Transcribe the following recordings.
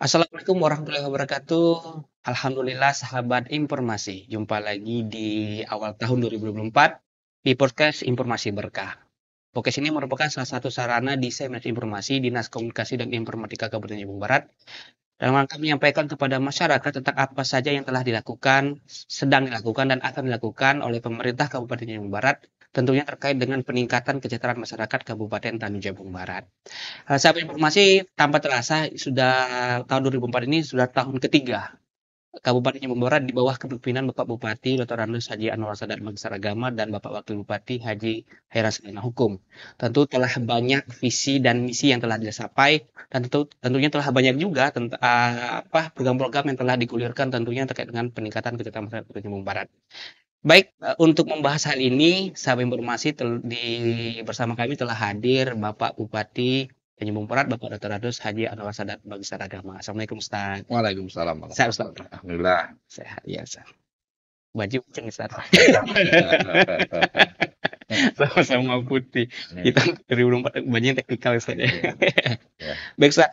Assalamualaikum warahmatullahi wabarakatuh. Alhamdulillah sahabat informasi. Jumpa lagi di awal tahun 2024 di podcast Informasi Berkah. Podcast ini merupakan salah satu sarana diseminasi informasi Dinas Komunikasi dan Informatika Kabupaten Bandung Barat dalam rangka menyampaikan kepada masyarakat tentang apa saja yang telah dilakukan, sedang dilakukan, dan akan dilakukan oleh pemerintah Kabupaten Bandung Barat, tentunya terkait dengan peningkatan kesejahteraan masyarakat Kabupaten Tanjung Jabung Barat. Sahabat informasi, tanpa terasa sudah tahun 2004 ini sudah tahun ketiga Kabupaten Bandung Barat di bawah kepemimpinan Bapak Bupati Dr. Andes Haji Anwar Sadat Magister Agama dan Bapak Wakil Bupati Haji Hairan Sarjana Hukum. Tentu telah banyak visi dan misi yang telah dicapai dan tentunya telah banyak juga program-program yang telah digulirkan tentunya terkait dengan peningkatan kesejahteraan masyarakat Kabupaten Bandung Barat. Baik, untuk membahas hal ini, sahabat informasi bersama kami telah hadir Bapak Bupati Tanjung Barat, Bapak Dr. Andes Haji Anwar Sadat Magister Agama. Assalamualaikum Ustaz. Waalaikumsalam Sehat Ustaz. warahmatullahi wabarakatuh. Alhamdulillah. Sehat ya Ustaz. Baju kenceng Ustaz. Sama-sama putih. Kita 2004 bajunya teknikal Ustaz ya. Ya. Baik Ustaz,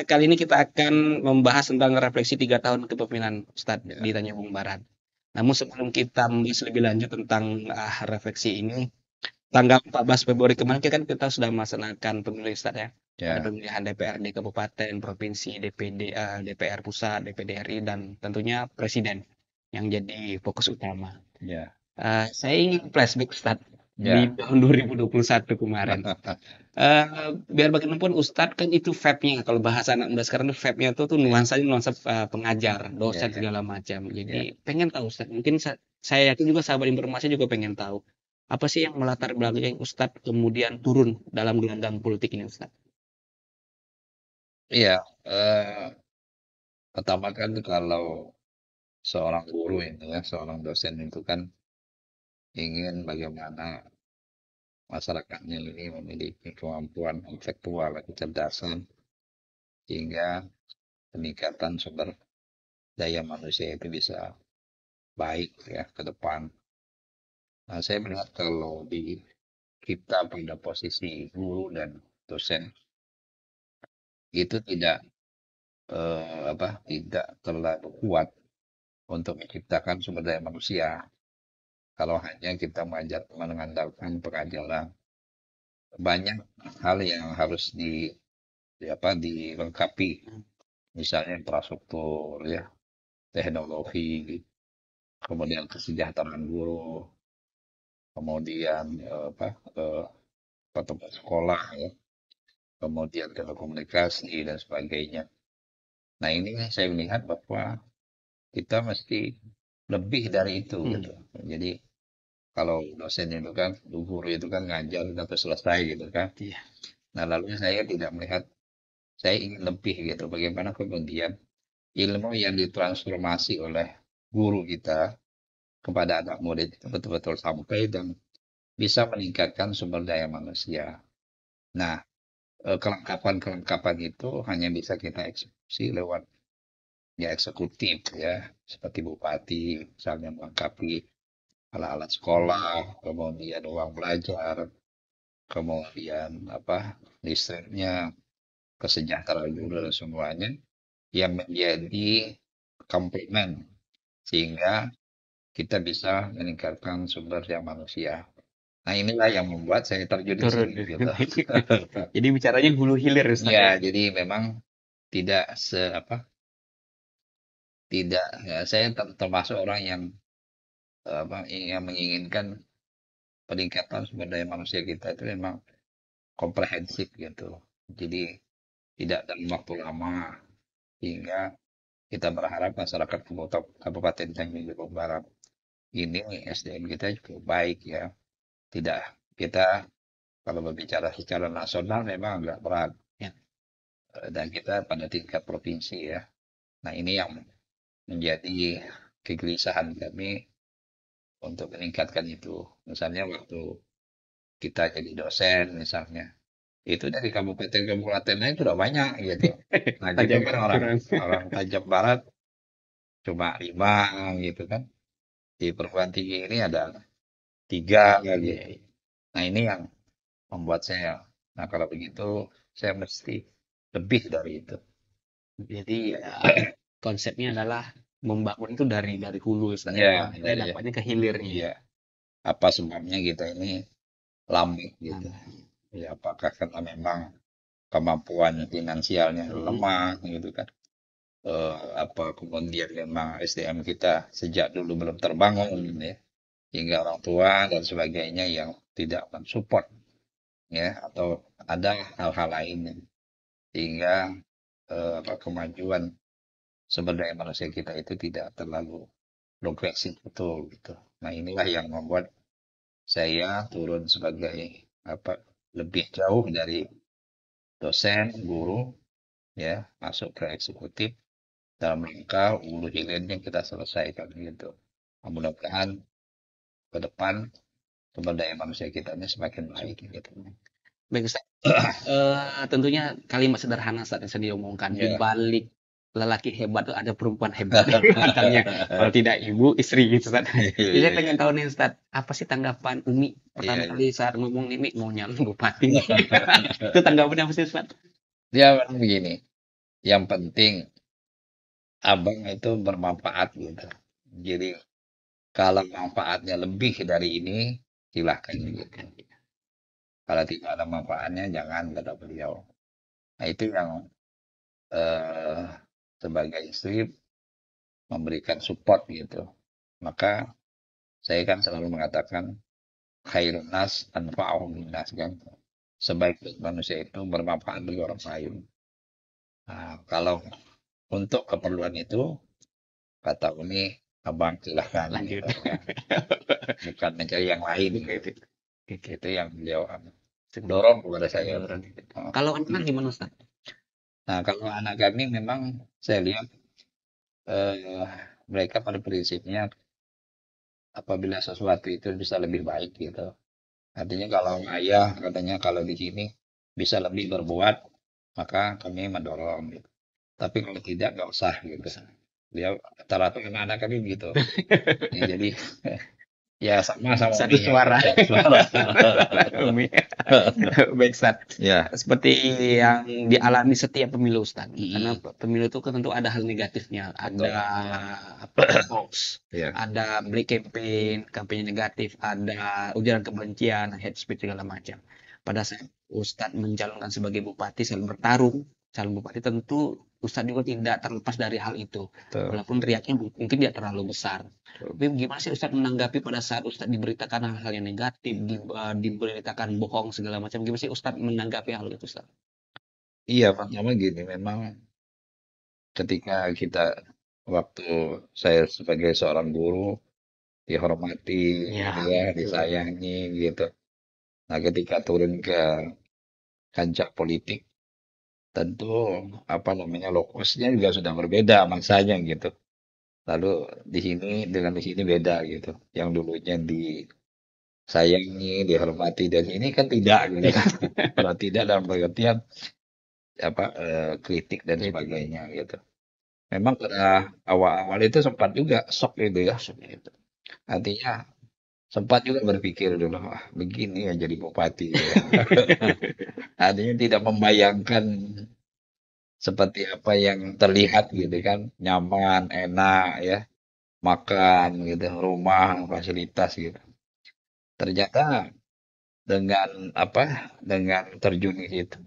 kali ini kita akan membahas tentang refleksi 3 tahun kepemimpinan Ustaz Ya. di Tanjung Barat. Namun sebelum kita membahas lebih lanjut tentang refleksi ini, tanggal 14 Februari kemarin kan kita sudah melaksanakan pemilu Ustaz ya. Ada Ya. pemilihan DPRD Kabupaten, Provinsi, DPD, DPR Pusat, DPD RI, dan tentunya Presiden yang jadi fokus utama. Ya. Saya ingin flashback Ustaz di Ya. tahun 2021 kemarin. Biar bagaimanapun Ustadz kan itu vibe-nya, kalau bahasa anak muda sekarang itu vibe-nya tuh nuansanya nuansa pengajar, dosen Ya. segala macam. Jadi pengen tahu Ustadz, mungkin saya yakin juga sahabat informasi juga pengen tahu apa sih yang melatar belakangi Ustadz kemudian turun dalam gelanggang politik ini Ustadz? Iya. Pertama kan kalau seorang guru itu ya, seorang dosen itu kan ingin bagaimana masyarakatnya ini memiliki kemampuan intelektual, kecerdasan, sehingga peningkatan sumber daya manusia itu bisa baik ya ke depan. Nah, saya melihat kalau di kita pada posisi guru dan dosen itu tidak terlalu kuat untuk menciptakan sumber daya manusia. Kalau hanya kita mengandalkan pengajaran, banyak hal yang harus dilengkapi, misalnya infrastruktur, ya, teknologi, kemudian kesejahteraan guru, kemudian tempat sekolah, ya, kemudian telekomunikasi dan sebagainya. Nah, ini saya melihat bahwa kita mesti lebih dari itu gitu. Jadi kalau dosen itu kan, guru itu kan ngajar sampai selesai gitu kan. Iya. Nah, lalu saya tidak melihat, saya ingin lebih gitu. Bagaimana kemudian ilmu yang ditransformasi oleh guru kita kepada anak murid itu betul-betul sampai dan bisa meningkatkan sumber daya manusia. Nah, kelengkapan-kelengkapan itu hanya bisa kita eksekusi lewat ya eksekutif ya, seperti bupati misalnya melengkapi alat-alat sekolah, kemudian uang belajar, kemudian listriknya, kesejahteraan guru dan semuanya yang menjadi komplement sehingga kita bisa meningkatkan sumber daya manusia. Nah, inilah yang membuat saya terjun di Turun. sini gitu. Jadi bicaranya hulu hilir Ustadz Ya, ya. jadi memang tidak tidak ya, saya termasuk orang yang menginginkan peningkatan sumber daya manusia kita itu memang komprehensif gitu. Jadi tidak dalam waktu lama hingga kita berharap masyarakat Kabupaten Tanjung Jabung Barat ini SDM kita cukup baik ya. Tidak kita kalau berbicara secara nasional memang agak berat Ya. dan kita pada tingkat provinsi ya. Nah, ini yang menjadi kegelisahan kami untuk meningkatkan itu. Misalnya waktu kita jadi dosen misalnya, itu dari kabupaten-kabupaten lain sudah banyak gitu. Nah, kita Tajam kan orang kurang. orang Tanjung Barat cuma 5 gitu kan. Di perguruan tinggi ini ada 3 Iya, gitu. Nah, ini yang membuat saya, nah kalau begitu saya mesti lebih dari itu. Jadi konsepnya adalah membangun itu dari hulu Ustaz, ya. Ya, Akhirnya dari dapatnya ke hilirnya. iya. Apa sebabnya kita ini lambat gitu? Nah, Ya, apakah karena memang kemampuan finansialnya mm, lemah gitu kan? Apa kemudian memang SDM kita sejak dulu belum terbangun gitu ya, hingga orang tua dan sebagainya yang tidak mensupport ya, atau ada hal-hal lainnya sehingga apa, kemajuan sumber daya manusia kita itu tidak terlalu progresif betul gitu. Nah, inilah yang membuat saya turun sebagai apa, lebih jauh dari dosen, guru ya, masuk ke eksekutif dalam rangka hulu hilirnya kita selesaikan gitu. Nah, mudah-mudahan ke depan sumber daya manusia kita ini semakin baik gitu. baik Ustaz. Tentunya kalimat sederhana saat yang saya diomongkan, di Ya. balik lelaki hebat itu ada perempuan hebat katanya, kalau tidak ibu istri gitu Ustaz. Iya, Jadi iya, saya iya. pengen tahu nih Ustaz, apa sih tanggapan Umi Iya, pertama iya. kali saat ngomong nih mau nyalon bupati nih? Itu tanggapannya apa sih Ustaz? Dia memang begini, yang penting abang itu bermanfaat gitu. Jadi kalau manfaatnya lebih dari ini, silahkan gitu. Kalau tidak ada manfaatnya, jangan kata beliau. Nah, itu yang eh, sebagai istri memberikan support gitu. Maka saya kan selalu mengatakan khairun nas anfa'uhum linnas kan. Sebaik-baik manusia itu bermanfaat bagi orang lain. Nah, kalau untuk keperluan itu, kata Uni, abang silahkan Lanjut. gitu ya. Bukan mencari yang lain Oke, gitu. oke, oke. Itu yang beliau dorong kepada saya. Dorong. Oh. Kalau anak gimana Ustaz? Nah, kalau anak kami memang saya lihat eh, mereka pada prinsipnya apabila sesuatu itu bisa lebih baik gitu. Artinya kalau ayah katanya kalau di sini bisa lebih berbuat, maka kami mendorong gitu. Tapi kalau tidak nggak usah gitu. Dia rata-rata anak-anak kami gitu. Ya, jadi ya sama Satu Umi ya, suara. satu suara. Umi. Baik, Ustaz. Ya. Seperti yang dialami setiap pemilu, Ustaz. Karena Mm-mm. pemilu itu kan tentu ada hal negatifnya. Ada Betul. apa hoax, Ya. ada black campaign, kampanye negatif, ada ujaran kebencian, hate speech segala macam. Pada saat Ustadz mencalonkan sebagai bupati, selalu bertarung, calon bupati tentu Ustadz juga tidak terlepas dari hal itu. Betul. Walaupun riaknya mungkin tidak terlalu besar. Betul. Tapi gimana sih Ustadz menanggapi pada saat Ustadz diberitakan hal-hal yang negatif, diberitakan bohong segala macam, gimana sih Ustadz menanggapi hal itu Ustadz? Iya, pertama gini, memang ketika kita waktu saya sebagai seorang guru dihormati gitu Ya, ya, betul. disayangi gitu. Nah, ketika turun ke kancah politik, tentu apa namanya lokusnya juga sudah berbeda masanya gitu. Lalu di sini dengan di sini beda gitu. Yang dulunya disayangi, dihormati dan ini kan tidak gitu kan. Kalau tidak dalam pengertian apa kritik dan Kritik. sebagainya gitu. Memang pada awal-awal itu sempat juga shock gitu ya. Maksudnya itu. Artinya sempat juga berpikir dulu, wah begini ya jadi bupati. Ya. Artinya tidak membayangkan seperti apa yang terlihat gitu kan, nyaman, enak ya, makan gitu, rumah, fasilitas gitu. Ternyata dengan apa, dengan terjun di situ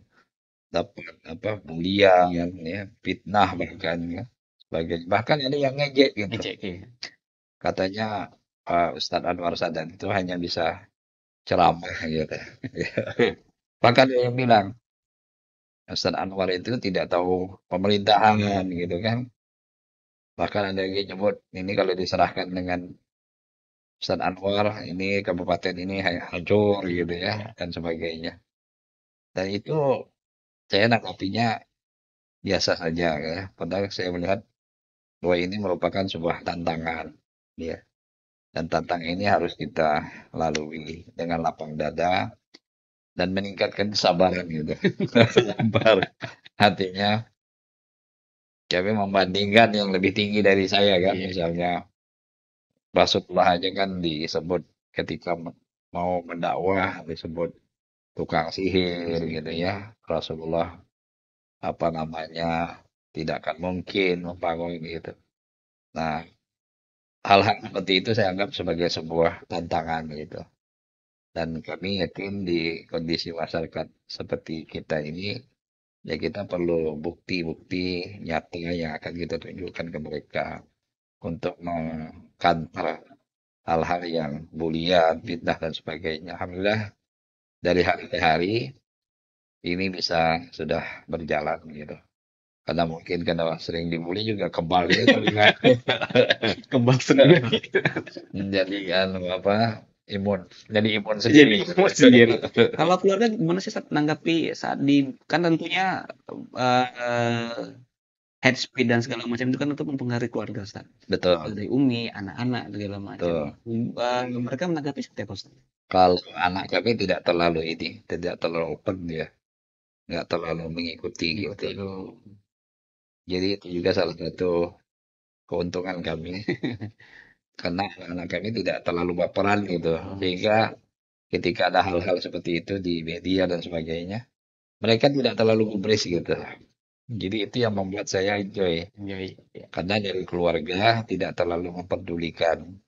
dapat apa bulian ya, fitnah bahkan ya, sebagai bahkan ada yang ngejek gitu. Ejek, ya. Katanya Ustadz Anwar Sadat itu hanya bisa ceramah gitu. Bahkan ada yang bilang Ustadz Anwar itu tidak tahu pemerintahan gitu kan. Bahkan ada yang nyebut ini kalau diserahkan dengan Ustadz Anwar ini kabupaten ini hancur gitu ya Ya. dan sebagainya. Dan itu saya nanggapinya biasa saja ya. Padahal saya melihat bahwa ini merupakan sebuah tantangan ya. Dan tantangan ini harus kita lalui dengan lapang dada dan meningkatkan kesabaran gitu. Sabar. Artinya kami membandingkan yang lebih tinggi dari saya kan, Iya. misalnya Rasulullah aja kan disebut ketika mau mendakwah disebut tukang sihir gitu ya. Rasulullah apa namanya tidak akan mungkin membangun gitu. Nah, hal-hal seperti itu saya anggap sebagai sebuah tantangan gitu. Dan kami yakin di kondisi masyarakat seperti kita ini, ya kita perlu bukti-bukti nyata yang akan kita tunjukkan ke mereka untuk mengkantar hal-hal yang bulian, fitnah dan sebagainya. Alhamdulillah dari hari ke hari ini bisa sudah berjalan gitu. Karena mungkin karena sering dibully juga kebal gitu kan. Kebal sendiri. Jadi kan apa imun, jadi imun Jadi sendiri. mood sendiri. Kalau keluarga gimana sih saat menanggapi saat di kan tentunya eh head speed dan segala macam itu kan untuk mempengaruhi keluarga Ustaz. Betul, Dari Umi, anak-anak segala macam. betul. Mereka menanggapi seperti apa Ustaz? Kalau anak kami tidak terlalu ini, tidak terlalu open dia, nggak terlalu mengikuti gitu. Ikuti itu. Jadi itu juga salah satu keuntungan kami, karena anak kami tidak terlalu baperan gitu, sehingga ketika ada hal-hal seperti itu di media dan sebagainya, mereka tidak terlalu gubris gitu. Jadi itu yang membuat saya enjoy, Enjoy. Ya. karena dari keluarga tidak terlalu memperdulikan,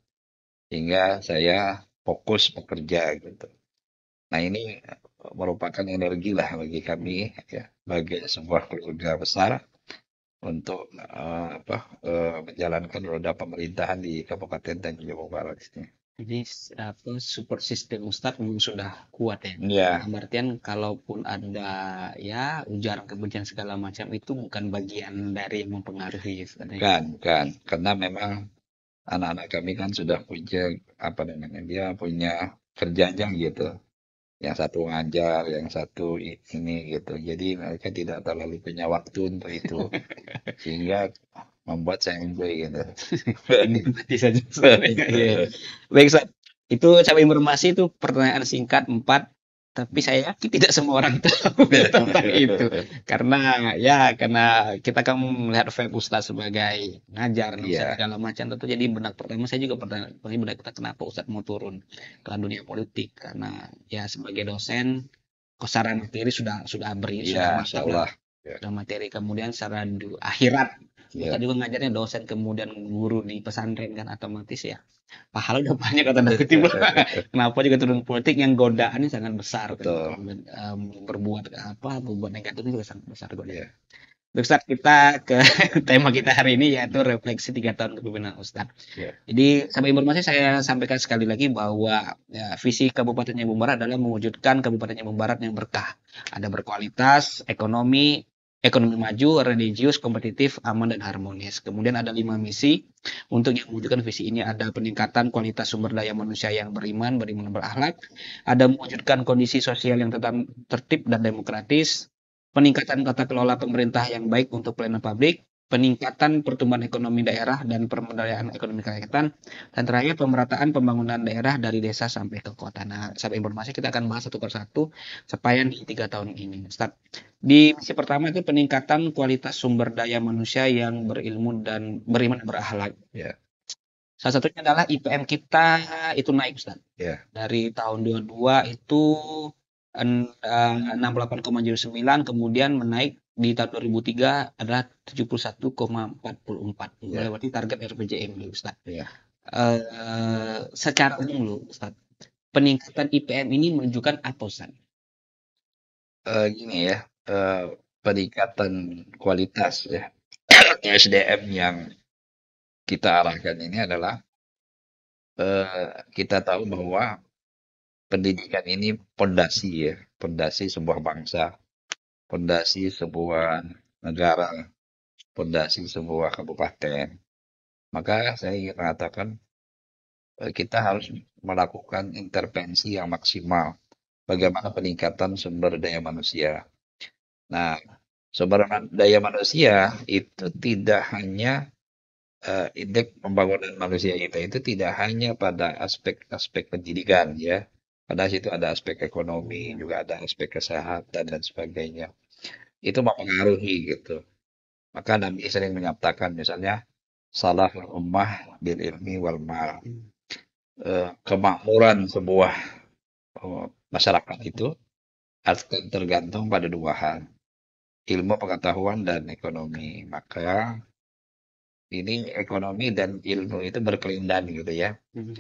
sehingga saya fokus bekerja gitu. Nah ini merupakan energi lah bagi kami ya, bagi sebuah keluarga besar untuk menjalankan roda pemerintahan di Kabupaten Tanjung Jabung Barat ini. Jadi apa support system Ustadz memang sudah kuat ya. Ya, Dalam artian kalaupun ada ya ujaran kebencian segala macam itu bukan bagian dari yang mempengaruhi Ustadz ya. bukan. Karena memang anak-anak kami kan sudah punya apa namanya dia punya kerjanya gitu. Yang satu ngajar, yang satu ini gitu. Jadi mereka tidak terlalu punya waktu untuk itu, sehingga membuat saya enjoy gitu. Nikmati saja sebenarnya. Iya. Baik, Ustaz. Itu sampai informasi itu pertanyaan singkat 4, tapi saya yakin tidak semua orang tahu tentang itu. Karena kita kan melihat Feb Ustaz sebagai ngajar, dosen Iya, segala macam. Tentu jadi benak pertama saya juga benak kita kenapa Ustaz mau turun ke dunia politik? Karena ya sebagai dosen, secara materi sudah beri, iya, sudah insya mantap lah. Allah. Ya, Sudah materi kemudian secara akhirat Ustaz ya, juga ngajarnya dosen kemudian guru di pesantren kan otomatis ya pahala udah banyak kata tanda kutip lah. Kenapa juga turun politik yang godaannya sangat besar kan untuk betul. berbuat negatifnya juga sangat besar godaan. Iya, Baik, Ustaz, kita ke tema kita hari ini yaitu refleksi 3 tahun kepemimpinan Ustaz. iya, Jadi sampai informasi saya sampaikan sekali lagi bahwa ya, visi Kabupaten Jambung Barat adalah mewujudkan Kabupaten Jambung Barat yang berkah. Ada berkualitas, ekonomi maju, religius, kompetitif, aman, dan harmonis. Kemudian ada 5 misi. Untuk yang mewujudkan visi ini ada peningkatan kualitas sumber daya manusia yang beriman dan berakhlak. Ada mewujudkan kondisi sosial yang tetap tertib dan demokratis. Peningkatan tata kelola pemerintah yang baik untuk pelayanan publik. Peningkatan pertumbuhan ekonomi daerah dan pemberdayaan ekonomi kerakyatan. Dan terakhir pemerataan pembangunan daerah dari desa sampai ke kota. Nah, sampai informasi kita akan bahas satu persatu capaian di 3 tahun ini. Ustaz. Di misi pertama itu peningkatan kualitas sumber daya manusia yang berilmu dan beriman dan berakhlak. iya, Salah satunya adalah IPM kita itu naik, Ustaz. iya, Dari tahun 22 itu 68,09, kemudian menaik di tahun 2003 adalah 71,44, iya, melewati target RPJMD, Ustaz. iya. Secara umum loh, Ustaz. Peningkatan IPM ini menunjukkan apa, Ustaz? Gini ya, peningkatan kualitas ya SDM yang kita arahkan ini adalah kita tahu bahwa pendidikan ini pondasi ya, pondasi sebuah bangsa, pondasi sebuah negara, pondasi sebuah kabupaten. Maka saya ingin mengatakan kita harus melakukan intervensi yang maksimal. Bagaimana peningkatan sumber daya manusia. Nah, sumber daya manusia itu tidak hanya indeks pembangunan manusia kita itu tidak hanya pada aspek-aspek pendidikan ya. Pada situ ada aspek ekonomi, juga ada aspek kesehatan dan sebagainya. Itu mempengaruhi gitu. Maka Nabi sering menyatakan misalnya salah ummah bil ilmi wal mal. Kemakmuran sebuah masyarakat itu akan tergantung pada dua hal. ilmu pengetahuan dan ekonomi. Maka ini ekonomi dan ilmu itu berkelindan gitu ya. Hmm.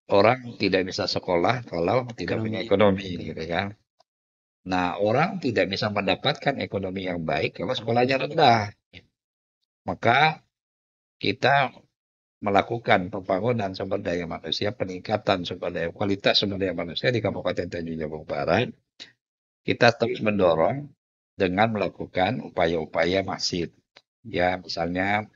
Orang tidak bisa sekolah kalau tidak punya Ekonomi. ekonomi gitu kan. Nah, orang tidak bisa mendapatkan ekonomi yang baik kalau sekolahnya rendah. Maka kita melakukan pembangunan sumber daya manusia, peningkatan sumber daya, kualitas sumber daya manusia di Kabupaten Tanjung Jabung Barat. Kita terus mendorong dengan melakukan upaya-upaya masif. Ya, misalnya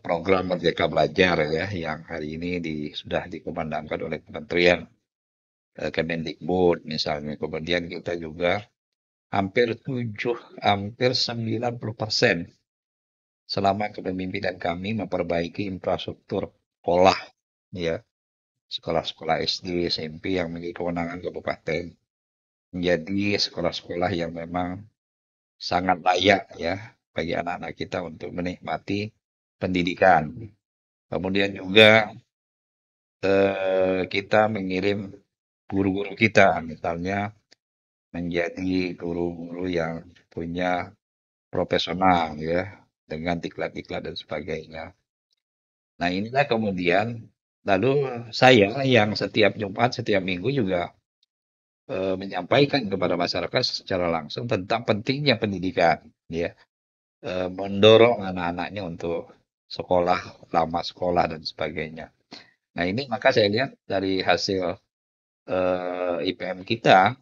program Merdeka Belajar ya, yang hari ini sudah dikumandangkan oleh Kementerian Kemendikbud misalnya. Kemudian kita juga hampir 90% selama kepemimpinan kami memperbaiki infrastruktur sekolah, ya, sekolah-sekolah SD, SMP yang memiliki kewenangan kabupaten menjadi sekolah-sekolah yang memang sangat layak ya bagi anak-anak kita untuk menikmati pendidikan. Kemudian juga kita mengirim guru-guru kita, misalnya menjadi guru-guru yang punya profesional ya, dengan diklat-diklat dan sebagainya. Nah, inilah kemudian lalu saya yang setiap Jumat, setiap Minggu juga menyampaikan kepada masyarakat secara langsung tentang pentingnya pendidikan, ya, mendorong anak-anaknya untuk sekolah, lama sekolah dan sebagainya. Nah, ini maka saya lihat dari hasil IPM kita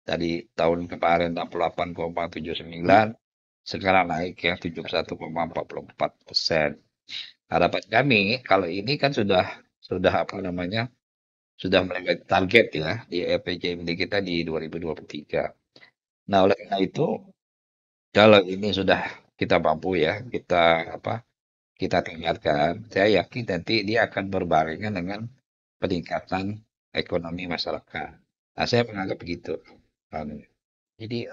dari tahun kemarin 68,79 sekarang naik ya 71,44%. Harapan kami kalau ini kan sudah apa namanya sudah melewati target ya di RPJMD kita di 2023. Nah, oleh karena itu kalau ini sudah kita mampu ya kita tingkatkan, saya yakin nanti dia akan berbarengan dengan peningkatan ekonomi masyarakat. Nah, saya menganggap begitu. Jadi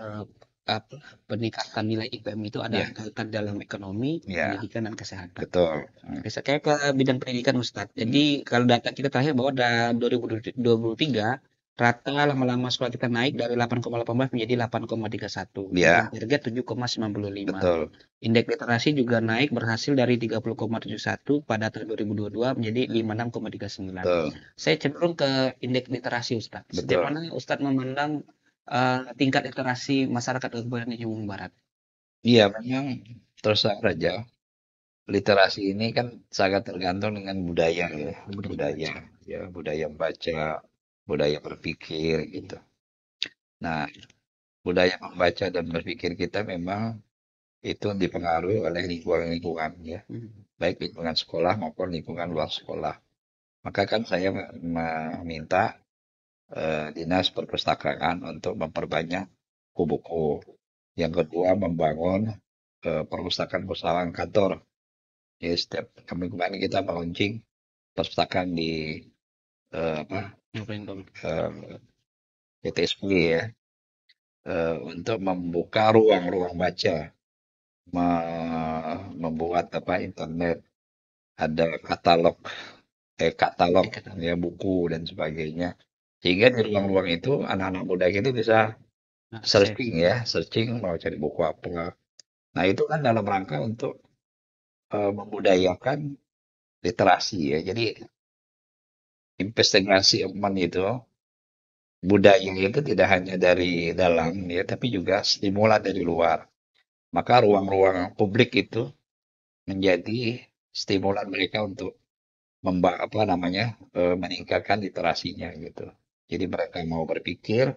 apa, peningkatan nilai IPM itu ada Ya, kaitan dalam ekonomi, ya, pendidikan, dan kesehatan. betul. Bisa kayak ke bidang pendidikan Ustadz. Jadi kalau data kita terakhir bahwa pada 2023 rata lama-lama sekolah kita naik dari 8,18 menjadi 8,31 dengan Ya, target 7,95. betul, Indeks literasi juga naik berhasil dari 30,71 pada tahun 2022 menjadi 56,39. betul, Saya cenderung ke indeks literasi Ustadz. Sejauh betul. mana Ustadz memandang tingkat literasi masyarakat Kabupaten Jember Barat? Iya, memang terus terang saja. Literasi ini kan sangat tergantung dengan budaya ya, Budaya budaya, baca. ya, budaya membaca, budaya berpikir gitu. Nah, budaya membaca dan berpikir kita memang itu dipengaruhi oleh lingkungan-lingkungan ya, Hmm. baik lingkungan sekolah maupun lingkungan luar sekolah. Maka kan saya meminta Dinas Perpustakaan untuk memperbanyak buku-buku. Yang kedua, membangun perpustakaan-perpustakaan kantor. Jadi setiap kemarin kita launching perpustakaan di apa Ngapain Bang? PTSP ya, untuk membuka ruang-ruang baca, membuat apa internet, ada katalog Kata ya buku dan sebagainya. Sehingga di ruang-ruang itu anak-anak muda itu bisa akses. searching ya, searching mau cari buku apa. Nah, itu kan dalam rangka untuk membudayakan literasi ya. Jadi investigasi eman itu budaya itu tidak hanya dari dalam ya, tapi juga stimulan dari luar. Maka ruang-ruang publik itu menjadi stimulan mereka untuk apa namanya meningkatkan literasinya gitu. Jadi mereka mau berpikir,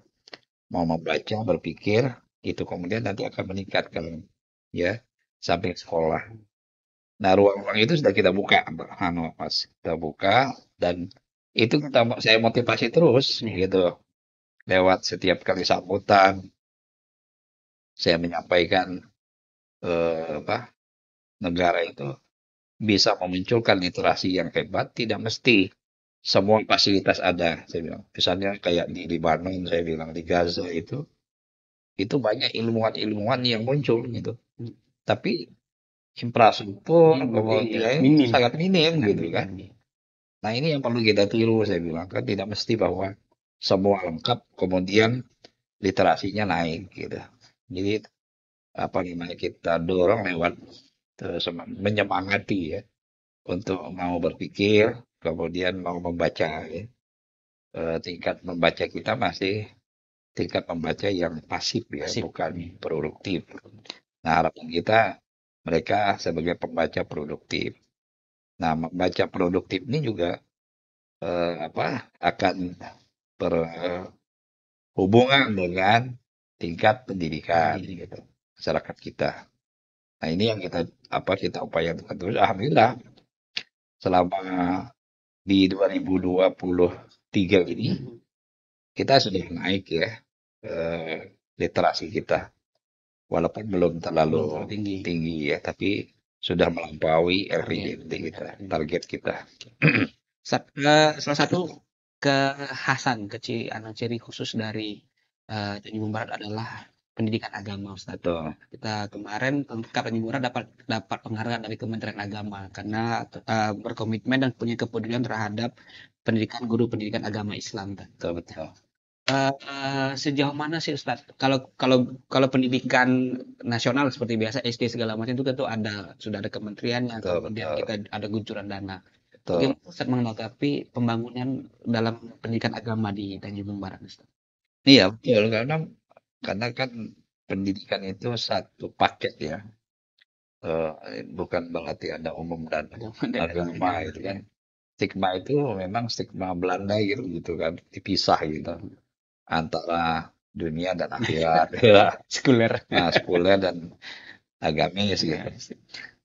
mau membaca, berpikir, itu kemudian nanti akan meningkatkan ya sampai sekolah. Nah, ruang-ruang itu sudah kita buka, Mas. Kita buka dan itu saya motivasi terus Nih. gitu. Lewat setiap kali sambutan, saya menyampaikan apa negara itu bisa memunculkan literasi yang hebat, tidak mesti semua fasilitas ada. Saya bilang, misalnya kayak di Libanon, saya bilang di Gaza itu banyak ilmuwan-ilmuwan yang muncul gitu. Tapi infrastruktur Iya, kemudian minim. sangat minim Sangat gitu kan. minim. Nah, ini yang perlu kita tiru, saya bilang. Kan tidak mesti bahwa semua lengkap, kemudian literasinya naik, gitu. Jadi apa namanya kita dorong lewat menyemangati ya untuk mau berpikir, kemudian mau membaca ya. Tingkat membaca kita masih tingkat membaca yang pasif ya, Asik. bukan produktif. Nah, harapan kita mereka sebagai pembaca produktif. Nah, membaca produktif ini juga akan berhubungan dengan tingkat pendidikan gitu masyarakat kita. Nah, ini yang kita upayakan terus. Alhamdulillah selama di 2023 ini kita sudah naik ya literasi kita. Walaupun belum terlalu Tinggi. tinggi ya, tapi sudah melampaui RPJMD kita, target kita. Salah satu kekhasan ciri khusus dari Tanjung Barat adalah pendidikan agama, Ustaz. Betul, Kita kemarin Tanjung Barat dapat penghargaan dari Kementerian Agama karena berkomitmen dan punya kepedulian terhadap guru pendidikan agama Islam. betul, betul. Sejauh mana sih Ustaz? Kalau pendidikan nasional seperti biasa SD segala macam itu kan tuh sudah ada kementeriannya, Betul, kemudian betul, kita ada guncuran dana. betul. Bagaimana Ustaz menanggapi pembangunan dalam pendidikan agama di Tanjung Barat, Ustaz? Iya, betul. Karena kan pendidikan itu satu paket ya. Bukan berarti ada umum dan agama itu kan. Stigma itu memang stigma Belanda gitu kan, dipisah gitu antara dunia dan akhirat. Sekuler. Nah, sekuler dan agamis gitu.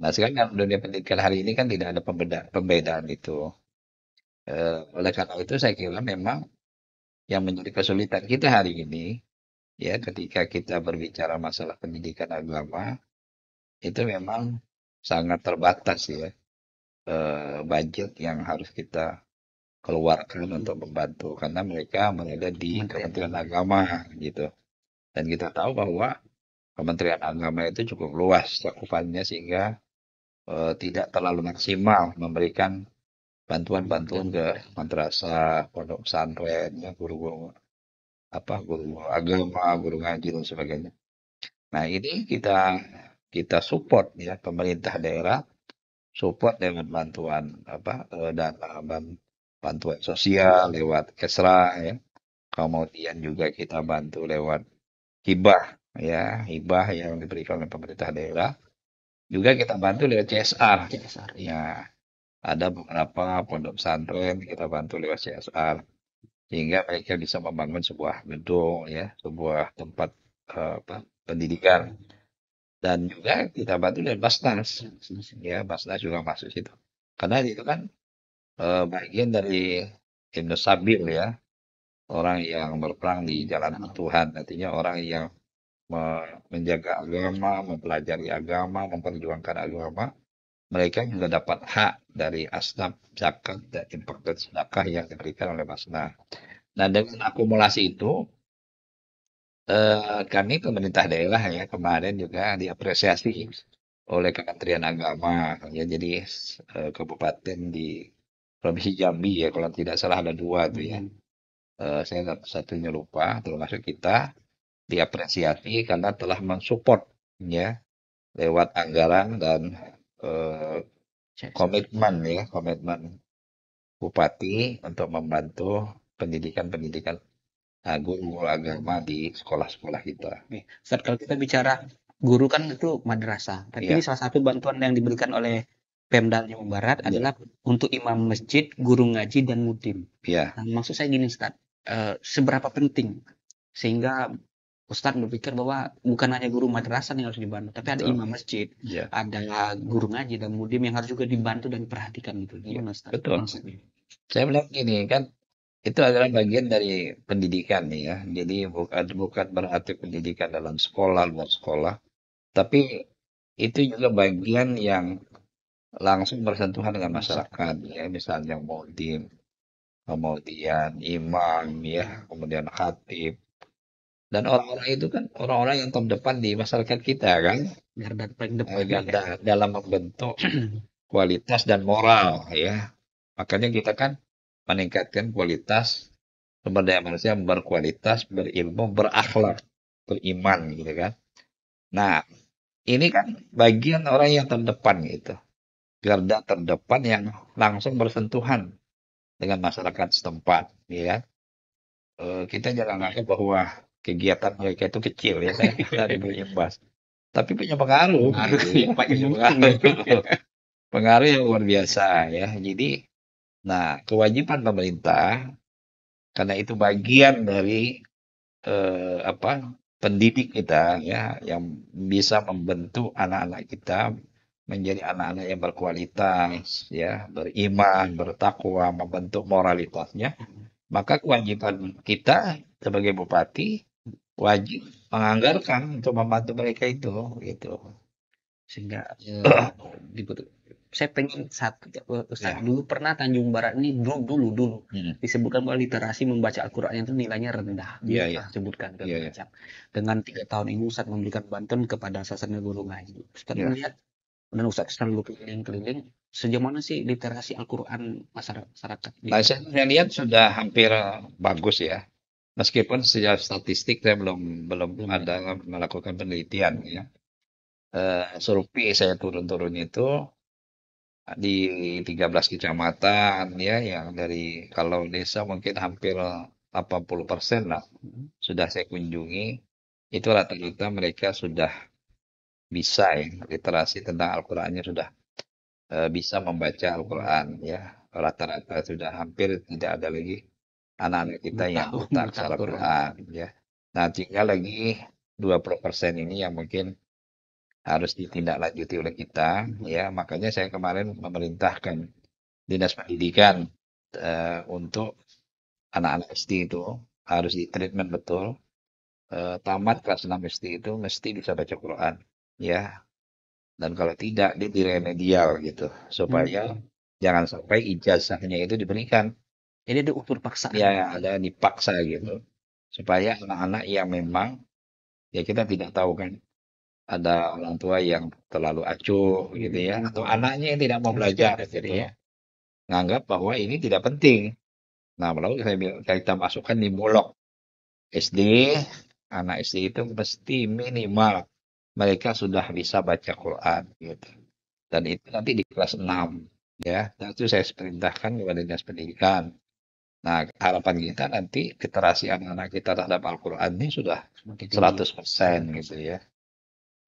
Nah, sekarang dalam dunia pendidikan hari ini kan tidak ada pembedaan itu. Oleh karena itu saya kira memang yang menjadi kesulitan kita hari ini ya ketika kita berbicara masalah pendidikan agama itu memang sangat terbatas ya budget yang harus kita keluarkan untuk membantu karena mereka berada di Kementerian Agama gitu. Dan kita tahu bahwa Kementerian Agama itu cukup luas cakupannya sehingga tidak terlalu maksimal memberikan bantuan-bantuan ke madrasah, pondok pesantren, ya, guru-guru guru agama, guru ngaji dan sebagainya. Nah, ini kita support ya pemerintah daerah support dengan bantuan dana bantuan sosial lewat Kesra ya. Kemudian juga kita bantu lewat hibah ya, hibah yang diberikan oleh pemerintah daerah. Juga kita bantu lewat CSR. Ya, ada beberapa pondok pesantren kita bantu lewat CSR sehingga mereka bisa membangun sebuah gedung ya, sebuah tempat pendidikan dan juga kita bantu lewat Basnas. Ya, Basnas juga masuk situ. Karena itu kan bagian dari Ibnu Sabil ya, orang yang berperang di jalan Tuhan, artinya orang yang menjaga agama, mempelajari agama, memperjuangkan agama, mereka juga dapat hak dari asnaf, zakat, dan infak dan sedekah yang diberikan oleh Basnas. Nah, dengan akumulasi itu, kami pemerintah daerah ya kemarin juga diapresiasi oleh Kementerian Agama ya jadi kabupaten di Provinsi Jambi ya kalau tidak salah ada dua tuh ya. Saya satunya lupa termasuk kita diapresiasi karena telah mensupport ya lewat anggaran dan eh, komitmen bupati untuk membantu pendidikan guru agama di sekolah-sekolah kita. Ustaz, kalau kita bicara guru kan itu madrasah, tapi Iya, salah satu bantuan yang diberikan oleh Pemda Jawa Barat adalah untuk imam masjid, guru ngaji, dan mudim. iya, Nah, maksud saya gini, Ustaz, seberapa penting sehingga Ustadz berpikir bahwa bukan hanya guru madrasah yang harus dibantu, tapi ada betul. imam masjid, Iya, ada guru ngaji dan mudim yang harus juga dibantu dan diperhatikan gitu. Gimana Ustadz? betul. Maksudnya? Saya melihat gini kan, itu adalah bagian dari pendidikan nih ya. Jadi bukan berarti pendidikan dalam sekolah, luar sekolah, tapi itu juga bagian yang langsung bersentuhan dengan masyarakat ya. Misalnya mudim, kemudian imam ya, kemudian khatib. Dan orang-orang itu kan orang-orang yang terdepan di masyarakat kita kan, Garda paling depan. dalam membentuk kualitas dan moral ya. Makanya kita kan meningkatkan kualitas sumber daya manusia yang berkualitas, berilmu, berakhlak, beriman gitu kan. Nah, ini kan bagian orang yang terdepan gitu. Garda terdepan yang langsung bersentuhan dengan masyarakat setempat, ya kan? Kita jangan anggap bahwa kegiatan mereka itu kecil ya, dari berimbas. Tapi punya pengaruh, Pengaruh gitu ya, yang paling punya penting. pengaruh, pengaruh yang luar biasa ya. Jadi, nah kewajiban pemerintah karena itu bagian dari apa pendidik kita ya, yang bisa membentuk anak-anak kita menjadi anak-anak yang berkualitas ya, beriman, bertakwa, membentuk moralitasnya. Maka kewajiban kita sebagai bupati wajib menganggarkan untuk membantu mereka itu gitu. Sehingga Ya, dibutuh. Saya pengen satu, Ustadz, ya. dulu pernah Tanjung Barat ini dulu Hmm. disebutkan bahwa literasi membaca Al-Quran itu nilainya rendah. Dulu Iya, iya, pernah sebutkan ke iya, iya. macam. Dengan 3 tahun ini Ustadz memberikan bantuan kepada sasaran guru ngaji. Ustadz Iya. melihat dan Ustadz selalu keliling-keliling, sejauh mana sih literasi Al-Quran masyarakat di Nah, saya lihat sudah hampir bagus ya. Meskipun secara statistik saya belum belum belum ya? ada melakukan penelitian ya. Survei saya turun-turun itu di 13 kecamatan ya, yang dari kalau desa mungkin hampir 80% lah Hmm. sudah saya kunjungi. Itu rata-rata mereka sudah bisa ya, literasi tentang Al-Qur'annya sudah bisa membaca Al-Quran ya. Rata-rata sudah hampir tidak ada lagi anak-anak kita yang Bertahun buta baca aksara Al-Quran. Quran ya. Nah, tinggal lagi 20% ini yang mungkin harus ditindaklanjuti oleh kita ya. Makanya saya kemarin memerintahkan Dinas Pendidikan untuk anak-anak SD itu harus di treatment betul. Tamat kelas 6 SD itu mesti bisa baca Quran ya. Dan kalau tidak dia diremedial gitu supaya Hmm. jangan sampai ijazahnya itu diberikan. Jadi ada unsur paksaan. Ya, ada dipaksa gitu. Supaya anak-anak yang memang, ya kita tidak tahu kan, ada orang tua yang terlalu acuh gitu ya, atau anaknya yang tidak mau belajar Jadi gitu, ya. nganggap bahwa ini tidak penting. Nah, lalu kita masukkan di bulog SD, anak SD itu mesti minimal mereka sudah bisa baca Quran gitu. Dan itu nanti di kelas 6 ya. Dan itu saya perintahkan kepada Dinas Pendidikan. Nah, harapan kita nanti literasi anak-anak kita terhadap Al-Quran ini sudah Semakin tinggi. 100% gitu ya.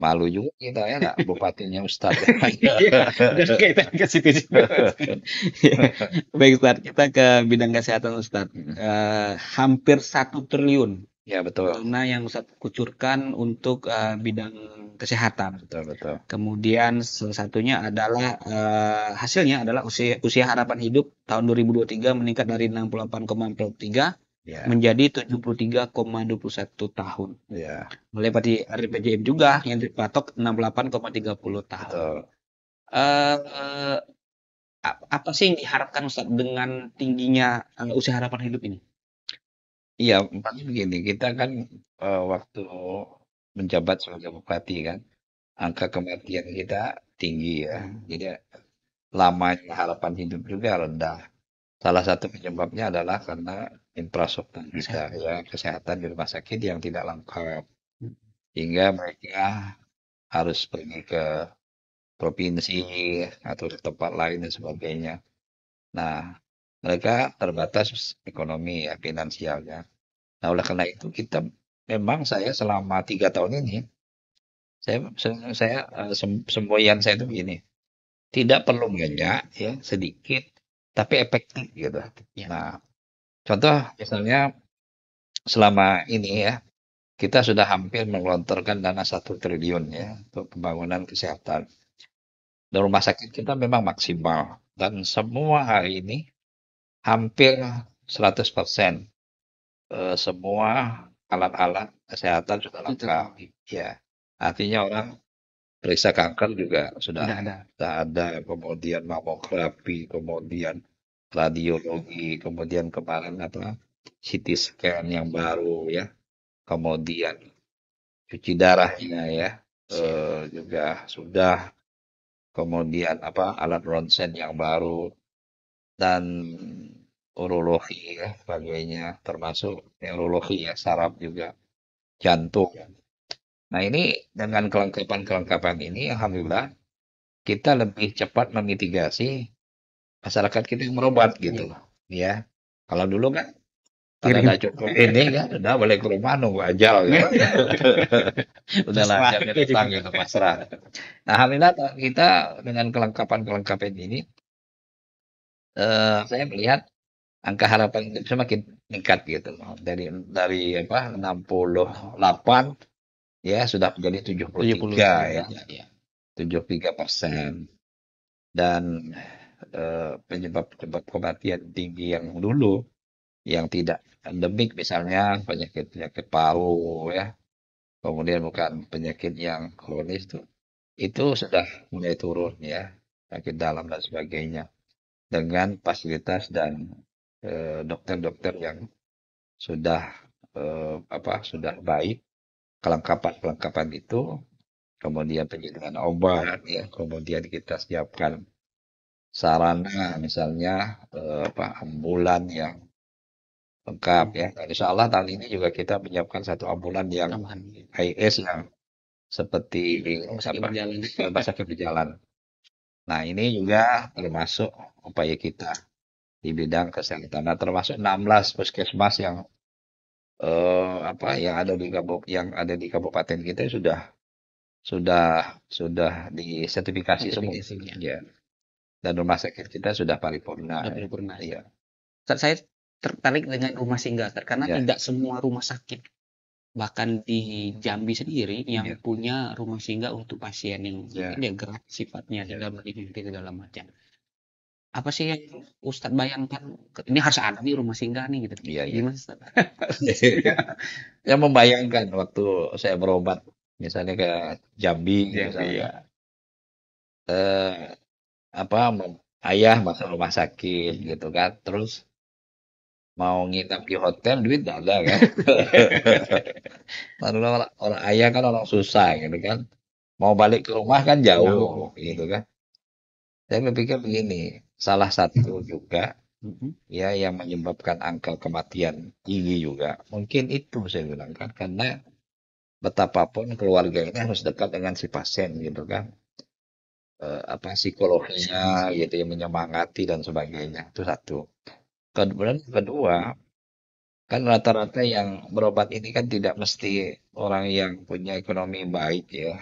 Malu juga kita ya, nak bupatinya Ustadz. Iya, udah kaitan ke situ juga. Baik Ustaz, kita ke bidang kesehatan Ustaz. Hampir 1 triliun Ya, betul. dana yang Ustaz kucurkan untuk bidang kesehatan. Betul, betul. Kemudian salah satunya adalah hasilnya adalah usia usia harapan hidup tahun 2023 meningkat dari 68,43 Ya, menjadi 73,21 tahun. ya, Meliputi RPJM juga yang dipatok 68,30 tahun. betul. Eh, apa sih yang diharapkan Ustaz dengan tingginya usia harapan hidup ini? Iya, umpamanya begini, kita kan waktu menjabat sebagai bupati kan, angka kematian kita tinggi ya. Jadi lamanya harapan hidup juga rendah. Salah satu penyebabnya adalah karena infrastruktur kita Kesehatan. ya, kesehatan di rumah sakit yang tidak lengkap. Hingga mereka harus pergi ke provinsi atau ke tempat lain dan sebagainya. Nah, mereka terbatas ekonomi ya, finansialnya. Nah, oleh karena itu kita memang saya selama 3 tahun ini, semboyan saya itu begini, tidak perlu banyak ya, sedikit, tapi efektif gitu. Ya. Nah, contoh misalnya selama ini ya, kita sudah hampir menggelontorkan dana 1 triliun ya untuk pembangunan kesehatan. Dan rumah sakit kita memang maksimal. Dan semua hari ini hampir 100% semua alat-alat kesehatan sudah lengkap. Ya, artinya orang periksa kanker juga sudah Sudah ada. sudah ada. Kemudian mamografi, kemudian radiologi, kemudian kemarin apa CT scan yang baru ya. Kemudian cuci darahnya ya, juga sudah, kemudian apa, alat ronsen yang baru, dan urologi ya, sebagainya, termasuk neurologi ya, saraf juga, jantung. Nah, ini dengan kelengkapan-kelengkapan ini, alhamdulillah kita lebih cepat memitigasi masyarakat kita yang berobat Iya. gitu, ya. Kalau dulu kan pada Kirim. udah cukup ini kan, udah boleh ke rumah nunggu ajal kan. Udahlah, Pasrah. jamnya datang gitu, pasrah. Nah, alhamdulillah kita dengan kelengkapan-kelengkapan ini, saya melihat angka harapan hidup semakin meningkat gitu loh. Dari apa 68 ya sudah menjadi 73 ya, 73 ya. 73%. Dan penyebab kematian tinggi yang dulu yang tidak endemik misalnya penyakit-penyakit paru ya, kemudian bukan penyakit yang kronis itu sudah mulai turun ya, penyakit dalam dan sebagainya dengan fasilitas dan dokter-dokter yang sudah sudah baik, kelengkapan-kelengkapan itu, kemudian penyediaan obat ya, kemudian kita siapkan sarana misalnya ambulan yang lengkap ya. Dan insya Allah tahun ini juga kita menyiapkan satu ambulan yang Tambahan. HIS yang seperti Rumah sakit apa berjalan. rumah sakit berjalan. Nah, ini juga termasuk upaya kita di bidang kesehatan. Nah, termasuk 16 puskesmas yang ada di kabupaten kita sudah disertifikasi semua. Sertifikasi ya. Ya. Dan rumah sakit kita sudah paripurna. Udah paripurna. Iya. Saya tertarik dengan rumah singgah karena Ya. tidak semua rumah sakit bahkan di Jambi sendiri yang Ya. punya rumah singgah untuk pasien yang Ya. mungkin dia gratis sifatnya Ya. dalam segala macam. Apa sih yang Ustadz bayangkan? Ini harus ada nih rumah singgah nih gitu. Iya, iya. Gimana Ustadz? Yang membayangkan waktu saya berobat misalnya ke Jambi Jambi misalnya ya. eh, ayah masuk rumah sakit gitu kan, terus mau nginap di hotel duit nggak ada kan. Lalu orang ayah kan orang susah gitu kan, mau balik ke rumah kan jauh gitu kan. Saya berpikir begini, salah satu juga ya yang menyebabkan angka kematian tinggi juga mungkin itu saya bilang kan, karena betapapun keluarga ini harus dekat dengan si pasien gitu kan. Psikologinya gitu yang menyemangati dan sebagainya itu satu. Kemudian kedua, kan rata-rata yang berobat ini kan tidak mesti orang yang punya ekonomi baik ya,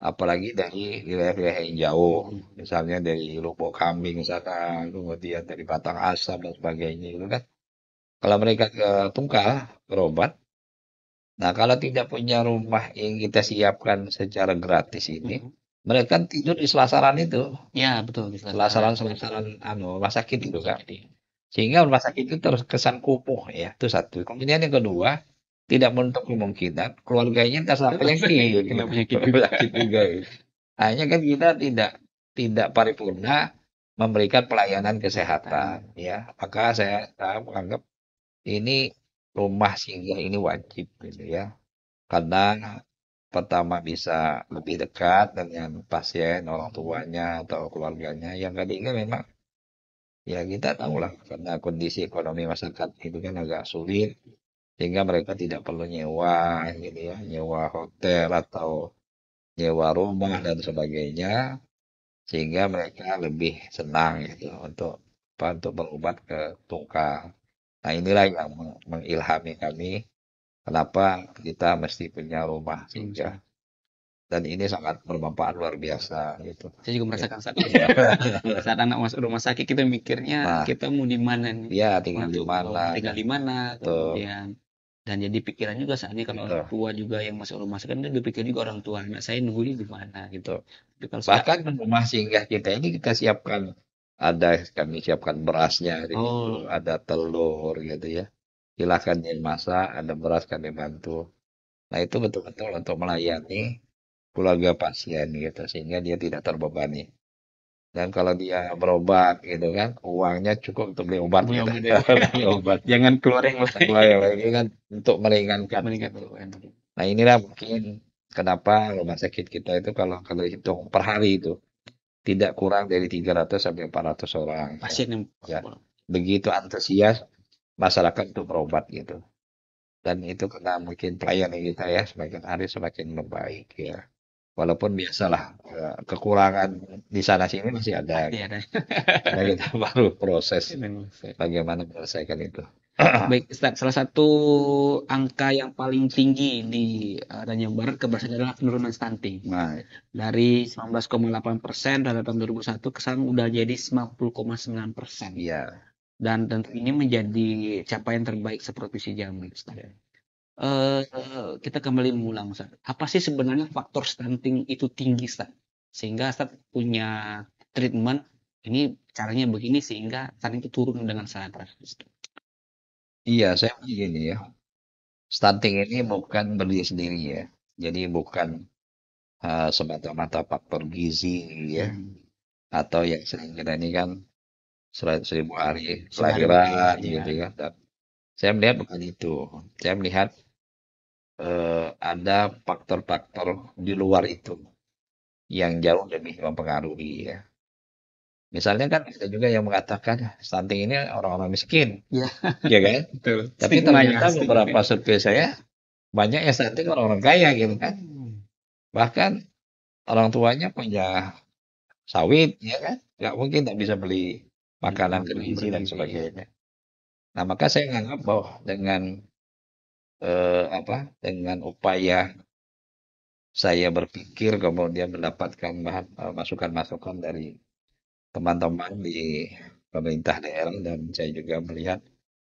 apalagi dari wilayah-wilayah yang jauh, misalnya dari Lubuk Kambing misalkan, kemudian dari Batang Asam dan sebagainya itu kan. Kalau mereka ke Tungkal berobat, nah kalau tidak punya rumah yang kita siapkan secara gratis ini, mereka tidur di selasaran itu. Ya betul. Selasaran rumah sakit itu kan. Sehingga rumah sakit itu terus kesan kumuh ya, itu satu. Kemudian yang kedua, tidak menutup kemungkinan keluarganya terserap penyakit, Kena penyakit penyakit juga. Hanya kan kita tidak paripurna memberikan pelayanan kesehatan ya. Maka saya menganggap ini rumah singgah ini wajib gitu ya. Karena pertama bisa lebih dekat dengan pasien, orang tuanya atau keluarganya. Yang ketiga memang ya kita tahu lah karena kondisi ekonomi masyarakat itu kan agak sulit sehingga mereka tidak perlu nyewa gitu ya, nyewa hotel atau nyewa rumah dan sebagainya sehingga mereka lebih senang gitu untuk berobat ke Tungkal. Nah, inilah yang mengilhami kami kenapa kita mesti punya rumah singgah. Dan ini sangat bermanfaat luar biasa gitu. Saya juga merasakan saat anak masuk rumah sakit kita mikirnya Nah, kita mau di mana nih? ya tinggal di Untuk mana. tinggal di mana Betul. kemudian dan jadi pikiran juga saat ini kalau orang tua juga yang masuk rumah sakit itu dipikir juga orang tua anak saya nunggunya di mana gitu. Tapi kalau sudah Bahkan rumah singgah kita ini kita siapkan kami siapkan berasnya di situ, ada telur gitu ya. Silakan dimasak, ada beras kami bantu. Nah, itu betul-betul untuk melayani keluarga pasien gitu sehingga dia tidak terbebani. Dan kalau dia berobat gitu kan, uangnya cukup untuk beli obat beli gitu. obat ya. Beli obat. Jangan keluar yang lain. Keluar yang lagi kan untuk meringankan. Meningkat beban. Nah, inilah mungkin kenapa rumah sakit kita itu kalau hitung per hari itu tidak kurang dari 300 sampai 400 orang. Pasien yang Ya. Begitu antusias masyarakat untuk berobat gitu. dan itu karena mungkin pelayanan kita ya semakin hari semakin membaik ya. Walaupun biasalah kekurangan di sana sini masih ada. Pasti ada. Nah, kita baru proses bagaimana menyelesaikan itu. Baik, Ustaz, salah satu angka yang paling tinggi di Danau Barat keberhasilan adalah penurunan stunting. Nah, Dari 19,8% pada tahun 2001 ke sekarang udah jadi 90,9%. iya. Dan tentu ini menjadi capaian terbaik seprovinsi Jambi, Ustaz. Kita kembali mengulang, Ustaz. Apa sih sebenarnya faktor stunting itu tinggi, Ustaz? Sehingga Ustaz punya treatment, ini caranya begini sehingga stunting itu turun dengan sangat drastis. Iya, saya begini ya. Stunting ini bukan berdiri sendiri ya. Jadi bukan semata-mata faktor gizi ya. Atau yang sering kita ini kan 100.000 hari kelahiran gitu ya. Dan saya melihat bukan itu. Saya melihat ada faktor-faktor di luar itu yang jauh lebih mempengaruhi ya. Misalnya kan ada juga yang mengatakan stunting ini orang-orang miskin, Iya. ya kan? Betul. Tapi ternyata beberapa survei saya banyak yang stunting orang-orang kaya gitu kan. Bahkan orang tuanya punya sawit, ya kan? Nggak mungkin tak bisa beli makanan bergizi dan sebagainya. Nah, maka saya menganggap bahwa dengan upaya saya berpikir kemudian mendapatkan masukan-masukan dari teman-teman di pemerintah daerah dan saya juga melihat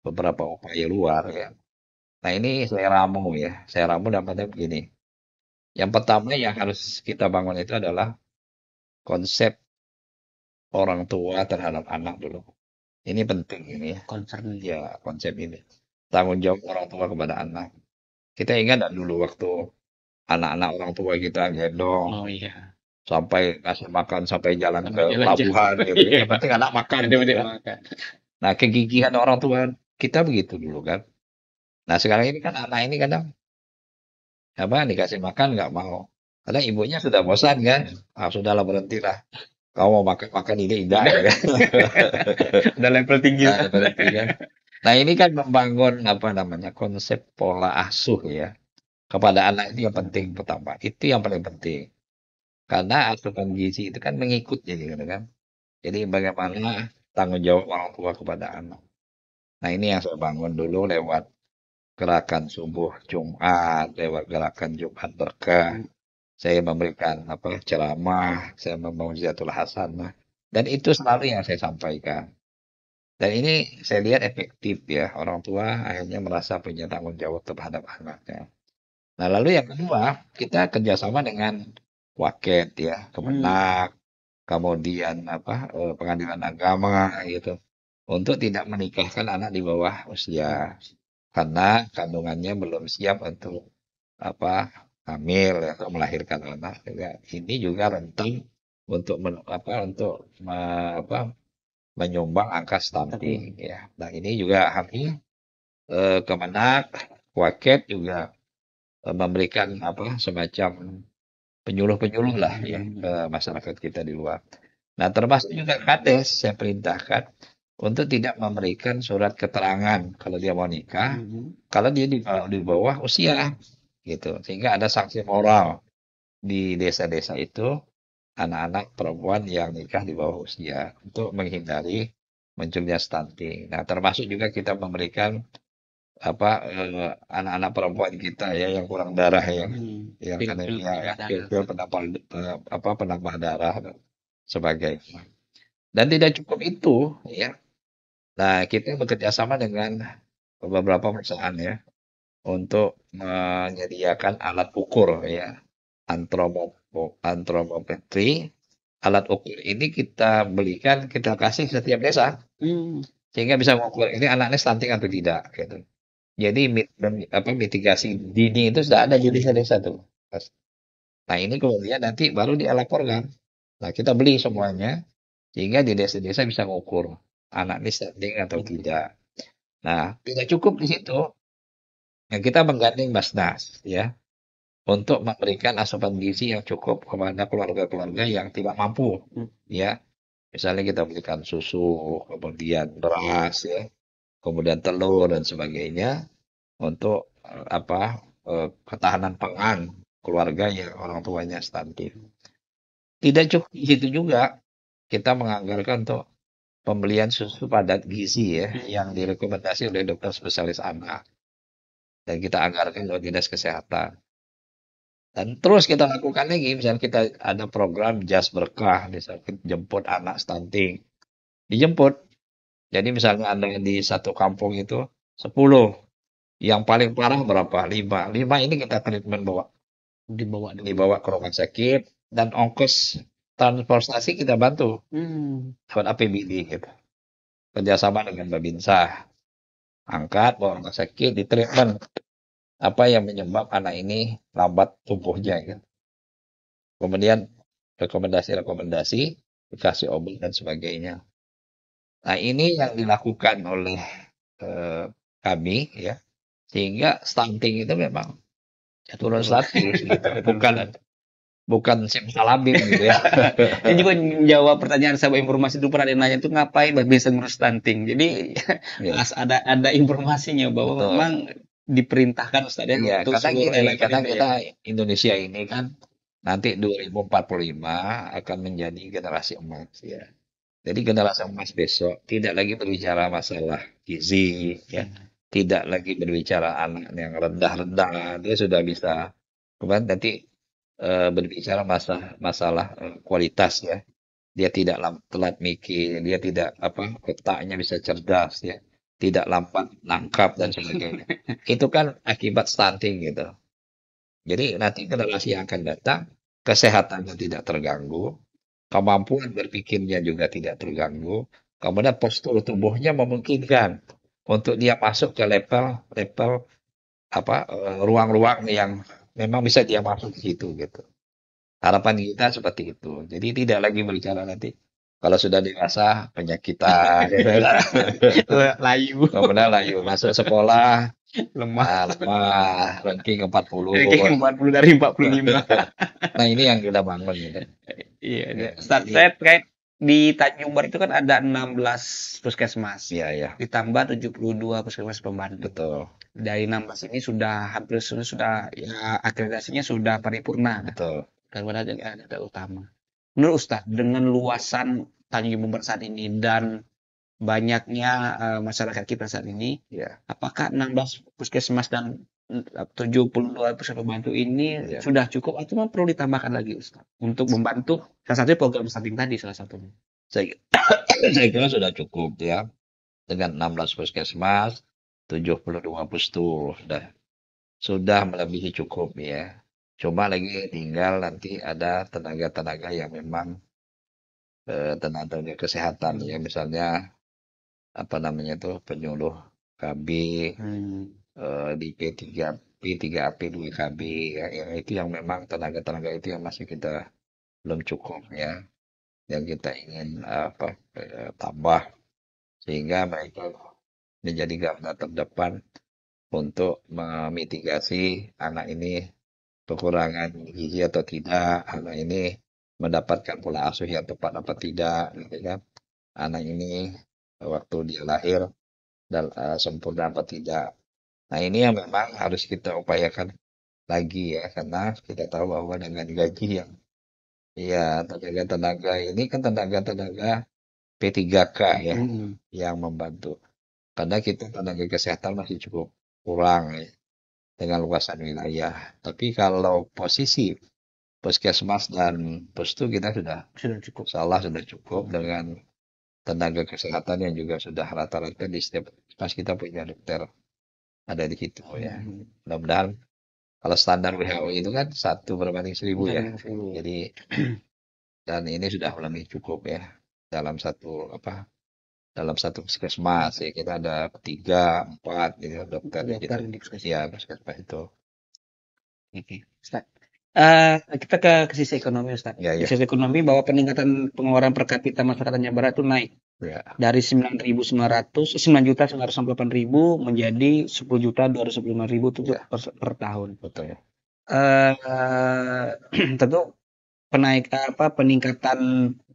beberapa upaya luar ya. Nah, ini saya ramu ya. Saya ramu dampaknya begini. Yang pertama yang harus kita bangun itu adalah konsep orang tua terhadap anak dulu. Ini penting ini ya. Concern. Ya, konsep ini. Tanggung jawab orang tua kepada anak. Kita ingat nggak dulu waktu anak-anak orang tua kita gendong Oh iya. sampai kasih makan sampai jalan Sampai ke jalan-jalan. pelabuhan gitu. Iya. Yang penting anak makan Ada gitu yang kan. makan. Nah, kegigihan orang tua kita begitu dulu kan. Nah, sekarang ini kan anak ini kadang apa dikasih makan nggak mau. Kadang ibunya sudah bosan kan. Ah, sudahlah berhentilah. Kau mau makan makan ini indah ya kan. Udah level tinggi. Nah, berarti kan. Nah, ini kan membangun apa namanya konsep pola asuh ya kepada anak itu yang penting pertama. Itu yang paling penting. Karena asupan gizi itu kan mengikut jadi gitu kan. Jadi bagaimana tanggung jawab orang tua kepada anak. Nah, ini yang saya bangun dulu lewat gerakan subuh Jumat, lewat gerakan Jumat berkah. Saya memberikan apa ceramah, saya memauziatul hasanah. Dan itu selalu yang saya sampaikan. Dan ini saya lihat efektif ya, orang tua akhirnya merasa punya tanggung jawab terhadap anaknya. Nah, lalu yang kedua, kita kerjasama dengan Waket ya, Kemenak, kemudian apa pengadilan agama gitu, untuk tidak menikahkan anak di bawah usia karena kandungannya belum siap untuk apa hamil atau melahirkan anak. Ini juga rentan untuk menyumbang angka stunting ya. Nah, ini juga kami Kemenak, Waket juga memberikan apa semacam penyuluh-penyuluh lah ya ke masyarakat kita di luar. Nah, termasuk juga Kades saya perintahkan untuk tidak memberikan surat keterangan kalau dia mau nikah, kalau dia di bawah usia gitu. Sehingga ada sanksi moral di desa-desa itu anak-anak perempuan yang nikah di bawah usia untuk menghindari munculnya stunting. Nah, termasuk juga kita memberikan apa anak-anak perempuan kita ya yang kurang darah yang anemia ya, pil penambah penambah darah dan sebagainya. Dan tidak cukup itu ya. Nah, kita bekerja sama dengan beberapa perusahaan ya untuk menyediakan alat ukur ya antropometri. Alat ukur ini kita belikan, kita kasih setiap desa sehingga bisa mengukur ini anaknya stunting atau tidak gitu. Jadi mitigasi dini itu sudah ada di desa-desa tuh. Nah, ini kemudian nanti baru dia laporkan. Nah, kita beli semuanya sehingga di desa-desa bisa mengukur anak ini stunting atau tidak. Nah, tidak cukup di situ. Yang kita menggandeng Basnas ya untuk memberikan asupan gizi yang cukup kepada keluarga-keluarga yang tidak mampu ya. Misalnya kita berikan susu, kemudian beras ya, kemudian telur dan sebagainya. untuk ketahanan pangan keluarga yang orang tuanya stunting. Tidak cukup di situ juga, kita menganggarkan untuk pembelian susu padat gizi ya, yang direkomendasi oleh dokter spesialis anak. Dan kita anggarkan oleh Dinas Kesehatan. Dan terus kita lakukan lagi, misalnya kita ada program Jas Berkah, misalnya kita jemput anak stunting. Dijemput. Jadi misalnya Anda di satu kampung itu 10, yang paling parah berapa? 5. 5 ini kita treatment Dibawa dulu. dibawa ke rumah sakit, dan ongkos transportasi kita bantu buat APBD gitu. Kerjasama dengan Babinsa. Angkat, bawa rumah sakit, di treatment. Apa yang menyebab anak ini lambat tumbuhnya gitu. Kemudian rekomendasi-rekomendasi, dikasih obat dan sebagainya. Nah, ini yang dilakukan oleh kami ya, sehingga stunting itu memang turun status gitu. Bukan simsalabim gitu ya. Ini juga menjawab pertanyaan sahabat informasi itu, pernah nanya itu ngapain bisa ngurus stunting. Jadi Ya, ada informasinya bahwa betul. memang diperintahkan Ustaz ya Iya, untuk karena seluruh gini, elemen karena itu ya. kita Indonesia ini kan nanti 2045 akan menjadi generasi emas ya. Jadi generasi emas besok tidak lagi berbicara masalah gizi, ya, tidak lagi berbicara anak yang rendah-rendah, dia sudah bisa. Kemudian nanti berbicara masalah kualitas ya. Dia tidak telat mikir, dia tidak otaknya bisa cerdas ya, tidak lambat nangkap dan sebagainya. Itu kan akibat stunting gitu. Jadi nanti generasi yang akan datang kesehatannya tidak terganggu, kemampuan berpikirnya juga tidak terganggu, kemudian postur tubuhnya memungkinkan untuk dia masuk ke level ruang-ruang yang memang bisa dia masuk ke situ gitu. Harapan kita seperti itu. Jadi tidak lagi berbicara nanti kalau sudah dewasa penyakitan, gitu. Layu, Kemudian layu masuk sekolah lemah. lemah, ranking 40. Ranking 40 dari 45. Nah ini yang kita bangun gitu. Iya, Ya, Ustaz, jadi saya terkait di Tanjung Barat itu kan ada 16 puskesmas, ya ditambah 72 puskesmas pembantu. betul Dari 16 ini sudah hampir sudah ya akreditasinya sudah paripurna. betul. Daripada ada utama. Menurut Ustaz, dengan luasan Tanjung Barat saat ini dan banyaknya masyarakat kita saat ini, Ya apakah 16 puskesmas dan 72 puskesmas pembantu ini ya. sudah cukup atau memang perlu ditambahkan lagi Ustaz untuk membantu salah satunya program stunting tadi salah satunya. Saya, saya kira sudah cukup ya dengan 16 puskesmas, 72 pustu sudah melebihi cukup ya. Cuma lagi tinggal nanti ada tenaga-tenaga yang memang tenaga kesehatan ya, misalnya apa namanya tuh penyuluh KB di P3AP 2KB ya, yang itu yang memang tenaga-tenaga itu yang masih kita belum cukup ya, yang kita ingin tambah sehingga mereka menjadi garda terdepan untuk memitigasi anak ini kekurangan gizi atau tidak, anak ini mendapatkan pola asuh yang tepat apa tidak, gitu kan. Anak ini waktu dia lahir dan sempurna apa tidak. Nah ini yang memang harus kita upayakan lagi ya, karena kita tahu bahwa dengan gaji yang ya tenaga-tenaga ini kan tenaga-tenaga P3K ya yang membantu. Karena kita tenaga kesehatan masih cukup kurang ya, dengan luasan wilayah. Tapi kalau posisi puskesmas dan pustu kita sudah cukup. salah sudah cukup dengan tenaga kesehatan yang juga sudah rata-rata di setiap pas kita punya dokter ada di situ ya. Mudah-mudahan kalau standar WHO itu kan 1/1000 ya. Jadi dan ini sudah lebih cukup ya dalam satu puskesmas ya kita ada 3, 4 gitu dokter di situ. Ya puskesmas itu. Oke, Ustaz. Kita ke sisi ekonomi, Ustaz. Ya, Di ya. sisi ekonomi bahwa peningkatan pengeluaran per kapita masyarakat Tanjung Barat itu naik Ya. dari 9.998.000 menjadi 10.225.000 itu Ya. per tahun. Betul ya. Tentu peningkatan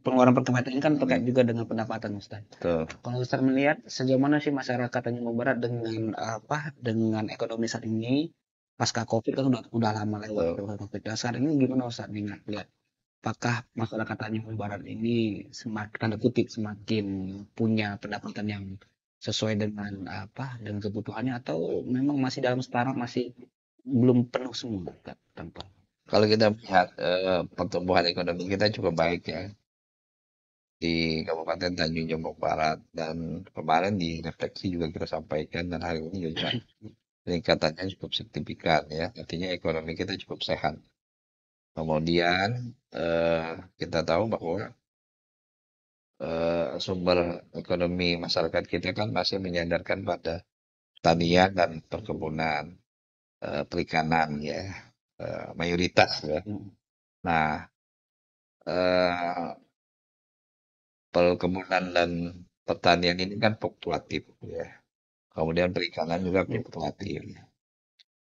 pengeluaran per kapita ini kan terkait juga dengan pendapatan, Ustaz. Betul. Kalau Ustaz melihat sejauh mana sih masyarakat Tanjung Barat dengan dengan ekonomi saat ini pasca Covid kan udah lama lewat Betul. pasca Covid. Nah, saat ini gimana Ustaz lihat apakah masyarakat Tanjung Barat ini semakin tanda kutip semakin punya pendapatan yang sesuai dengan dengan kebutuhannya atau memang masih dalam setara masih belum penuh semua tanpa. Kalau kita melihat pertumbuhan ekonomi kita cukup baik ya di Kabupaten Tanjung Jabung Barat, dan kemarin di refleksi juga kita sampaikan, dan hari ini juga peningkatannya cukup signifikan ya. Artinya ekonomi kita cukup sehat. Kemudian kita tahu bahwa sumber ekonomi masyarakat kita kan masih menyandarkan pada pertanian dan perkebunan, perikanan ya, mayoritas ya. Nah, eh, perkebunan dan pertanian ini kan fluktuatif ya. Kemudian perikanan juga fluktuatif.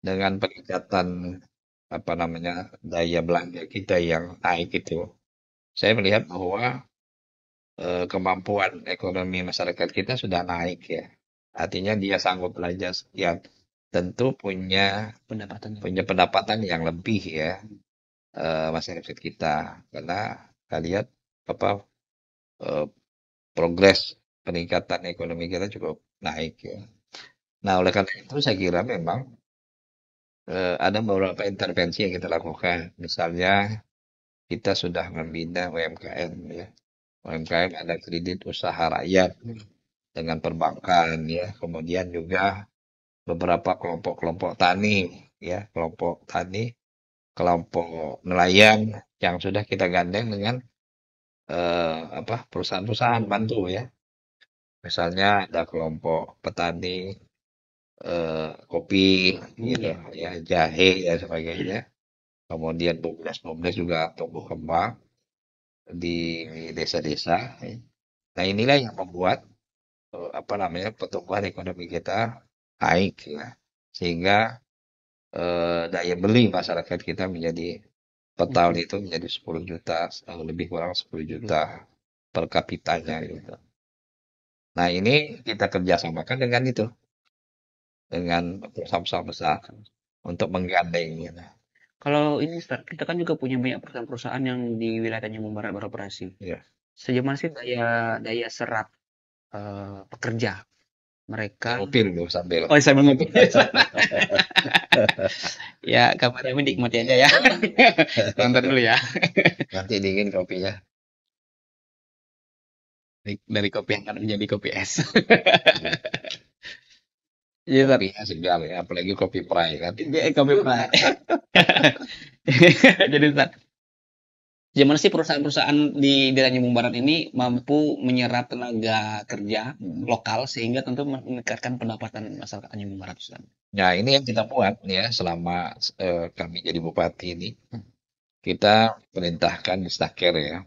Dengan peningkatan apa namanya daya belanja kita yang naik itu, saya melihat bahwa kemampuan ekonomi masyarakat kita sudah naik ya. Artinya dia sanggup belanja sekian, tentu punya pendapatan yang lebih ya, masyarakat kita. Karena kita lihat apa eh, progres peningkatan ekonomi kita cukup naik ya. Nah, oleh karena itu saya kira memang ada beberapa intervensi yang kita lakukan. Misalnya kita sudah membina UMKM ya. UMKM ada kredit usaha rakyat dengan perbankan ya. Kemudian juga beberapa kelompok-kelompok tani ya, kelompok tani, kelompok nelayan yang sudah kita gandeng dengan perusahaan-perusahaan bantu ya. Misalnya ada kelompok petani kopi gitu ya, jahe dan sebagainya. Kemudian bumdes-bumdes juga tumbuh kembang di desa-desa. Nah, inilah yang membuat pertumbuhan ekonomi kita naik ya. Sehingga daya beli masyarakat kita menjadi per tahun itu menjadi 10 juta, lebih kurang 10 juta per kapitanya gitu. Nah, ini kita kerjasamakan dengan itu, dengan perusahaan-perusahaan besar untuk menggandeng gitu. Kalau ini Ustaz, kita kan juga punya banyak perusahaan-perusahaan yang di wilayah Tanjung Barat beroperasi. Ya. Sejauh mana sih daya serap pekerja mereka? Ngopi dulu sambil. Oh, saya mengerti. Ya, kamarnya nikmati aja ya. Nonton dulu ya. Nanti dingin kopinya. Dari kopi yang akan menjadi kopi es. Kopinya segar ya, apalagi kopi prai kan. Kopi prai. Jadi Ustaz, gimana sih perusahaan-perusahaan di Tanjung Barat ini mampu menyerap tenaga kerja lokal sehingga tentu meningkatkan pendapatan masyarakat Tanjung Barat, Ustaz? Nah, ini yang kita buat ya selama kami jadi bupati ini. Kita perintahkan di Staker ya,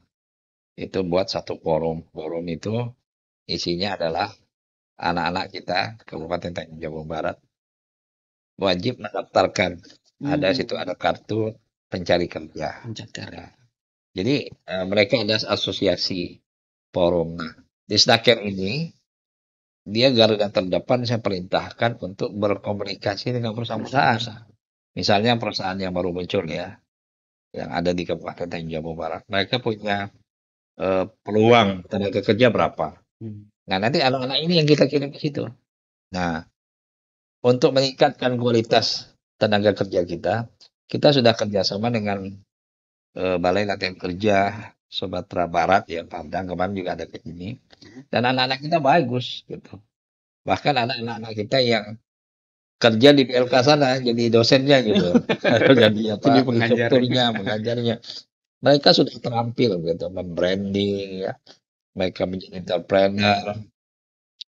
itu buat satu forum. Forum itu isinya adalah anak-anak kita Kabupaten Tanjung Jabung Barat wajib mendaftarkan. Ada situ ada kartu pencari kerja. Nah, jadi mereka ada asosiasi forum. Nah, di Staker ini dia garda terdepan saya perintahkan untuk berkomunikasi dengan perusahaan-perusahaan. Misalnya perusahaan yang baru muncul ya, yang ada di Kabupaten Tanjung Jabung Barat. Mereka punya peluang tenaga kerja berapa. Nah, nanti anak-anak ini yang kita kirim ke situ. Nah, untuk meningkatkan kualitas tenaga kerja kita sudah kerjasama dengan Balai Latihan Kerja Sumatera Barat ya, Padang kemarin juga ada ke sini. Dan anak-anak kita bagus gitu. Bahkan anak-anak kita yang kerja di PLK sana jadi dosennya gitu. Jadi instrukturnya, mengajarnya. Mereka sudah terampil gitu, membranding ya. Mereka menjadi entrepreneur,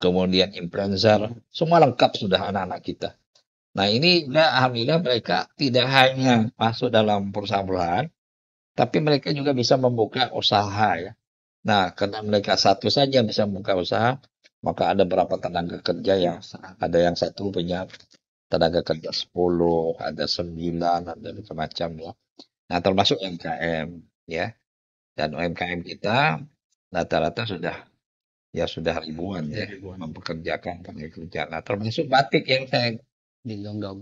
kemudian influencer, semua lengkap sudah anak-anak kita. Nah, ini alhamdulillah mereka tidak hanya masuk dalam perusahaan-perusahaan, tapi mereka juga bisa membuka usaha ya. Nah, karena mereka satu saja bisa membuka usaha, maka ada beberapa tenaga kerja yang ada yang satu punya tenaga kerja 10, ada 9, ada macam-macam ya. Nah, termasuk MKM ya. Dan UMKM kita rata-rata sudah ribuan Sudah ya ribuan mempekerjakan tenaga kerja. Nah, termasuk batik digaungkan.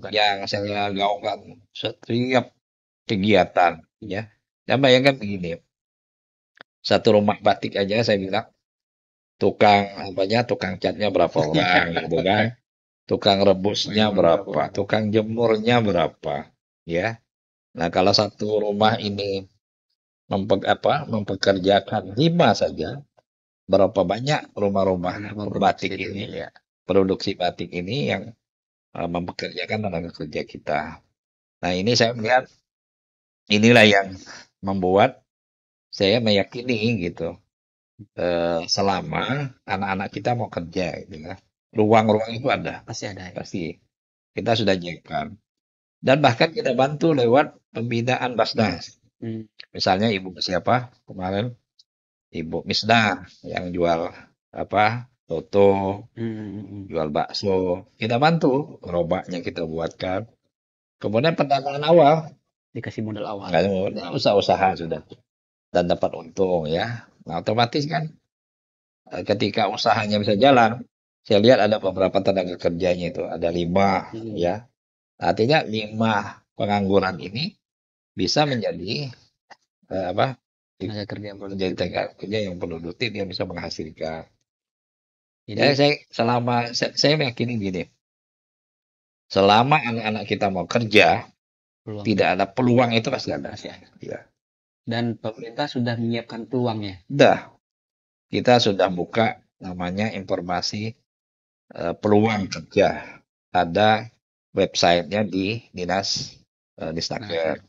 yang saya gaungkan setiap kegiatan ya. Dan bayangkan begini, satu rumah batik aja saya bilang tukang catnya berapa orang gitu kan. Tukang rebusnya berapa, tukang jemurnya berapa, ya. Nah, kalau satu rumah ini mempekerjakan 5 saja, berapa banyak rumah-rumah Benar batik memproduksi ini, ya. produksi batik ini yang mempekerjakan tenaga kerja kita. Nah, ini saya melihat inilah yang membuat saya meyakini gitu, selama anak-anak kita mau kerja gitu ya, ruang-ruang itu ada, Pasti ada ya. pasti kita sudah nyiapkan. Dan bahkan kita bantu lewat pembinaan Basnas. Hmm. Misalnya ibu siapa kemarin, Ibu Misda yang jual apa soto, jual bakso, kita bantu gerobaknya kita buatkan. Kemudian pendanaan awal, Dikasih modal awal. nggak usaha sudah dan dapat untung ya. Nah, otomatis kan ketika usahanya bisa jalan, saya lihat ada beberapa tenaga kerjanya itu ada 5 ya. Artinya 5 pengangguran ini bisa menjadi apa Tenaga kerja yang menjadi produktif. tenaga kerja yang produktif yang bisa menghasilkan. Ya, Jadi saya meyakini gini, selama anak-anak kita mau kerja, peluang tidak ada peluang itu pasti ada. masih ada. Ya. Dan pemerintah sudah menyiapkan peluangnya. Dah, kita sudah buka namanya informasi peluang kerja. Ada websitenya di Dinas Disnaker.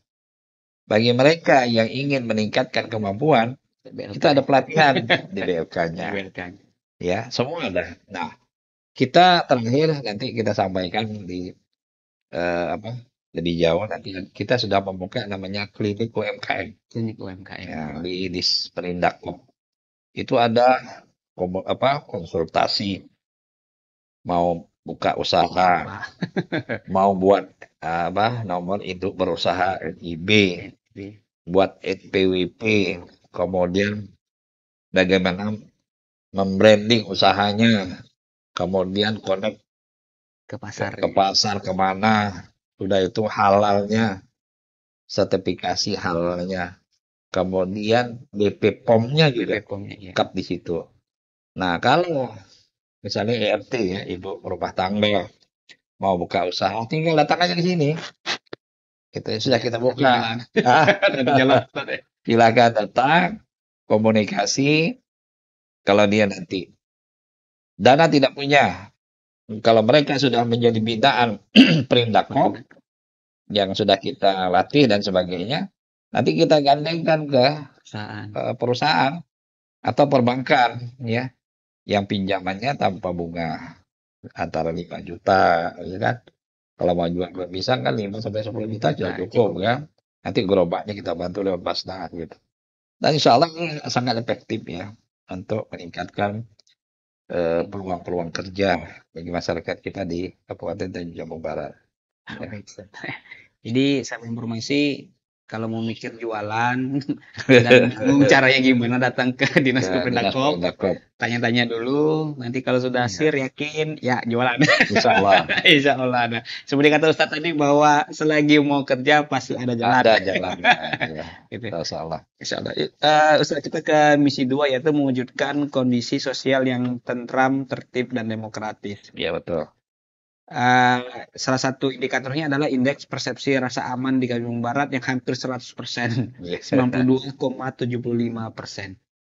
Bagi mereka yang ingin meningkatkan kemampuan, kita ada pelatihan di BLK-nya. Ya, semua ada. Nah, kita terakhir nanti kita sampaikan di apa lebih jauh nanti kita sudah membuka namanya klinik UMKM. Klinik UMKM. Ya, di Disperindak. Itu ada konsultasi mau buka usaha, mau buat nomor induk berusaha NIB, buat NPWP, kemudian bagaimana membranding usahanya, kemudian connect ke pasar. ke pasar kemana, sudah itu halalnya, sertifikasi halalnya, kemudian BP POM-nya juga lengkap di situ. Nah, kalau misalnya ERT ya, ibu rumah tangga mau buka usaha, tinggal datang aja ke sini. Itu sudah kita buka. Silakan datang, komunikasi. Kalau dia nanti dana tidak punya, kalau mereka sudah menjadi binaan Perindakop yang sudah kita latih dan sebagainya, nanti kita gandengkan ke perusahaan atau perbankan ya, yang pinjamannya tanpa bunga antara 5 juta, ya kan? Kalau mau jual pisang kan 5 sampai 10 juta sudah cukup kan? Nanti gerobaknya kita bantu lewat Basnas gitu. Dan insya Allah ini sangat efektif ya untuk meningkatkan peluang-peluang kerja bagi masyarakat kita di Kabupaten Tanjung Jabung Barat. Ya. Jadi saya informasi kalau mau mikir jualan dan bingung caranya gimana datang ke Dinas Kependakop, tanya-tanya dulu. Nanti kalau sudah yakin ya jualan. Insya Allah. Insya Allah ada. Seperti kata Ustadz tadi bahwa selagi mau kerja pasti ada jalan. Ada jalan. Ya. Gitu. Insya Allah. Insya Allah. Ustadz, kita ke misi 2 yaitu mewujudkan kondisi sosial yang tentram, tertib, dan demokratis. Iya betul. Salah satu indikatornya adalah indeks persepsi rasa aman di Kalimantan Barat yang hampir 100%, 92,75%.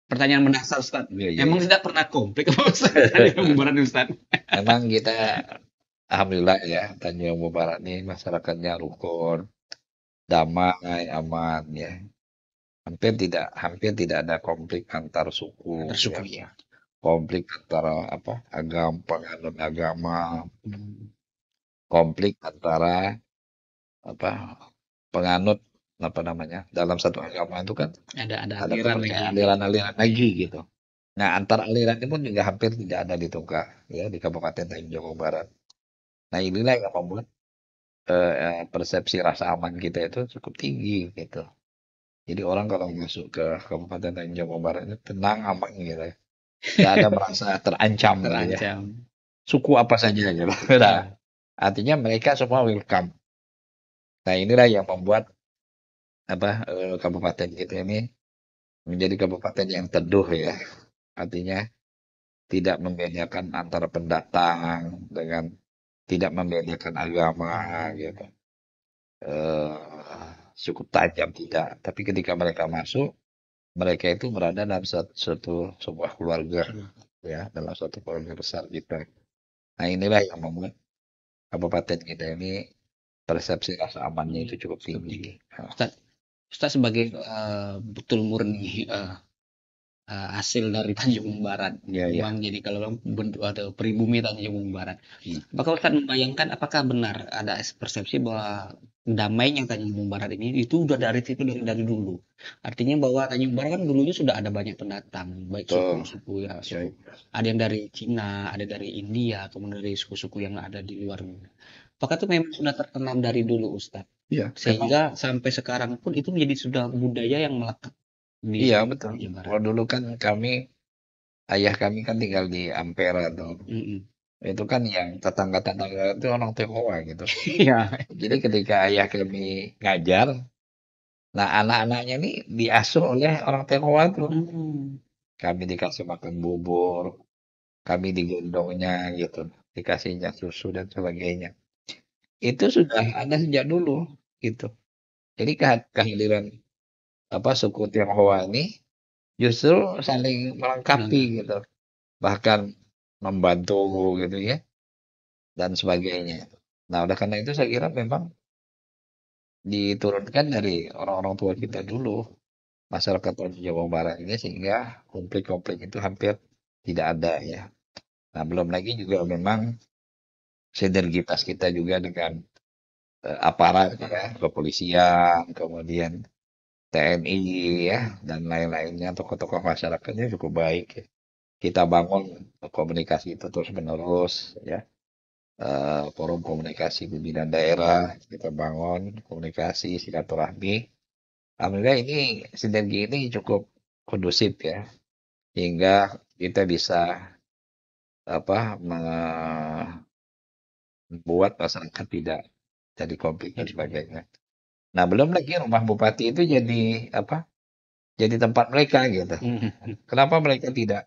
Pertanyaan mendasar, Ustaz. Emang tidak pernah konflik apa Ustaz? Kalimantan Barat, Ustaz? Memang kita, alhamdulillah ya, Tanjung Barat ini masyarakatnya rukun, damai, aman ya. Hampir tidak ada konflik antar suku. Ya. Konflik antara penganut agama, konflik antara penganut dalam satu agama itu kan ada aliran-aliran lagi gitu. Nah, antar aliran ini pun juga hampir tidak ada di Tungkah ya di Kabupaten Tanjung Jabung Barat. Nah, inilah yang membuat persepsi rasa aman kita itu cukup tinggi gitu. Jadi orang kalau masuk ke Kabupaten Tanjung Jabung Barat itu tenang, aman gitu ya. Nggak ada merasa terancam gitu ya. Terancam. Suku apa saja gitu. Nah, Iya. artinya mereka semua welcome. Nah, inilah yang membuat kabupaten kita ini menjadi kabupaten yang teduh ya. Artinya tidak membedakan antara pendatang dengan tidak membedakan agama gitu. Cukup tajam tidak. Tapi ketika mereka masuk, mereka itu berada dalam sebuah keluarga ya, dalam satu keluarga besar kita. Nah, inilah yang membuat kabupaten kita ini persepsi rasa amannya itu cukup tinggi. Ustaz, Ustaz sebagai betul murni hasil dari Tanjung Barat. Ya, ya. Memang jadi kalau bentuk ada pribumi Tanjung Barat. Apakah Ustaz membayangkan apakah benar ada persepsi bahwa damainya Tanjung Barat ini itu udah dari situ dari dulu. Artinya bahwa Tanjung Barat kan dulunya sudah ada banyak pendatang, baik Betul. suku-suku ya, Ya, suku. Ada yang dari Cina, ada dari India, kemudian dari suku-suku yang ada di luar. Apakah itu memang sudah tertanam dari dulu Ustaz? iya, memang. Sehingga sampai sekarang pun itu menjadi sudah budaya yang melekat di Iya, betul. Tanjung Barat. Kalau dulu kan ayah kami kan tinggal di Ampera tuh. Mm-mm. Itu kan yang tetangga-tetangga itu orang Tionghoa gitu. Iya. Jadi ketika ayah kami ngajar, nah anak-anaknya ini diasuh oleh orang Tionghoa tuh. Hmm. Kami dikasih makan bubur, kami digendongnya gitu, dikasihnya susu dan sebagainya. Itu sudah ada sejak dulu gitu. Jadi kehadiran suku Tionghoa ini justru saling melengkapi Nah, gitu. Bahkan membantu gitu ya dan sebagainya. Nah, oleh karena itu saya kira memang diturunkan dari orang-orang tua kita dulu, masyarakat Jawa Barat ini sehingga konflik-konflik itu hampir tidak ada ya. Nah, belum lagi juga memang sinergitas kita juga dengan aparat ya, kepolisian, kemudian TNI ya, dan lain-lainnya, tokoh-tokoh masyarakatnya cukup baik ya. Kita bangun komunikasi itu terus-menerus ya. Forum komunikasi pimpinan daerah, kita bangun komunikasi silaturahmi. Alhamdulillah ini sinergi ini cukup kondusif ya, hingga kita bisa membuat masyarakat tidak jadi konflik dan sebagainya. Nah, belum lagi rumah bupati itu jadi Jadi tempat mereka gitu. Kenapa mereka tidak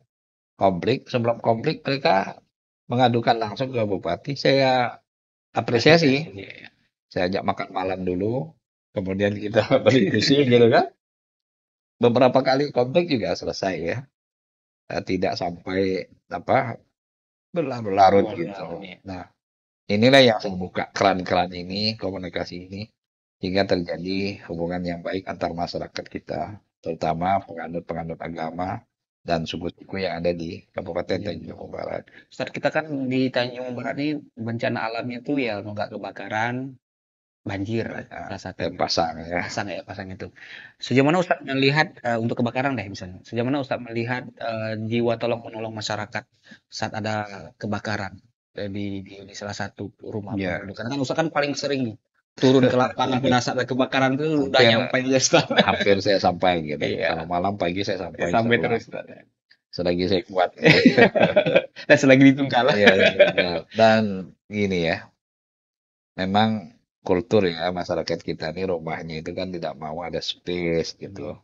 konflik? Sebelum konflik mereka mengadukan langsung ke bupati. Saya apresiasi. Saya ajak makan malam dulu, kemudian kita berdiskusi gitu kan. Beberapa kali konflik juga selesai ya. Tidak sampai berlarut-larut gitu. Nah, inilah yang saya buka keran-keran ini, komunikasi ini, hingga terjadi hubungan yang baik antar masyarakat kita, terutama penganut-penganut agama dan suku-suku yang ada di Kabupaten Tanjung Barat. Ustaz, kita kan di Tanjung Barat ini bencana alamnya tuh ya nggak kebakaran, banjir salah satunya. Pasang ya. Pasang itu. Sejauh mana Ustaz melihat untuk kebakaran deh misalnya. Sejauh mana Ustaz melihat jiwa tolong menolong masyarakat saat ada kebakaran di salah satu rumah Ya, penduduk. Karena kan Ustaz kan paling sering nih turun ke lapangan pada saat ada kebakaran itu udah hampir nyampe aja Ustaz. hampir saya sampai gitu. Iya, Kalau malam pagi saya sampai sampai setelah terus Ustaz. selagi saya kuat. Dan selagi di Tungkala. Iya, benar. Dan gini ya, memang kultur ya masyarakat kita ini rumahnya itu kan tidak mau ada space gitu.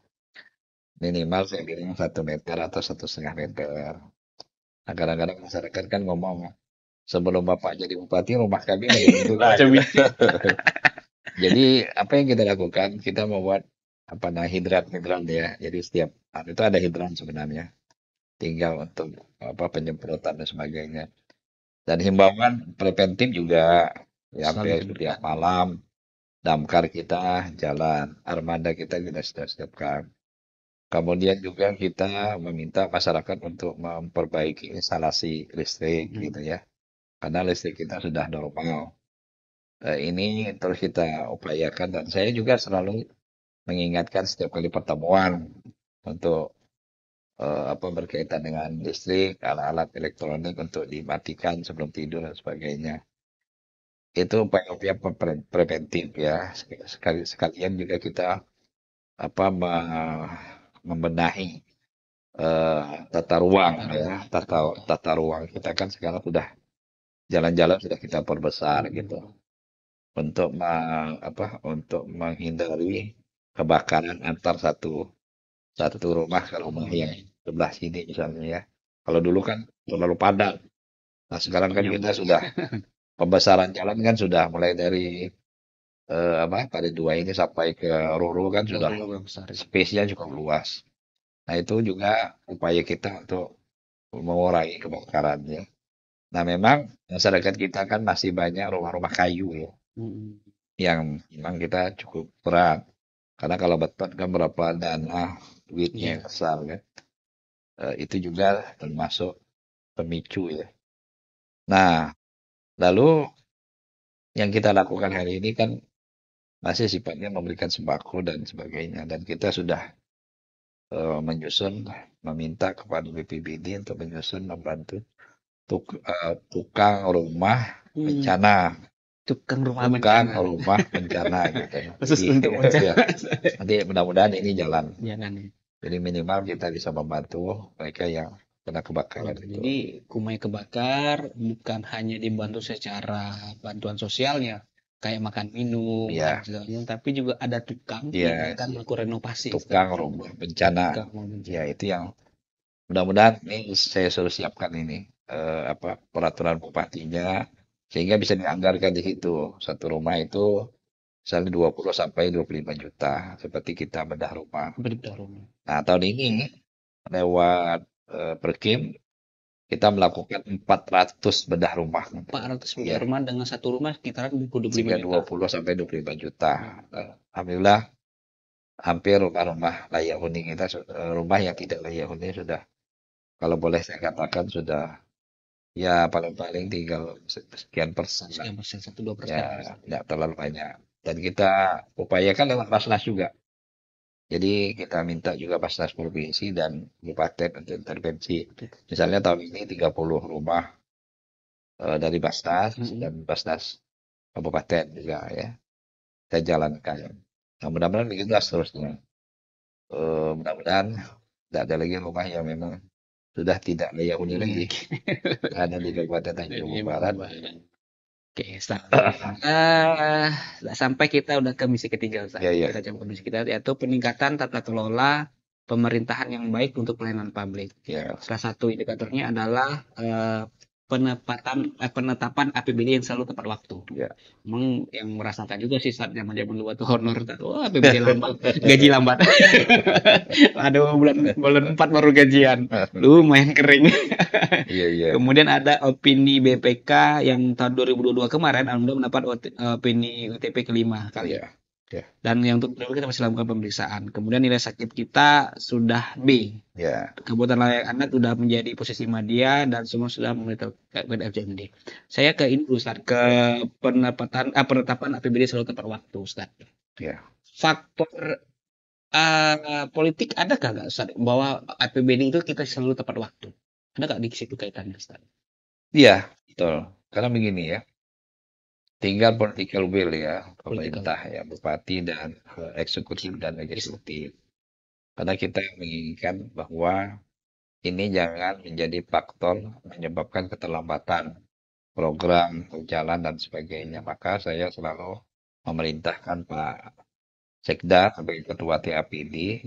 Minimal saya bilang 1 meter atau 1,5 meter. Nah, kadang-kadang masyarakat kan ngomong, sebelum Bapak jadi bupati, rumah kami ada gitu lah. Jadi apa yang kita lakukan? Kita membuat hidran ya. Jadi setiap itu ada hidran sebenarnya. Tinggal untuk penyemprotan dan sebagainya. Dan himbauan preventif juga ya, hampir setiap malam damkar kita jalan, armada kita sudah siapkan. Kemudian juga kita meminta masyarakat untuk memperbaiki instalasi listrik gitu ya. Karena listrik kita sudah normal. Ini terus kita upayakan dan saya juga selalu mengingatkan setiap kali pertemuan untuk berkaitan dengan listrik, alat-alat elektronik untuk dimatikan sebelum tidur dan sebagainya. Itu upaya-upaya preventif ya. Sekalian juga kita apa membenahi tata ruang ya, tata ruang kita kan sekarang sudah jalan-jalan sudah kita perbesar gitu untuk untuk menghindari kebakaran antar satu satu rumah ke rumah yang sebelah sini misalnya ya. Kalau dulu kan terlalu padat. Nah, sekarang kan kita sudah pembesaran jalan kan sudah mulai dari pada dua ini sampai ke Roro kan sudah space-nya cukup luas. Nah, itu juga upaya kita untuk mengurangi kebakaran ya. Nah, memang masyarakat kita kan masih banyak rumah-rumah kayu ya, yang memang kita cukup berat. Karena kalau beton kan berapa dana duitnya yang besar kan. Itu juga termasuk pemicu ya. Nah, lalu yang kita lakukan hari ini kan masih sifatnya memberikan sembako dan sebagainya. Dan kita sudah meminta kepada BPBD untuk menyusun membantu tukang rumah bencana. Tukang rumah Tukang bencana. rumah bencana gitu. Khusus Jadi, untuk bencana. ya, nanti mudah-mudahan ini jalan. Jangan ya. Jadi minimal kita bisa membantu mereka yang kena kebakaran itu. Jadi Kumai kebakar bukan hanya dibantu secara bantuan sosialnya, kayak makan minum, Iya. tapi juga ada tukang Iya, yang akan melakukan renovasi. tukang rumah bencana. Tukang rumah bencana. Ya, itu yang mudah-mudahan ini saya suruh siapkan ini peraturan bupatinya sehingga bisa dianggarkan di situ. Satu rumah itu misalnya 20 sampai 25 juta seperti kita bedah rumah. Bedah rumah. Nah, tahun ini lewat Perkim kita melakukan 400 bedah rumah. 400 bedah Ya. rumah dengan satu rumah sekitaran 25 Sehingga juta. 20 sampai 25 juta. Alhamdulillah hampir rumah-rumah layak huni kita, rumah yang tidak layak huni sudah, kalau boleh saya katakan sudah ya paling-paling tinggal sekian persen lah. Sekian persen, 1-2%. Ya, tidak terlalu banyak. Dan kita upayakan lewat Basnas juga. Jadi kita minta juga Basnas Provinsi dan Kabupaten untuk intervensi. Misalnya tahun ini 30 rumah dari Basnas dan Basnas Kabupaten juga ya. Kita jalankan. Nah, mudah-mudahan begitu seterusnya. Mudah-mudahan tidak ada lagi rumah yang memang sudah tidak layak huni lagi. Ada di Kabupaten Tanjung Barat. Oke, sampai kita udah ke misi ketiga, Ustaz. Ya, ya. Kita coba misi kita yaitu peningkatan tata kelola pemerintahan yang baik untuk pelayanan publik. Ya. Salah satu indikatornya adalah penetapan APBD yang selalu tepat waktu. Ya. Emang yang merasakan juga sih saat zaman dulu tuh honor, wah APBD lambat, gaji lambat. Aduh, bulan 4 baru gajian. Lumayan kering. Iya, iya. Kemudian ada opini BPK yang tahun 2022 kemarin, alhamdulillah mendapat opini UTP kelima kali. Iya. Ya. Dan yang untuk kedua kita masih lakukan pemeriksaan. Kemudian nilai sakit kita sudah B. Ya. Kebutuhan layak anak sudah menjadi posisi media dan semua sudah memiliki FJMD. Saya ke ini Ustaz, ke penetapan APBD selalu tepat waktu, Ustaz. Ya. Faktor politik adakah nggak, Ustaz, bahwa APBD itu kita selalu tepat waktu? Ada nggak di situ kaitannya, Ustaz? Iya, betul. Karena begini ya, tinggal political will ya, pemerintah ya, bupati dan eksekutif dan legislatif. Karena kita menginginkan bahwa ini jangan menjadi faktor menyebabkan keterlambatan program berjalan dan sebagainya. Maka saya selalu memerintahkan Pak Sekda sebagai Ketua TAPD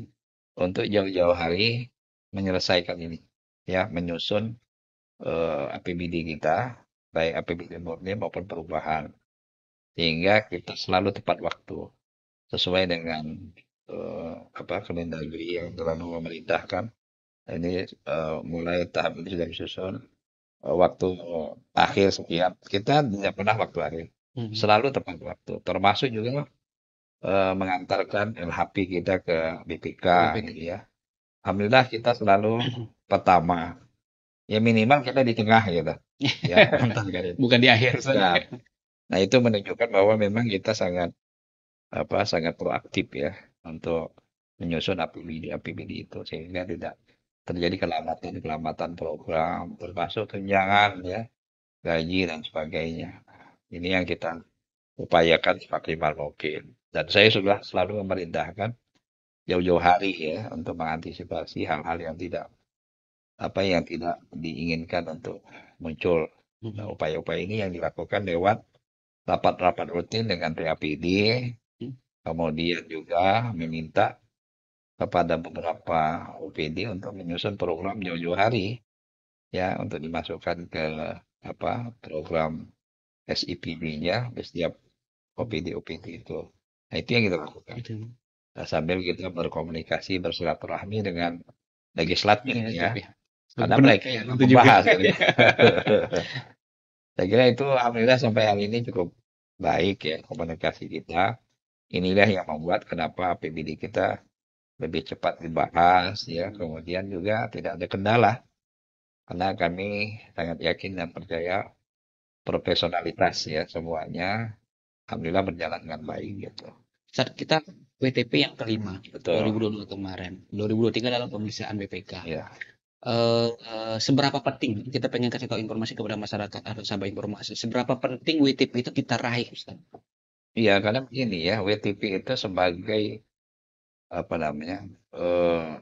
untuk jauh-jauh hari menyelesaikan ini, ya, menyusun APBD kita, baik APBD murni maupun perubahan, sehingga kita selalu tepat waktu sesuai dengan Kemendagri yang terlalu memerintahkan. Ini mulai tahap ini sudah disusun waktu akhir sekian. Kita tidak pernah waktu akhir, selalu tepat waktu. Termasuk juga mengantarkan LHP kita ke BPK, gitu ya. Alhamdulillah kita selalu pertama. Ya minimal kita di tengah gitu. Ya, bukan di akhir. Nah, itu menunjukkan bahwa memang kita sangat proaktif ya untuk menyusun APBD itu sehingga tidak terjadi kelamatan program, termasuk tunjangan ya, gaji dan sebagainya. Ini yang kita upayakan semaksimal mungkin. Dan saya sudah selalu memerintahkan jauh-jauh hari ya untuk mengantisipasi hal-hal yang tidak diinginkan untuk muncul. Nah, Mhm. upaya-upaya ini yang dilakukan lewat rapat-rapat rutin dengan TAPD, Mhm. kemudian juga meminta kepada beberapa OPD untuk menyusun program jauh-jauh hari ya untuk dimasukkan ke program SIPD-nya di setiap OPD-OPD itu. Nah, itu yang kita lakukan. Itu. Nah, sambil kita berkomunikasi bersilaturahmi dengan legislatif Negatif ya, ya. karena Pernah mereka yang itu juga. membahas kan. Saya kira itu alhamdulillah sampai hari ini cukup baik ya komunikasi kita. Inilah yang membuat kenapa APBD kita lebih cepat dibahas ya. Kemudian juga tidak ada kendala karena kami sangat yakin dan percaya profesionalitas ya semuanya. Alhamdulillah berjalan dengan baik gitu. Saat kita WTP yang kelima Betul. 2022 kemarin. 2023 adalah pemeriksaan BPK. Ya. Seberapa penting kita pengen kasih tahu informasi kepada masyarakat atau sahabat informasi. Seberapa penting WTP itu kita raih, Ustaz? Iya, karena begini ya, WTP itu sebagai apa namanya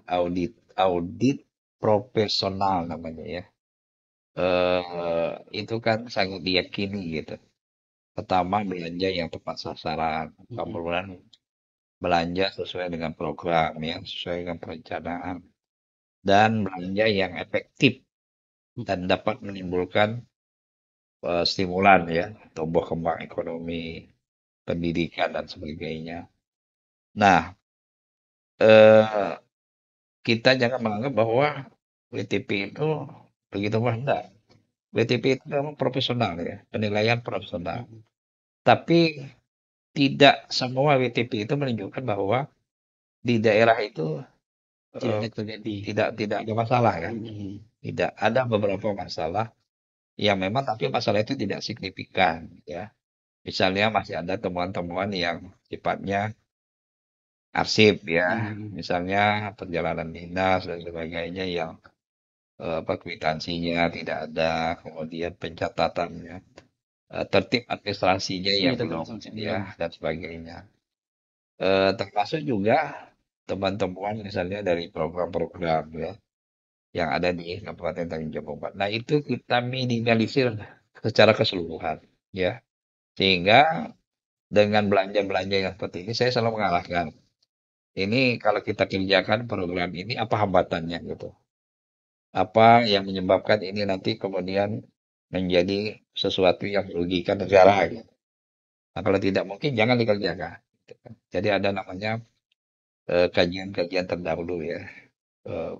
audit audit profesional namanya ya. Itu kan sangat diyakini gitu. Pertama belanja yang tepat sasaran, Mhm. kemudian belanja sesuai dengan program ya, sesuai dengan perencanaan, dan belanja yang efektif dan dapat menimbulkan stimulan ya, tumbuh kembang ekonomi, pendidikan dan sebagainya. Nah, eh, kita jangan menganggap bahwa WTP itu begitu rendah. WTP itu memang profesional ya, penilaian profesional. Mhm. Tapi tidak semua WTP itu menunjukkan bahwa di daerah itu Tidak eh, ada terjadi. tidak ada masalah ya. Mhm. Tidak ada beberapa masalah yang memang tapi masalah itu tidak signifikan ya. Misalnya masih ada temuan-temuan yang sifatnya arsip ya, Mhm. misalnya perjalanan dinas dan sebagainya yang kwitansinya tidak ada, kemudian pencatatannya, tertib administrasinya Iya, yang tetap belum ya belum. dan sebagainya. Termasuk juga teman-teman misalnya dari program-program ya yang ada di Kabupaten Tanjung Jabung Barat. Nah, itu kita minimalisir secara keseluruhan ya. Sehingga dengan belanja-belanja yang seperti ini saya selalu mengarahkan. Ini kalau kita kerjakan program ini apa hambatannya gitu. Apa yang menyebabkan ini nanti kemudian menjadi sesuatu yang merugikan negara gitu. Nah, kalau tidak mungkin jangan dikerjakan. Gitu kan. Jadi ada namanya kajian-kajian terdahulu ya. eh,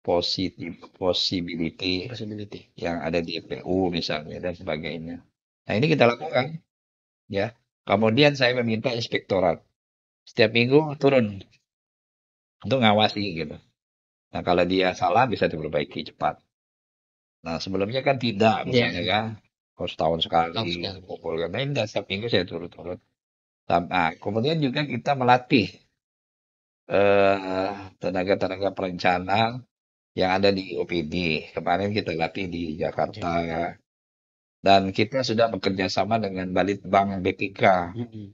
Positif possibility Possibility. yang ada di EPU misalnya dan sebagainya. Nah, ini kita lakukan ya. Kemudian saya meminta inspektorat setiap minggu turun untuk ngawasi gitu. Nah, kalau dia salah bisa diperbaiki cepat. Nah, sebelumnya kan tidak Iya, misalnya kan. Oh, setahun sekali tahu sekali. kumpul kan. Nah, ini setiap minggu saya turun-turun. Nah, kemudian juga kita melatih tenaga-tenaga perencana yang ada di OPD. Kemarin kita latih di Jakarta Oke. ya. Dan kita sudah bekerja sama dengan Balitbang BPK. Mhm.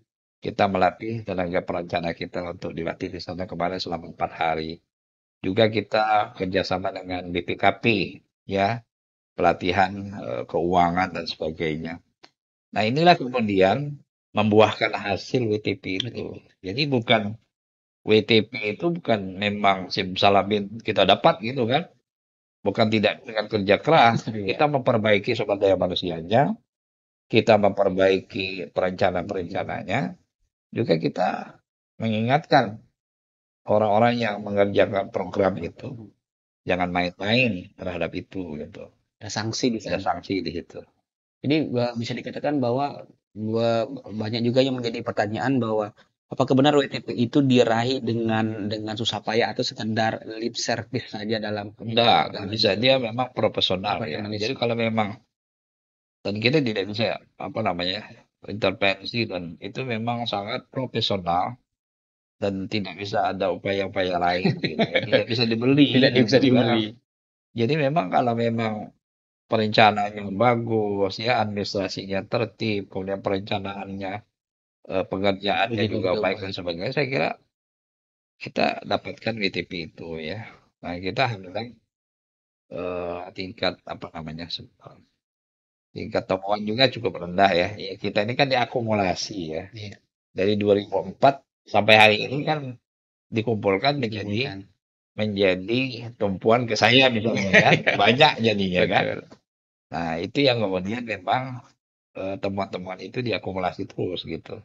Kita melatih tenaga perencana kita untuk dilatih di sana kemarin selama 4 hari. Juga kita kerjasama dengan BPKP, ya, pelatihan keuangan dan sebagainya. Nah, inilah kemudian membuahkan hasil WTP itu. WTP. Jadi bukan WTP itu bukan memang simsalabim kita dapat gitu kan. Bukan tidak dengan kerja keras. Iya. Kita memperbaiki sumber daya manusianya, kita memperbaiki perencanaan-perencananya, juga kita mengingatkan orang-orang yang mengerjakan program itu Mhm. jangan main-main terhadap itu gitu. Ada sanksi di Ada sana. sanksi di situ. Jadi bisa dikatakan bahwa banyak juga yang menjadi pertanyaan bahwa apakah benar WTP itu diraih dengan susah payah atau sekedar lip service saja dalam Enggak, nggak bisa. dalam Dia memang profesional ya. Jadi profesionalisme. kalau memang dan kita tidak bisa apa namanya intervensi dan itu memang sangat profesional dan tidak bisa ada upaya-upaya lain gitu. Ya. Tidak bisa dibeli Tidak gitu bisa kan. dibeli. Jadi memang kalau memang perencanaannya bagus ya, administrasinya tertib, kemudian perencanaannya pengerjaannya juga Begitu baik dan baik. sebagainya. Saya kira kita dapatkan WTP itu ya. Nah, kita alhamdulillah tingkat apa namanya tingkat temuan juga cukup rendah ya. Ya, kita ini kan diakumulasi ya. Iya, Dari 2004 sampai hari ini kan dikumpulkan menjadi dikumpulkan. menjadi tumpuan ke saya misalnya kan. Banyak jadinya kan. Betul. Nah, itu yang kemudian memang temuan-temuan itu diakumulasi terus gitu.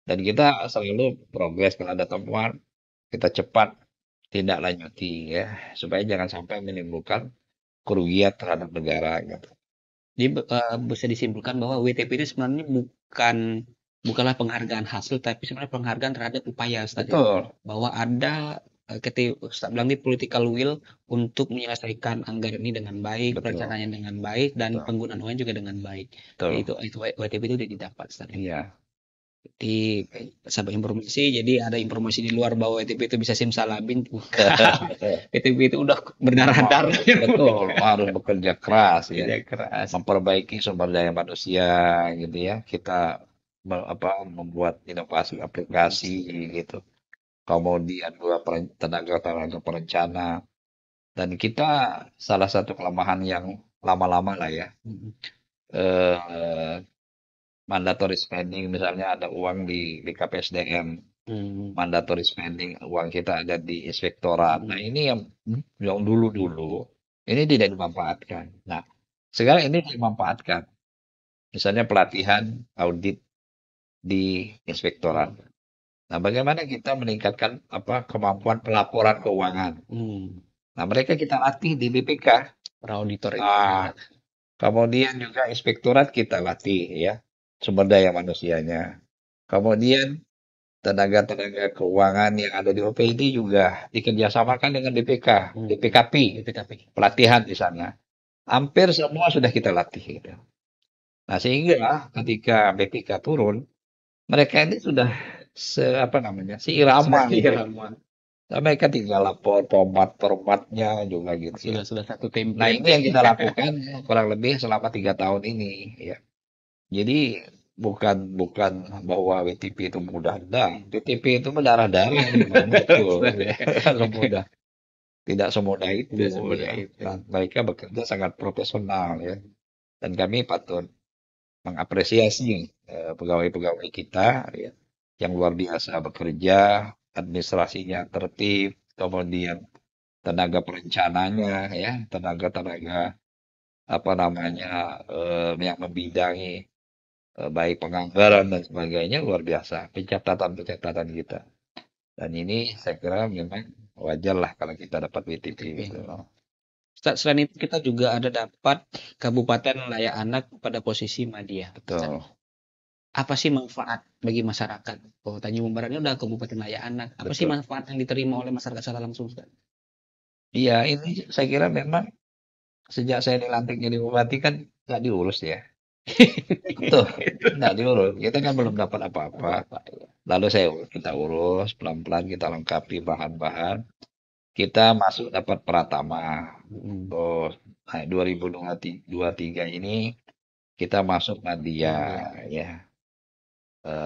Dan kita selalu progres kalau ada temuan, kita cepat tindak lanjuti ya, supaya jangan sampai menimbulkan kerugian terhadap negara gitu. Jadi bisa disimpulkan bahwa WTP itu sebenarnya bukanlah penghargaan hasil, tapi sebenarnya penghargaan terhadap upaya, Ustaz ya. Betul, Bahwa ada ketika Ustaz bilang ini political will untuk menyelesaikan anggaran ini dengan baik, betul, perencanaannya dengan baik, dan betul, penggunaan uangnya juga dengan baik. Ya, betul. itu WTP itu sudah didapat, Ustaz ya. Iya. Di sahabat informasi, jadi ada informasi di luar bahwa WTP itu bisa simsalabim, bukan. WTP itu udah Memang berdarah-darah. betul harus bekerja keras ya, Kerja keras. memperbaiki sumber daya manusia gitu ya. Kita membuat inovasi aplikasi gitu. Kemudian juga tenaga-tenaga perencana. Dan kita salah satu kelemahan yang lama-lama lah ya. Mm. eh Mandatory spending misalnya ada uang di BKPSDM, Hmm. mandatory spending uang kita ada di inspektorat. Nah, ini yang dulu-dulu ini tidak dimanfaatkan. Nah, sekarang ini dimanfaatkan. Misalnya pelatihan audit di inspektorat. Nah, bagaimana kita meningkatkan kemampuan pelaporan keuangan? Hmm. Nah, mereka kita latih di BPK. Para auditor itu. Ah, kemudian juga inspektorat kita latih ya, sumber daya manusianya. Kemudian tenaga-tenaga keuangan yang ada di OPD juga dikerjasamakan dengan BPK, Hmm. BPKP, BPKP. pelatihan di sana. Hampir semua sudah kita latih gitu. Nah, sehingga ketika BPK turun, mereka ini sudah seirama Sudah gitu. irama. Nah, mereka tinggal lapor formatnya juga gitu ya. Sudah satu Nah, template. ini yang kita lakukan kurang lebih selama 3 tahun ini ya. Jadi bukan bukan bahwa WTP itu mudah, enggak. WTP itu berdarah-darah memang betul. Kalau mudah, tidak semudah itu Tidak semudah ya. itu. Dan mereka bekerja sangat profesional ya. Dan kami patut mengapresiasi pegawai-pegawai kita ya, yang luar biasa bekerja, administrasinya tertib, kemudian tenaga perencananya ya, tenaga-tenaga yang membidangi baik penganggaran dan sebagainya luar biasa. Pencatatan-pencatatan kita. Dan ini saya kira memang wajar lah kalau kita dapat WTP gitu. Ustaz, selain itu kita juga ada dapat Kabupaten Layak Anak pada posisi Madya. Ustaz, Betul, apa sih manfaat bagi masyarakat? Oh, Tanjung Barat ini udah Kabupaten Layak Anak. Apa sih betul. manfaat yang diterima oleh masyarakat secara langsung, Ustaz? Iya, ini saya kira memang sejak saya dilantik jadi bupati kan nggak diurus ya. Betul, nggak diurus. Kita kan belum dapat apa-apa. Apa-apa ya. Lalu kita urus, pelan-pelan kita lengkapi bahan-bahan. Kita masuk dapat Pratama. Hmm. Oh, nah, 2023 ini kita masuk Nadia Madya. ya.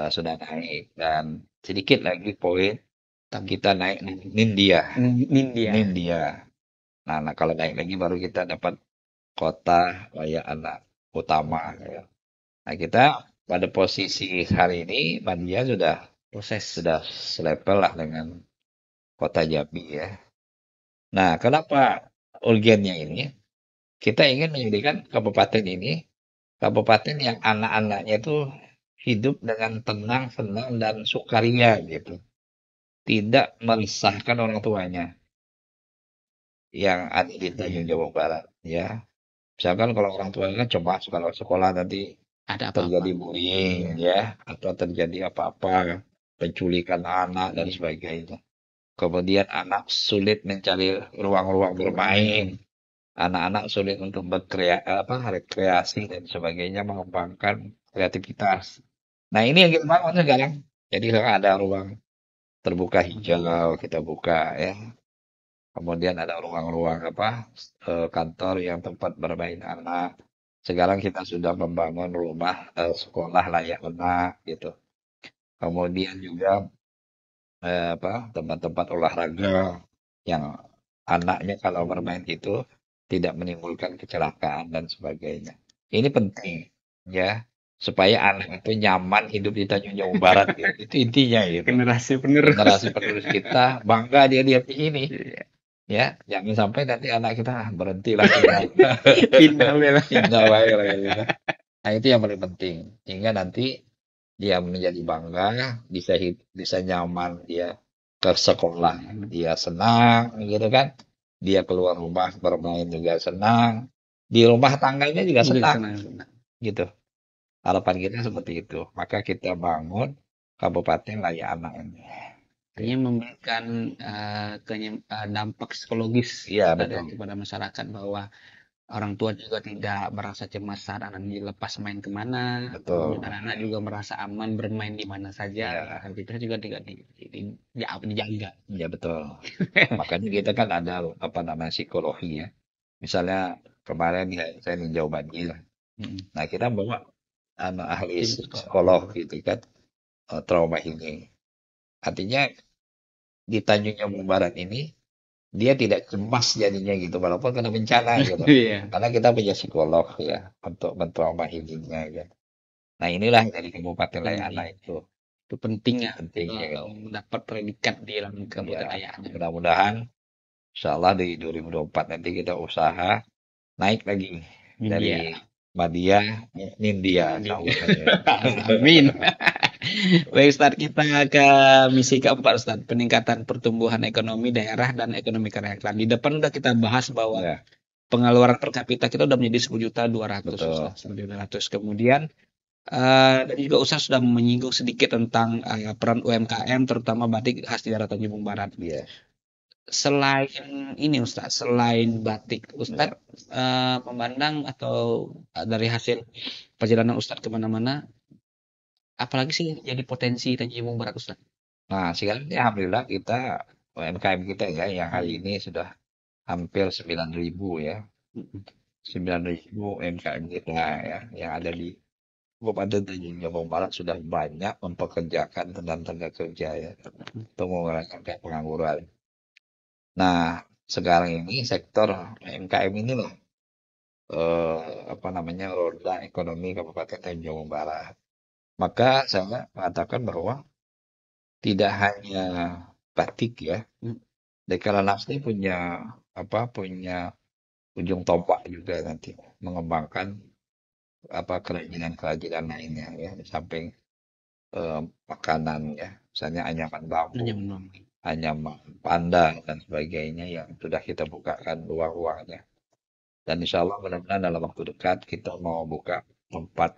Sudah naik dan sedikit lagi poin kita naik Nindya. Nindya. Nindya. Nah, kalau naik lagi baru kita dapat kota layak anak utama ya. Nah, kita pada posisi hari ini Nindya Proses. sudah selevel lah dengan kota Jambi ya. Nah, kenapa urgennya ini? Kita ingin menjadikan kabupaten ini kabupaten yang anak-anaknya itu hidup dengan tenang, senang, dan sukaria gitu. Tidak meresahkan orang tuanya yang ada di Tanjung Jabung Barat ya. Misalkan kalau orang tuanya kan cemas kalau sekolah nanti Ada apa-apa. terjadi bullying ya atau terjadi apa-apa penculikan anak dan sebagainya. Kemudian anak sulit mencari ruang-ruang bermain, anak-anak sulit untuk rekreasi dan sebagainya, mengembangkan kreativitas. Nah, ini yang kita bangun sekarang. Jadi sekarang ada ruang terbuka hijau kita buka ya. Kemudian ada ruang-ruang kantor yang tempat bermain anak. Sekarang kita sudah membangun rumah sekolah layak anak gitu. Kemudian juga tempat-tempat olahraga yang anaknya kalau bermain itu tidak menimbulkan kecelakaan dan sebagainya. Ini penting ya supaya anak itu nyaman hidup di Tanjung Jabung Barat gitu. Itu intinya gitu. Generasi penerus. Generasi penerus kita bangga dia lihat di ini Iya. ya. Jangan sampai nanti anak kita berhentilah tinggal Pindah bela. tinggal baik lah gitu. Nah, itu yang paling penting. Hingga nanti dia menjadi bangga, bisa nyaman, dia ke sekolah, dia senang, gitu kan. Dia keluar rumah bermain juga senang. Di rumah tangganya juga Udah senang, senang. gitu. Harapan kita seperti itu. Maka kita bangun Kabupaten Layak Anak ini. Artinya memberikan dampak psikologis Iya, tadi betul. kepada masyarakat bahwa orang tua juga tidak merasa cemas saat anak dilepas main kemana, kemudian Betul. anak-anak juga merasa aman bermain di mana saja, Iya, aktivitas juga tidak dijaga. iya betul. Makanya kita kan ada apa namanya psikologi ya. Misalnya kemarin ya, saya ninjau banjir. Mm. Nah, kita bawa ahli Tim psikolog gitu kan, trauma ini. Artinya di Tanjung Jabung Barat ini dia tidak cemas jadinya gitu walaupun kena bencana gitu. Iya, Karena kita punya psikolog ya untuk mentrauma healingnya ya. Nah, inilah dari Kabupaten Layana penting. itu Itu penting ya, penting ya. mendapat predikat di dalam Ya, kabupaten ayahnya. mudah-mudahan insya Allah di 2024 nanti kita usaha naik lagi dari India. Madia Nindya insya India. Allah ya. Amin. Baik Ustaz, kita ke misi keempat Ustaz, peningkatan pertumbuhan ekonomi daerah dan ekonomi kerakyatan. Di depan udah kita bahas bahwa Ya, pengeluaran per kapita kita udah menjadi 10.200.000 betul. Ustaz, 10.200. Kemudian dan juga Ustaz sudah menyinggung sedikit tentang peran UMKM terutama batik khas di daerah Tanjung Barat. Iya. Selain ini Ustaz, selain batik, Ustaz Ya. memandang atau dari hasil perjalanan Ustaz kemana-mana, apalagi sih yang jadi potensi Tanjung Barat Ustaz? Nah, sekarang ini alhamdulillah kita UMKM kita ya yang hari Hmm. ini sudah hampir 9.000 ya. Mm-mm. 9.000 UMKM kita ya yang ada di Kabupaten Tanjung Jabung Barat sudah banyak mempekerjakan tenaga kerja ya untuk mengurangi pengangguran. Nah, sekarang ini sektor UMKM ini loh apa namanya roda ekonomi Kabupaten Tanjung Jabung Barat. Maka saya mengatakan bahwa tidak hanya batik ya, Mm. Deklarasi ini punya ujung tombak juga nanti mengembangkan kerajinan-kerajinan lainnya ya di samping makanan ya, misalnya anyaman bambu, Hanya menang. anyaman pandan dan sebagainya yang sudah kita bukakan ruang-ruangnya. Dan insya Allah mudah-mudahan dalam waktu dekat kita mau buka tempat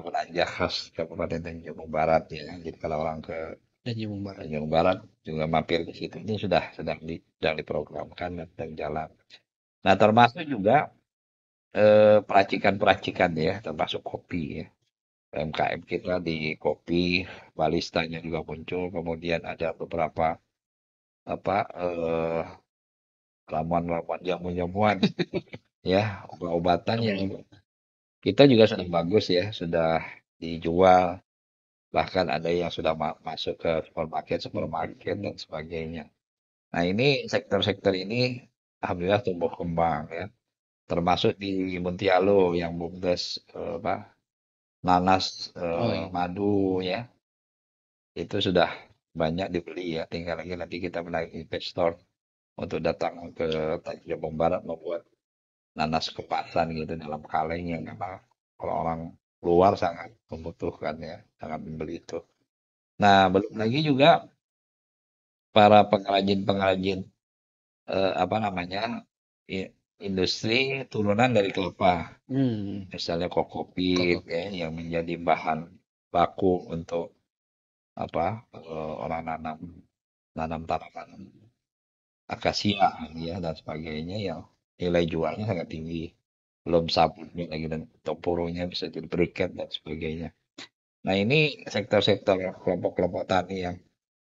belanja khas Kabupaten Tanjung Barat ya. Jadi kalau orang ke Tanjung Barat. Tanjung Barat juga mampir ke situ. Ini sudah sedang diprogramkan dan sedang jalan. Nah, termasuk juga peracikan-peracikan ya, termasuk kopi ya. UMKM kita di kopi, baristanya juga muncul. Kemudian ada beberapa apa ramuan-ramuan jamu-jamuan ya, obat-obatan yang kita juga sudah bagus ya, sudah dijual. Bahkan ada yang sudah masuk ke supermarket dan sebagainya. Nah, ini sektor-sektor ini alhamdulillah tumbuh kembang ya. Termasuk di Muntialo yang BUMDes apa nanas Oh iya. madu ya itu sudah banyak dibeli ya. Tinggal lagi nanti kita menarik investor untuk datang ke Tanjung Jabung Barat membuat nanas kemasan gitu dalam kaleng yang memang kalau orang luar sangat membutuhkan ya, sangat membeli itu. Nah, belum lagi juga para pengrajin-pengrajin apa namanya i- industri turunan dari kelapa. Hmm. Misalnya kokopit Kok. ya, yang menjadi bahan baku untuk orang nanam nanam tanaman akasia ya dan sebagainya yang nilai jualnya sangat tinggi. Belum sabutnya lagi dan tempurungnya bisa jadi briket dan sebagainya. Nah, ini sektor-sektor kelompok-kelompok tani yang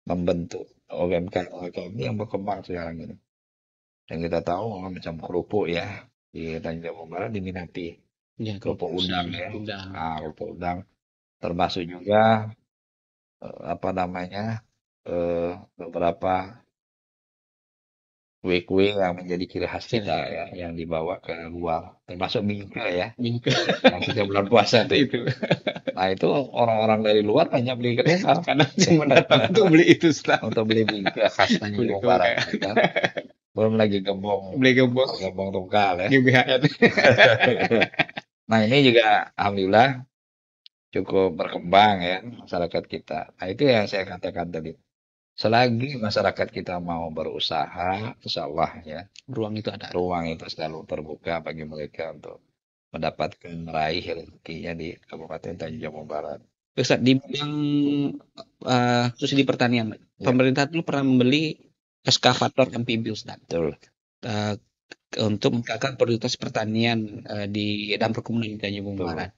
membentuk UMKM ini yang berkembang sekarang ini. Dan kita tahu macam kerupuk ya di Tanjung Jabung Barat diminati Ya, kerupuk kerupuk udang ya. udang. Kerupuk udang termasuk juga apa namanya beberapa kue-kue yang menjadi ciri khas kita ya, yang dibawa ke luar, termasuk mingke ya, Mingke yang setiap bulan puasa tuh. itu Nah itu orang-orang dari luar banyak beli ke lokal karena cuma datang untuk beli itu Ustaz. untuk beli mingke khas Beli Tanjung kue Barat, ya kan? Belum lagi gembong beli gembok gembong tungkal ya. GBHN. Nah ini juga alhamdulillah cukup berkembang ya masyarakat kita. Nah itu yang saya katakan tadi. Selagi masyarakat kita mau berusaha, insya Allah ya, Ruang itu ada. ruang itu selalu terbuka bagi mereka untuk mendapatkan meraih rezekinya di Kabupaten Tanjung Barat. Ustaz, di bidang khusus di pertanian, Ya, pemerintah dulu pernah membeli eskavator amfibi Ustaz. betul. Eh, untuk meningkatkan produktivitas pertanian di dan perkebunan di Tanjung Betul. Barat.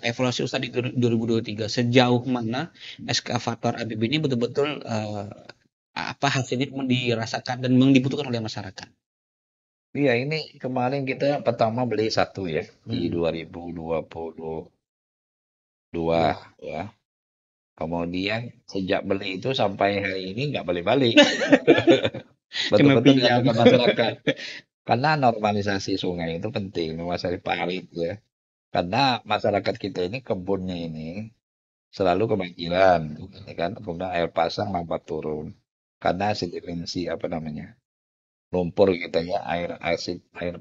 Evaluasi Ustaz di 2023 sejauh mana eskavator amfibi ini betul-betul apa hasilnya memang dirasakan dan memang dibutuhkan oleh masyarakat. Iya, ini kemarin kita pertama beli satu ya di Hmm. 2022 Wah, ya. Kemudian sejak beli itu sampai hari ini nggak balik-balik. kena Betul-betul pinjam. dirasakan masyarakat. Karena normalisasi sungai itu penting, menguasai parit ya. Karena masyarakat kita ini kebunnya ini selalu kebanjiran, ya kan? Kemudian air pasang lambat turun. Karena sedimensi apa namanya? Lumpur kita ya, air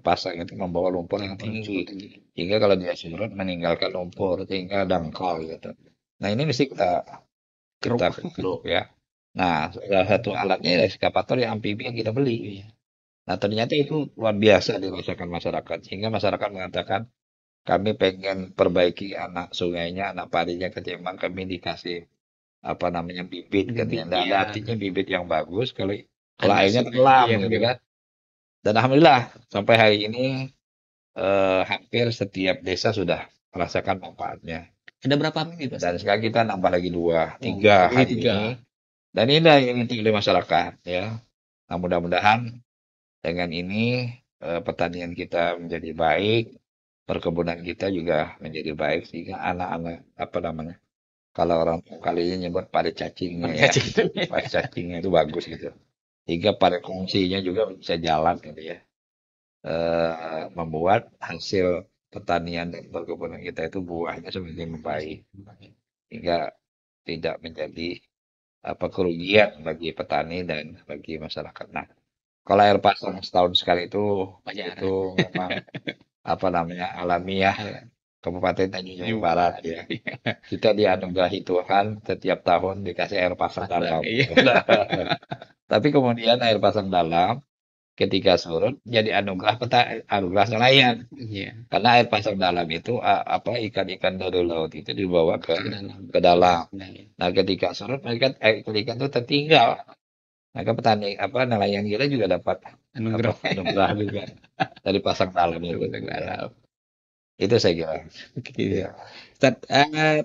pasang itu membawa lumpur yang tinggi. Hingga kalau dia surut meninggalkan lumpur, tinggal dangkal gitu. Nah, ini mesti kita Keruk. keruk ya. Nah, salah satu alatnya eskavator yang amfibi yang kita beli. Iya. Nah, ternyata itu luar biasa dirasakan masyarakat. Sehingga masyarakat mengatakan, kami pengen perbaiki anak sungainya, anak parinya ketimbang kami dikasih apa namanya bibit kan ya. Bibit, Nggak ada iya. artinya bibit yang bagus kalau Anak airnya sungai, tenggelam iya gitu betul. kan. Dan alhamdulillah sampai hari ini hampir setiap desa sudah merasakan manfaatnya. Ada berapa minggu Pak? Dan sekarang kita nambah lagi 2, Oh, 3 jadi hari tiga. ini. Dan ini dah yang inti oleh masyarakat ya. Nah, mudah-mudahan dengan ini pertanian kita menjadi baik, perkebunan kita juga menjadi baik sehingga anak-anak apa namanya? Kalau orang tua kali ini nyebut padi cacingnya ya, Cacing itu. padi cacingnya itu bagus gitu. Sehingga pada fungsinya juga bisa jalan gitu ya. Membuat hasil pertanian dan perkebunan kita itu buahnya semakin membaik hingga tidak menjadi apa kerugian bagi petani dan bagi masyarakat. Nah, kalau air pasang setahun sekali Wajar. itu memang apa namanya alamiah Kabupaten Tanjung Barat ya. Kita dianugerahi Tuhan setiap tahun dikasih air pasang dalam. Iya. Tapi kemudian air pasang dalam ketika surut jadi anugerah nelayan. Iya. Karena air pasang dalam itu apa ikan-ikan dari laut itu dibawa Ke dalam. ke dalam. Iya. Nah, ketika surut mereka ikan itu tertinggal. Maka petani apa nelayan kita juga dapat Anugerah. anugerah juga dari pasang dalam itu. Ke dalam. Itu saya kira. Oke. Iya. Ustaz,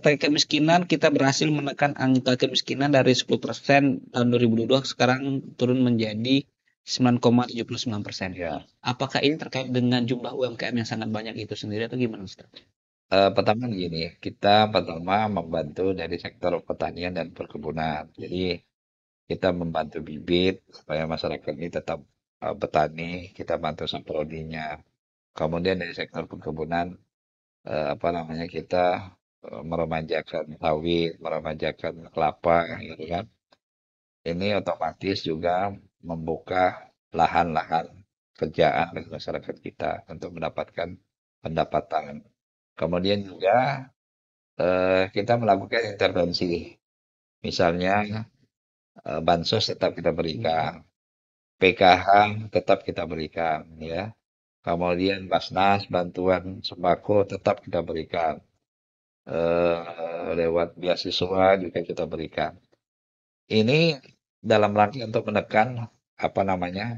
terkait kemiskinan kita berhasil menekan angka kemiskinan dari 10% tahun 2022 sekarang turun menjadi 9,79%. Ya. Apakah ini terkait dengan jumlah UMKM yang sangat banyak itu sendiri atau gimana Ustaz? Pertama begini, kita pertama membantu dari sektor pertanian dan perkebunan. Jadi kita membantu bibit supaya masyarakat ini tetap petani, kita bantu saprodinya. Kemudian dari sektor perkebunan, apa namanya kita meremajakan sawit, meremajakan kelapa, gitu kan. Ini otomatis juga membuka lahan-lahan kerjaan bagi masyarakat kita untuk mendapatkan pendapatan. Kemudian juga kita melakukan intervensi, misalnya bansos tetap kita berikan, PKH tetap kita berikan, ya. Kemudian Basnas bantuan sembako tetap kita berikan, lewat beasiswa juga kita berikan. Ini dalam rangka untuk menekan apa namanya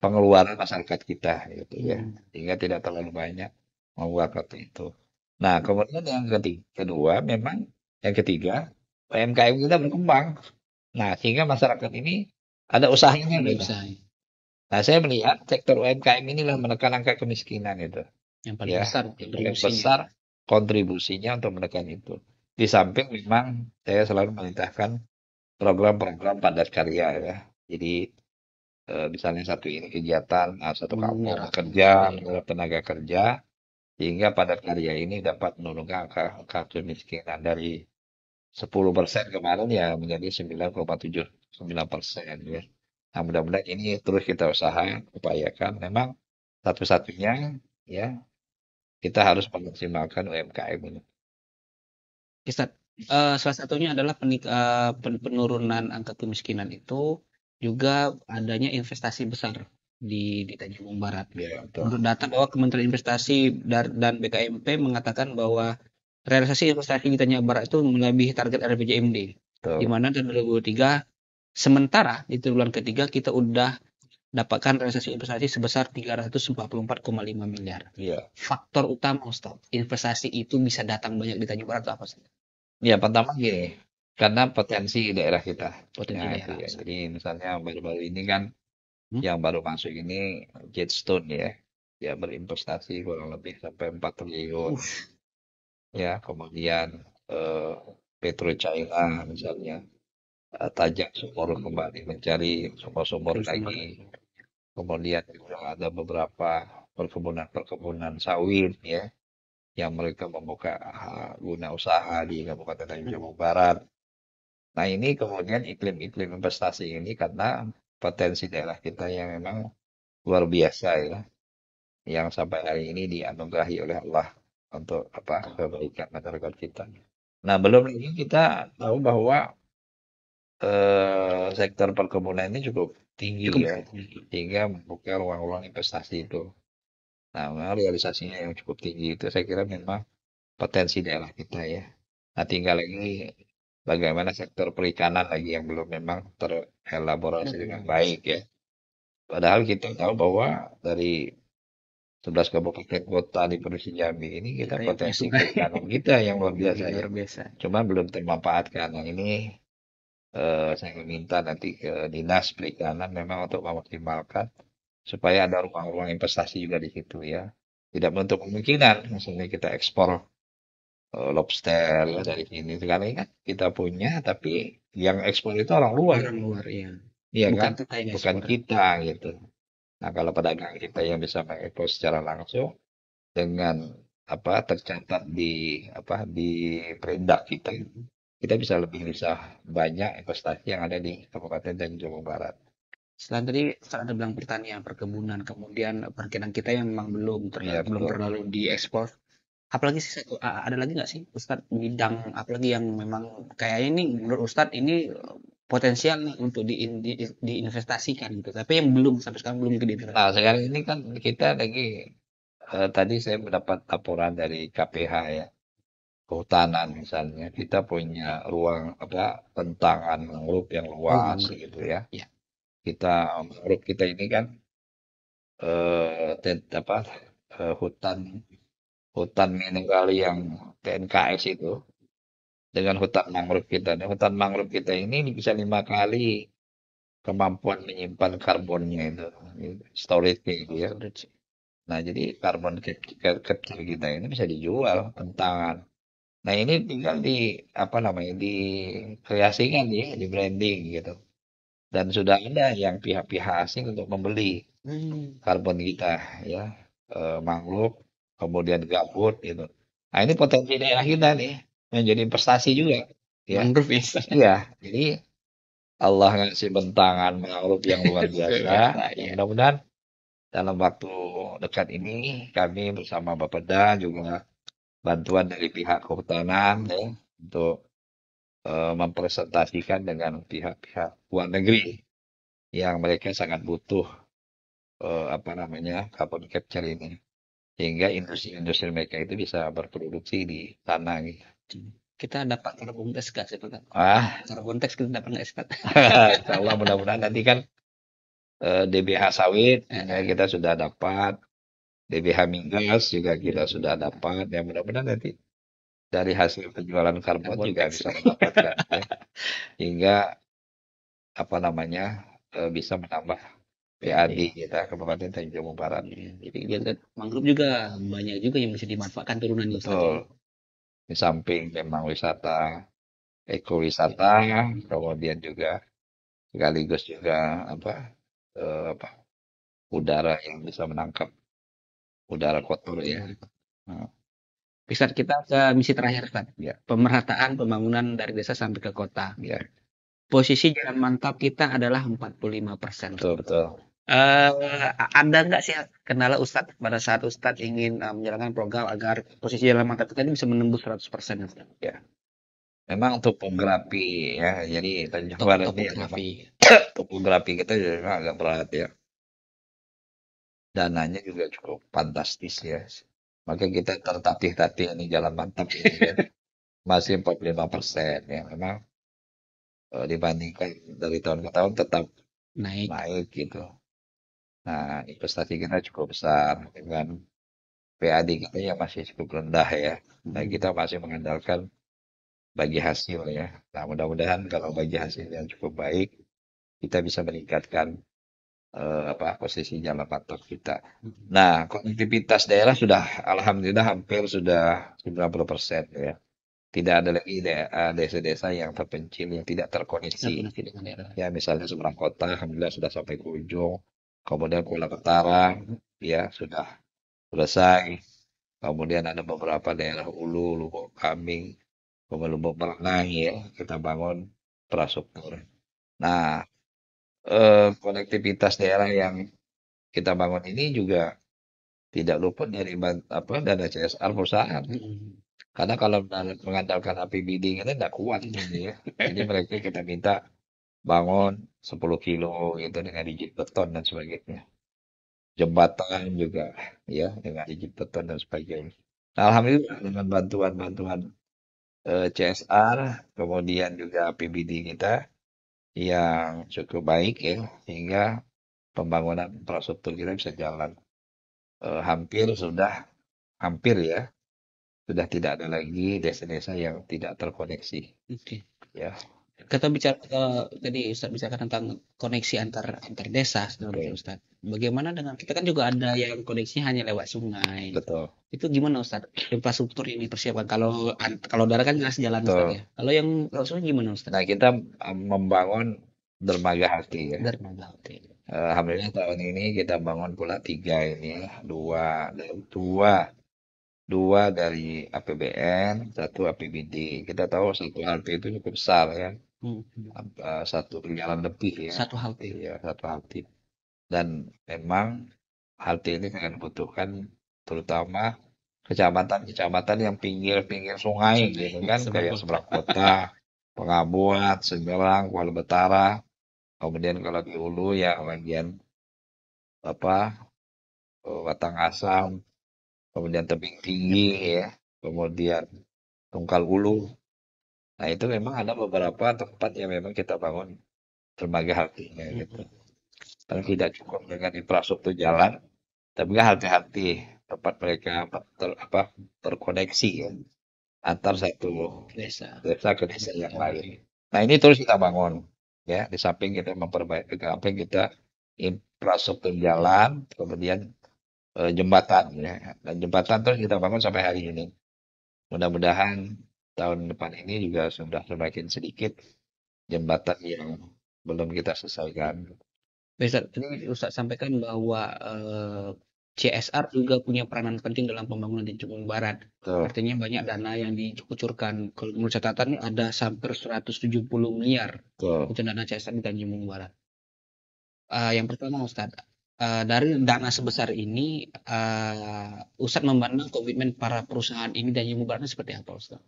pengeluaran masyarakat kita, gitu ya, sehingga tidak terlalu banyak mengeluarkan itu. Nah, kemudian yang kedua, memang yang ketiga, UMKM kita berkembang. Nah, sehingga masyarakat ini ada usahanya Ada gitu. usaha Nah, saya melihat sektor UMKM inilah menekan angka kemiskinan itu. yang paling Ya, besar yang paling kontribusinya. besar kontribusinya untuk menekan itu. Di samping memang saya selalu memerintahkan program-program padat karya ya. Jadi misalnya satu ini kegiatan, satu kampung Menyerap. bekerja, Iya. menyerap tenaga kerja, sehingga padat karya ini dapat menurunkan angka kemiskinan dari 10% kemarin ya menjadi 9,79% ya. Nah, mudah-mudahan ini terus kita upayakan. Memang satu-satunya ya kita harus memaksimalkan UMKM ini. Ustaz, salah satunya adalah penurunan angka kemiskinan itu juga adanya investasi besar di Tanjung Barat. Ya, betul. Menurut data bahwa Kementerian Investasi dan BKMP mengatakan bahwa realisasi investasi di Tanjung Barat itu melebihi target RPJMD, di Betul. mana tahun 2023 sementara di triwulan ketiga kita udah dapatkan realisasi investasi sebesar 344,5 miliar. Iya. Faktor utama Ustaz, investasi itu bisa datang banyak di Tanjung Barat itu apa sih? Ya, pertama gini, karena potensi daerah kita. Potensi Ya, itu daerah. ya. Jadi misalnya baru-baru ini kan Hmm? yang baru masuk ini Jetstone ya. Ya berinvestasi kurang lebih sampai 4 triliun. Ya, kemudian eh, Petro China misalnya tajak sumur kembali mencari sumur-sumur Terus lagi. Kemudian juga ada beberapa perkebunan sawit ya yang mereka membuka guna usaha di Kabupaten Tanjung Barat. Nah, ini kemudian iklim-iklim investasi ini karena potensi daerah kita yang memang luar biasa ya, yang sampai hari ini dianugerahi oleh Allah untuk apa kebaikan masyarakat kita. Nah, belum lagi kita tahu bahwa sektor perkebunan ini cukup tinggi cukup ya, sehingga membuka ruang-ruang investasi itu. Nah, memang realisasinya yang cukup tinggi itu saya kira memang potensi daerah kita ya. Nah, tinggal lagi bagaimana sektor perikanan lagi yang belum memang terelaborasi dengan baik ya. Padahal kita tahu bahwa dari 11 kabupaten kota di Provinsi Jambi ini kita kita yang punya potensi sungai perikanan kita yang luar biasa ya. luar biasa. Cuma belum termanfaatkan. Nah, ini saya meminta nanti ke Dinas Perikanan memang untuk memaksimalkan supaya ada ruang-ruang investasi juga di situ ya. Tidak menutup kemungkinan, misalnya kita ekspor lobster ya dari sini. Sekarang kan kita punya, tapi yang ekspor itu orang luar, Orang luar ya, iya bukan kan? kita yang Bukan ekspor. kita gitu. Nah, kalau pedagang kita yang bisa mengekspor secara langsung dengan apa tercatat di apa di perindak kita, kita bisa banyak investasi yang ada di Kabupaten dan Jawa Barat. Selain tadi Ustaz ada bilang pertanian, perkebunan, kemudian perkebunan kita yang memang Iya belum betul. terlalu diekspor. Apalagi sih ada lagi nggak sih Ustadz bidang apalagi yang memang kayak ini menurut Ustadz ini potensial nih untuk diinvestasikan gitu, tapi yang belum sampai sekarang belum ke Nah, diinvestasikan. sekarang ini kan kita lagi tadi saya mendapat laporan dari KPH ya. Kehutanan misalnya, kita punya ruang apa bentangan mangrove yang Oh, luas mangrove. gitu ya. Ya, Kita mangrove kita ini kan apa hutan hutan mineral yang TNKS itu dengan hutan mangrove kita. Nah, hutan mangrove kita ini bisa 5 kali kemampuan menyimpan karbonnya itu, storage gitu ya. storage. Nah, jadi karbon capture kita ini bisa dijual bentangan. Nah, ini tinggal di apa namanya dikreasikan ya, di branding gitu. Dan sudah ada yang pihak-pihak asing untuk membeli Hmm, karbon kita ya, mangrove, kemudian gambut gitu. Nah, ini potensi daerah kita nih menjadi investasi juga ya. mangrove ya. Iya, jadi Allah ngasih bentangan mangrove yang luar biasa. Biasa Ya, ya. mudah-mudahan dalam waktu dekat ini kami bersama Bapeda juga bantuan dari pihak kehutanan ya untuk mempresentasikan dengan pihak-pihak luar negeri yang mereka sangat butuh apa namanya carbon capture ini sehingga industri-industri mereka itu bisa berproduksi di sana gitu. Kita dapat karbon gas gak sih Pak? Ah, Karbon tax kita dapat nggak sih Pak? insya Allah mudah-mudahan nanti kan DBH sawit ya, Eh, kita sudah dapat, DBH migas juga kita sudah dapat, ya mudah-mudahan nanti dari hasil penjualan karbon karbon juga tax. bisa mendapatkan ya, hingga apa namanya bisa menambah PAD PAD. kita Kabupaten Tanjung Barat. Iya, jadi dia lihat mangrove juga banyak juga yang bisa dimanfaatkan turunannya Ustaz Betul. ya. Di samping memang wisata ekowisata, kemudian juga sekaligus juga apa apa udara yang bisa menangkap udara kotor ya. Nah, Ustaz, kita ke misi terakhir, Ustaz. ya, Pemerataan pembangunan dari desa sampai ke kota. ya, Posisi jalan mantap kita adalah 45%. betul betul. Ada nggak sih kendala Ustadz pada saat Ustadz ingin menjalankan program agar posisi jalan mantap kita ini bisa menembus 100%, Ustadz? Ya, memang topografi ya. Jadi Tanjung Barat ini memang Topografi. topografi kita juga memang agak berat ya. Dananya juga cukup fantastis ya. Maka kita tertatih-tatih ini jalan mantap ini ya. Masih 45% ya. Memang dibandingkan dari tahun ke tahun tetap Naik. naik gitu. Nah, investasi kita cukup besar dengan PAD kita yang masih cukup rendah ya. Nah, kita masih mengandalkan bagi hasil ya. Nah, mudah-mudahan kalau bagi hasil yang cukup baik, kita bisa meningkatkan posisi jalan mantap kita. Nah, konektivitas daerah sudah alhamdulillah hampir sudah 90% ya. Tidak ada lagi desa-desa yang terpencil yang tidak terkoneksi. Koordinasi dengan daerah. Ya, misalnya Seberang Kota, alhamdulillah sudah sampai ke ujung. Kemudian Kuala Petara, ya sudah selesai. Kemudian ada beberapa daerah Ulu, Lubuk Kambing, kemudian Lubuk Merenang ya, kita bangun infrastruktur. Nah, konektivitas daerah yang kita bangun ini juga tidak luput dari dana CSR perusahaan. Karena kalau mengandalkan APBD kita tidak kuat ini ya. Jadi mereka kita minta bangun 10 kilo gitu dengan rigid beton dan sebagainya. Jembatan juga ya dengan rigid beton dan sebagainya. Nah, alhamdulillah dengan bantuan-bantuan CSR kemudian juga APBD kita yang cukup baik ya sehingga pembangunan infrastruktur kita bisa jalan. Hampir ya sudah tidak ada lagi desa-desa yang tidak terkoneksi Oke. ya. Kita bicara tadi Ustadz bicara tentang koneksi antar desa, sebenarnya Oke, Ustadz. Bagaimana dengan kita kan juga ada yang koneksinya hanya lewat sungai. betul Itu gimana Ustadz? Infrastruktur yang dipersiapkan. Kalau darat kan jelas jalan Ustadz betul. ya. Kalau yang lewat sungai gimana Ustadz? Nah, kita membangun dermaga hati ya. Dermaga. Oke. Alhamdulillah tahun ini kita bangun pula tiga ini ya. Dua dua dari APBN, satu APBD. Kita tahu satu halte itu cukup besar ya. Hmm. 1 miliaran lebih ya. Satu halte. Iya, satu halte. Dan memang halte ini sangat dibutuhkan terutama kecamatan-kecamatan yang pinggir-pinggir sungai gitu kan kayak Seberang Seberang Kota, Pengabuat, Seberang, Kuala Betara. Kemudian kalau di hulu ya bagian apa Batang Asam, kemudian Tebing Tinggi ya, kemudian Tungkal Hulu. Nah, itu memang ada beberapa tempat yang memang kita bangun dermaga haltenya gitu. Tapi tidak cukup dengan infrastruktur jalan, tapi kan hati-hati tempat mereka terkoneksi ya antar satu desa. desa ke desa yang lain. Nah, ini terus kita bangun ya. Di samping kita memperbaiki, di samping kita infrastruktur jalan, kemudian jembatan ya. Dan jembatan terus kita bangun sampai hari ini. Mudah-mudahan tahun depan ini juga sudah semakin sedikit jembatan yang belum kita selesaikan. Bisa tadi Ustaz sampaikan bahwa CSR juga punya peranan penting dalam pembangunan di Jepun Barat. Betul, Artinya banyak dana yang dikucurkan. Kalau menurut catatan ini ada hampir 170 miliar betul. untuk dana CSR di Tanjung Barat. Yang pertama Ustaz, dari dana sebesar ini, Ustaz memandang komitmen para perusahaan ini dan Tanjung Barat seperti apa Ustaz?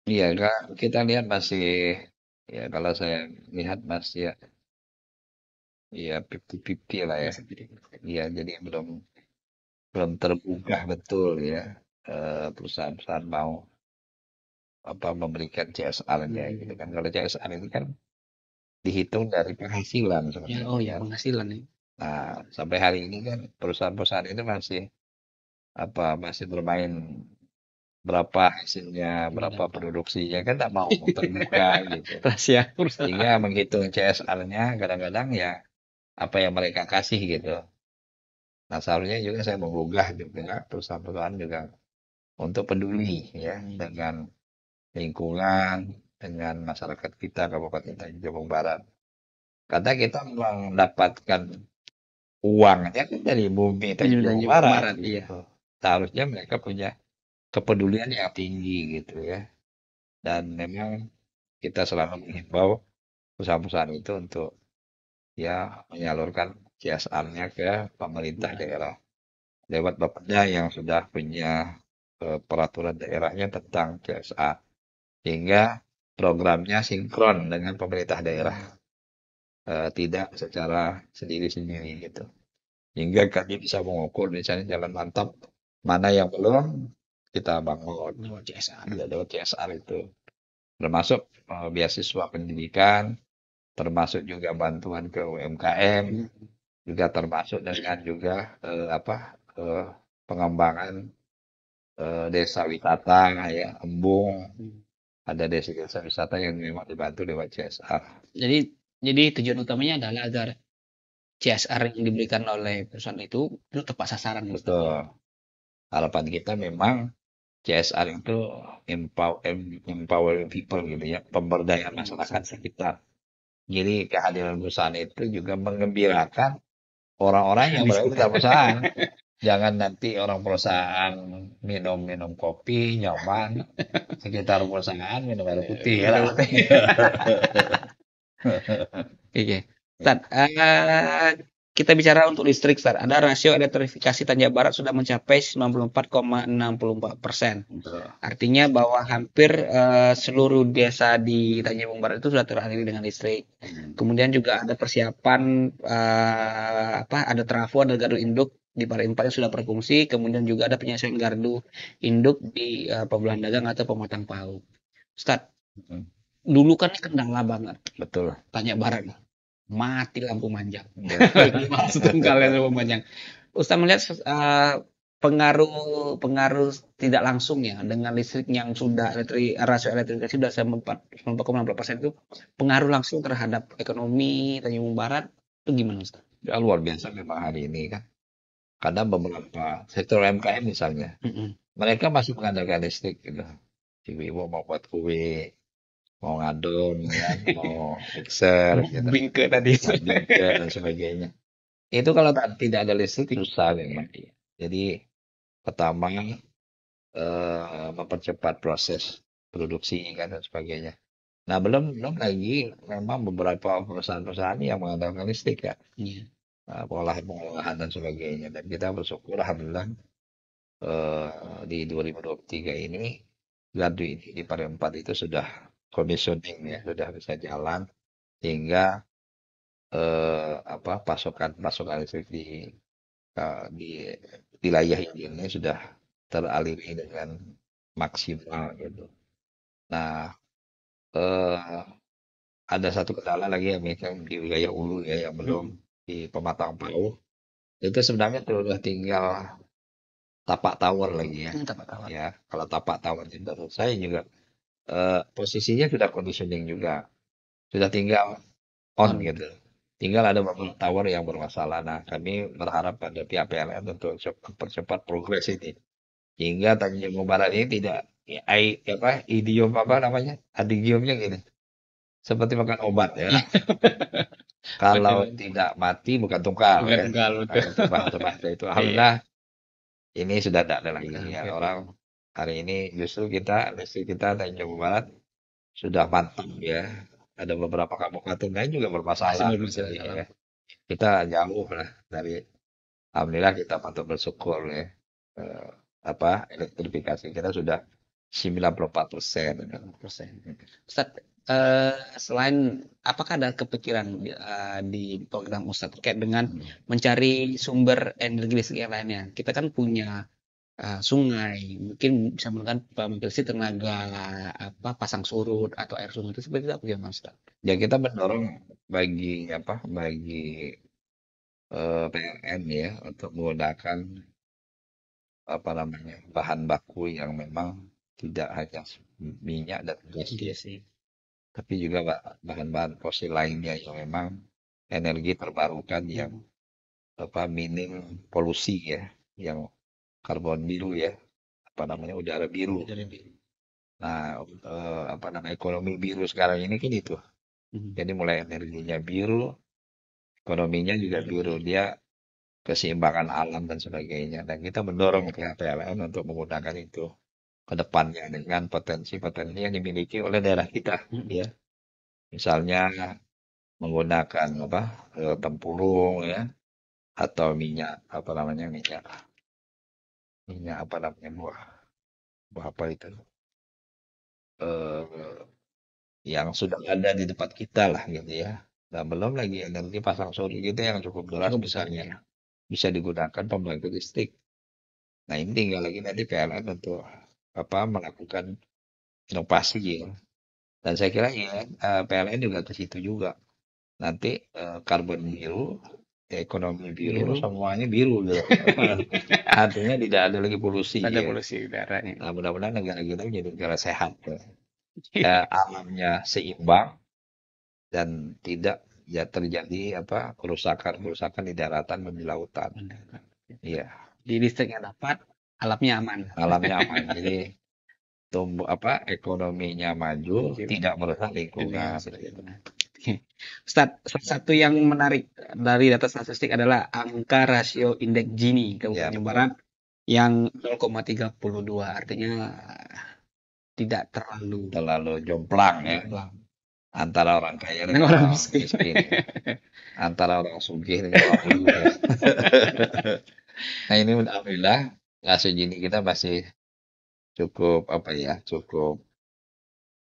Iya, Kak, kita lihat masih ya kalau saya lihat masih ya 50-50 lah ya. Iya, jadi belum belum terbuka betul ya perusahaan-perusahaan mau memberikan CSR-nya gitu kan. Kalau CSR itu kan dihitung dari penghasilan Ya, sebenarnya oh ya kan. penghasilan ya. Nah, sampai hari ini kan perusahaan-perusahahan itu masih bermain berapa hasilnya, berapa produksinya kan tak mau terbuka gitu. Rahasia perusahaan. Sehingga menghitung CSR-nya kadang-kadang ya apa yang mereka kasih gitu. Nah, seharusnya juga saya menggugah juga perusahaan-perusahaan juga untuk peduli ya dengan lingkungan, dengan masyarakat kita Kabupaten Tanjung Jabung Barat. Karena kita mendapatkan uangnya kan dari bumi Tanjung Jabung Tanjung Barat Barat, iya. gitu. Seharusnya mereka punya kepedulian yang tinggi gitu ya. Dan memang kita selalu menghimbau perusahaan-perusahaan itu untuk ya menyalurkan CSR-nya ke pemerintah daerah lewat Bapeda yang sudah punya peraturan daerahnya tentang CSR sehingga programnya sinkron dengan pemerintah daerah tidak secara sendiri-sendiri gitu sehingga kami bisa mengukur misalnya jalan mantap mana yang belum kita bangun Lewat CSR. lewat CSR itu termasuk beasiswa pendidikan termasuk juga bantuan ke UMKM juga termasuk dengan juga apa pengembangan desa wisata ya embung ada desa-desa wisata yang memang dibantu lewat CSR. Jadi tujuan utamanya adalah agar CSR yang diberikan oleh perusahaan itu tepat sasaran, Ustaz. Betul. Harapan kita memang CSR itu empowering people gitu ya, pemberdayaan masyarakat sekitar. Jadi kehadiran perusahaan itu juga mengembirakan orang-orang yang berada di dalam perusahaan. Jangan nanti orang perusahaan minum-minum kopi, nyaman, sekitar perusahaan minum air putih ya. Oke. Ustaz, kita bicara untuk listrik, Ustaz. Ada rasio elektrifikasi Tanjung Barat sudah mencapai 94,64%. Artinya bahwa hampir seluruh desa di Tanjung Barat itu sudah teraliri dengan listrik. Kemudian juga ada persiapan ada trafo, ada gardu induk di Pare 4 yang sudah berfungsi. Kemudian juga ada penyesuaian gardu induk di pembelahan dagang atau pematang paut. Ustaz, dulu kan ini kendala banget. Betul. Tanjung Barat mati lampu manjang. Maksud kalian lampu manjang. Ustaz melihat pengaruh tidak langsung ya dengan listrik yang sudah rasio elektrifikasi sudah 94,6% itu pengaruh langsung terhadap ekonomi Tanjung Barat itu gimana, Ustaz? Ya luar biasa memang hari ini kan. Karena beberapa sektor UMKM misalnya, mereka masih mengandalkan listrik gitu. Ibu-ibu mau buat kue, mau ngadon, ya, mau mixer, gitu. Bingke tadi. Bingke dan sebagainya. Itu kalau tidak ada listrik susah memang. Jadi pertama mempercepat proses produksi kan dan sebagainya. Nah belum lagi memang beberapa perusahaan-perusahaan yang mengandalkan listrik ya, pengolahan dan sebagainya. Dan kita bersyukur alhamdulillah di 2023 ini gardu ini di Pare 4 itu sudah commissioning ya, sudah bisa jalan sehingga pasokan listrik di wilayah ini sudah teraliri dengan maksimal gitu. Nah, eh, ada satu kendala lagi yang di wilayah Ulu ya yang belum di Pematang Pau. Itu sebenarnya sudah tinggal tapak tower lagi ya. Tapak tower. Ya, kalau tapak tower sudah selesai juga posisinya sudah conditioning juga. Sudah tinggal on gitu. Tinggal ada beberapa tower yang bermasalah. Nah, kami berharap pada pihak PLN untuk mempercepat progres ini. Hingga Tanjung Barat ini tidak idiom apa namanya? Adigiumnya gini. Seperti makan obat ya. Kalau tidak mati bukan tunggal. Bukan tunggal, betul. Bahasa itu. Alhamdulillah ini sudah tidak ada lagi ya. Orang hari ini justru listrik kita Tanjung Barat sudah mantap ya. Ada beberapa kabupaten lain juga bermasalah. Ya. Kita jauh lah dari alhamdulillah kita patut bersyukur ya. Elektrifikasi kita sudah 94%. Ustaz, selain apakah ada kepikiran di program Ustaz terkait dengan mencari sumber energi listrik yang lainnya? Kita kan punya sungai, mungkin bisa menggunakan pembangkit listrik tenaga pasang surut atau air sungai itu seperti itu gimana, Ustaz? Ya kita mendorong bagi PLN ya untuk menggunakan bahan baku yang memang tidak hanya minyak dan gas, tapi juga bahan-bahan fosil lainnya yang memang energi terbarukan yang minim polusi ya, yang karbon biru ya, udara biru. Nah, apa namanya ekonomi biru sekarang ini kan itu. Hmm. Jadi mulai energinya biru, ekonominya juga biru. Dia keseimbangan alam dan sebagainya. Dan kita mendorong pihak PLN untuk menggunakan itu ke depannya dengan potensi-potensi yang dimiliki oleh daerah kita, Hmm. ya. Misalnya menggunakan apa tempurung ya atau minyak apa namanya minyak minyak apa namanya buah buah apa itu eh yang sudah ada di depan kita lah gitu ya. Dan belum lagi energi pasang surya kita yang cukup deras Cukup besar misalnya ya. bisa digunakan pembangkit listrik. Nah ini tinggal lagi nanti PLN untuk apa melakukan inovasi ya. Dan saya kira ya PLN juga ke situ juga. Nanti karbon biru, ekonomi biru, Biru. semuanya biru gitu. Artinya tidak ada lagi polusi Ada ya. polusi udaranya. Nah, mudah-mudahan negara kita menjadi negara sehat ya. Ya, alamnya seimbang dan tidak ya terjadi apa kerusakan-kerusakan di daratan dan di lautan. Benar. Iya, Di listriknya dapat, alamnya aman. alamnya aman. Jadi tumbuh apa ekonominya maju, Maju. tidak merusak Ini yang lingkungan. sudah benar. Oke. Ustadz, salah satu yang menarik dari data statistik adalah angka rasio indeks Gini Ya, Kabupaten Jawa betul. Barat yang 0,32, artinya tidak terlalu Terlalu jomplang ya jomplang antara orang kaya dengan dengan orang orang miskin. miskin ya. Antara orang sugih dengan orang miskin. Nah, ini alhamdulillah rasio Gini kita masih cukup apa ya, cukup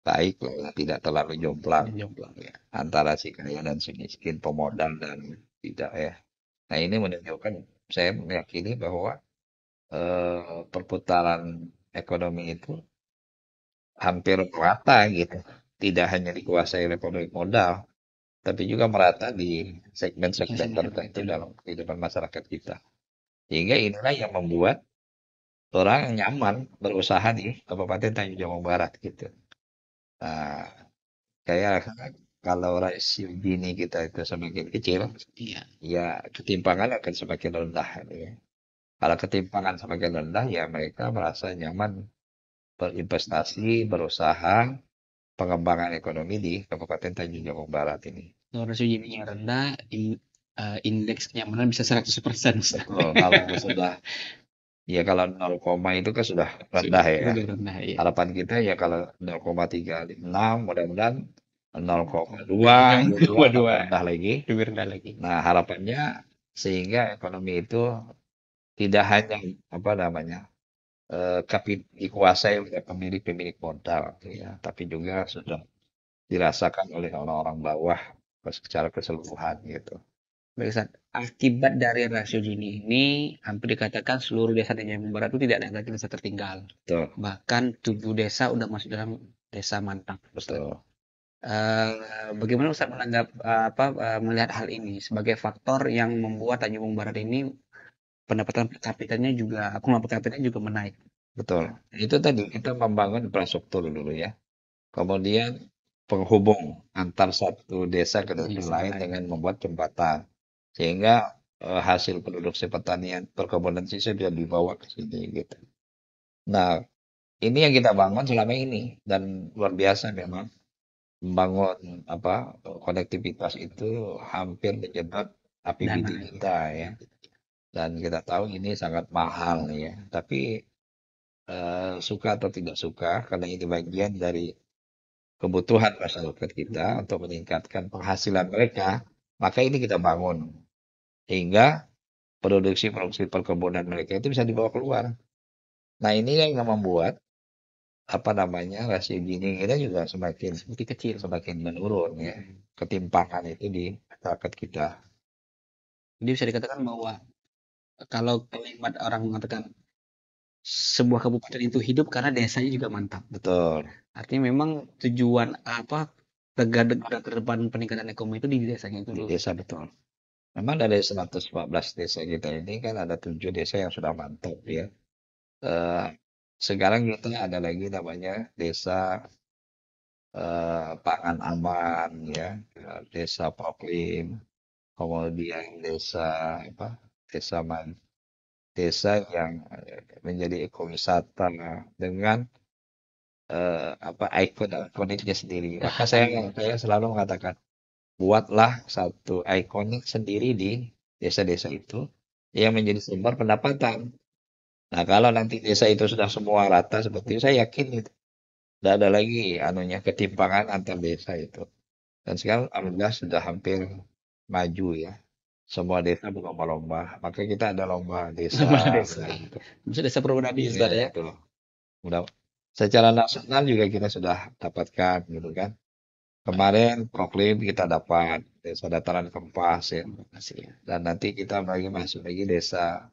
baik lah ya, tidak terlalu jomplang Tidak jomplang ya. antara si kaya dan si miskin, pemodal dan tidak ya. Nah, ini menunjukkan saya meyakini bahwa perputaran ekonomi itu hampir merata gitu. Tidak hanya dikuasai oleh pemilik modal, tapi juga merata di segmen-segmen tertentu dalam kehidupan masyarakat kita. Sehingga inilah yang membuat orang nyaman berusaha di Kabupaten Tanjung Jabung Barat gitu. Nah, kayak kalau rasio Gini kita itu semakin kecil, Iya. ya ketimpangan akan semakin rendah. Gitu ya. Kalau ketimpangan semakin rendah, ya mereka merasa nyaman berinvestasi, berusaha, pengembangan ekonomi di Kabupaten Tanjung Jabung Barat ini. Kalau rasio Gini-nya rendah, indeks kenyamanan bisa 100%. Ustaz. Betul, kalau sudah, ya kalau 0, itu kan sudah rendah ya. Sudah rendah ya. Harapan kita ya kalau 0,36 mudah-mudahan 0,2 gitu ya, tambah 2,2 rendah lagi. lebih rendah lagi. Nah, harapannya sehingga ekonomi itu tidak hanya apa namanya dikuasai oleh pemilik-pemilik modal, ya, tapi juga sudah dirasakan oleh orang-orang bawah secara keseluruhan gitu. Baik, Ustaz. Akibat dari rasio Gini ini, hampir dikatakan seluruh desa di Jawa Barat itu tidak ada lagi desa tertinggal. Betul, Bahkan 7 desa udah masuk dalam desa mantap, Ustaz. betul. Bagaimana Ustaz melihat hal ini sebagai faktor yang membuat Tanjung Barat ini pendapatan per kapitanya juga, akumulasi per kapitanya juga menaik. Betul. Itu tadi kita membangun infrastruktur dulu ya. Kemudian penghubung antar satu desa ke desa Desa lain lain. dengan membuat jembatan. Sehingga hasil produksi pertanian perkebunan sisa bisa dibawa ke sini gitu. Nah, ini yang kita bangun selama ini dan luar biasa memang membangun apa konektivitas itu hampir menjebak APBD Dana itu. kita ya. Dan kita tahu ini sangat mahal ya. Tapi suka atau tidak suka karena ini bagian dari kebutuhan masyarakat kita untuk meningkatkan penghasilan mereka, maka ini kita bangun hingga produksi-produksi perkebunan mereka itu bisa dibawa keluar. Nah, ini yang membuat apa namanya rasio Gini kita juga semakin Semakin kecil. semakin menurun ya. Ketimpangan itu di masyarakat kita. Jadi bisa dikatakan bahwa kalau kalimat orang mengatakan sebuah kabupaten itu hidup karena desanya juga mantap. Betul, Artinya memang tujuan negara ke depan peningkatan ekonomi itu di desanya itu di dulu. desa betul. Memang dari 114 desa kita ini kan ada 7 desa yang sudah mantap ya. Eh, sekarang kita ada lagi namanya desa pangan aman ya, desa Proklim, kemudian desa apa? Desa desa yang menjadi ekowisata dengan ikoniknya sendiri. Maka saya selalu mengatakan, buatlah satu ikonik sendiri di desa-desa itu yang menjadi sumber pendapatan. Nah, kalau nanti desa itu sudah semua rata seperti itu, saya yakin itu tidak ada lagi anunya ketimpangan antar desa itu. Dan sekarang alhamdulillah sudah hampir maju ya. Semua desa berlomba-lomba. Maka kita ada lomba Nama desa. desa. Gitu. Bisa desa Purwodadi Iya, Ustaz ya. itu. Mudah. Secara nasional juga kita sudah dapatkan gitu kan. Kemarin Proklim kita dapat desa dataran Kempas ya. Terima kasih ya. Dan nanti kita lagi masuk lagi desa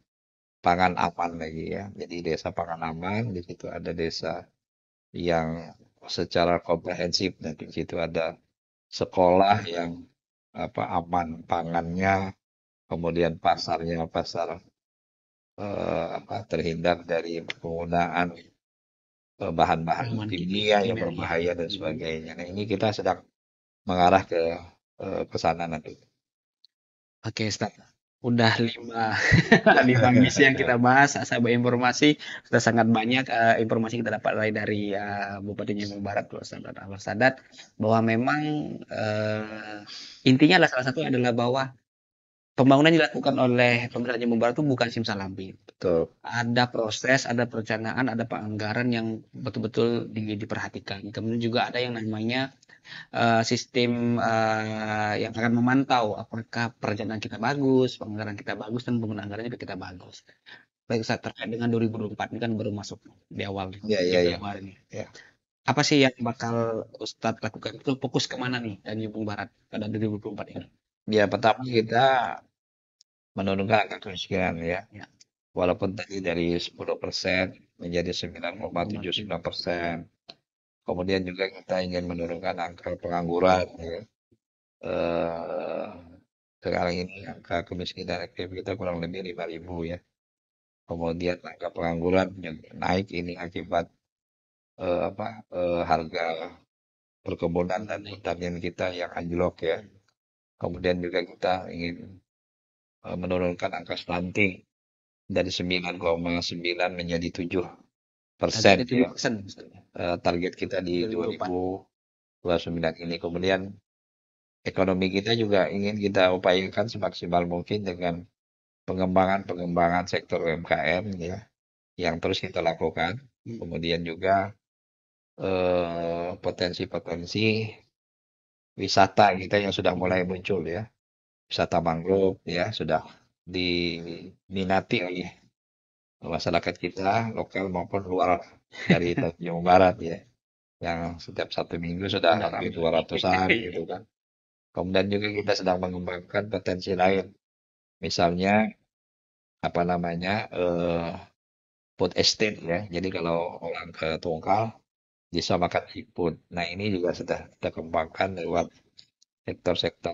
pangan aman lagi ya. Jadi desa pangan aman di situ ada desa yang secara komprehensif dan di situ ada sekolah yang aman pangannya, kemudian pasarnya pasar terhindar dari penggunaan bahan-bahan Aman kimia yang kimia ya. berbahaya dan sebagainya. Nah, ini kita sedang mengarah ke sana nanti. Oke, Ustaz. Udah 5 5 misi yang kita bahas, sahabat informasi sudah sangat banyak informasi kita dapat dari Bupati Jember Barat Ustaz Anwar Sadat bahwa memang intinya adalah salah satu adalah bahwa pembangunan dilakukan oleh pemerintah Jember Barat itu bukan simsalabim. Betul. Ada proses, ada perencanaan, ada penganggaran yang betul-betul diperhatikan. Kemudian juga ada yang namanya sistem yang akan memantau apakah perencanaan kita bagus, penganggaran kita bagus, dan penggunaan anggaran juga kita bagus. Baik Ustaz, terkait dengan 2024 ini kan baru masuk di awal nih, Ya, di ya, ya. Februari nih. Ya. Apa sih yang bakal Ustadz lakukan? Itu fokus kemana nih Tanjung Barat pada 2024 ini? Ya, pertama kita menurunkan angka kemiskinan ya. Ya. Walaupun tadi dari 10% menjadi 9,79%. Kemudian juga kita ingin menurunkan angka pengangguran ya. Sekarang ini angka kemiskinan aktif kita kurang lebih 5.000 ya. Kemudian angka pengangguran yang naik ini akibat harga perkebunan dan pertanian kita yang anjlok ya. Kemudian juga kita ingin menurunkan angka stunting dari 9,9 menjadi 7% ya. Target kita di 2029 ini. Kemudian ekonomi kita juga ingin kita upayakan semaksimal mungkin dengan pengembangan sektor UMKM ya yang terus kita lakukan. Kemudian juga potensi-potensi wisata kita yang sudah mulai muncul ya. Wisata mangrove ya sudah diminati oleh masyarakat kita lokal maupun luar dari Tanjung Barat ya. Yang setiap 1 minggu sudah hampir 200-an gitu kan. Kemudian juga kita sedang mengembangkan potensi lain. Misalnya food estate ya. Jadi kalau orang ke Tungkal bisa makan seafood. Nah, ini juga sudah kita kembangkan lewat sektor-sektor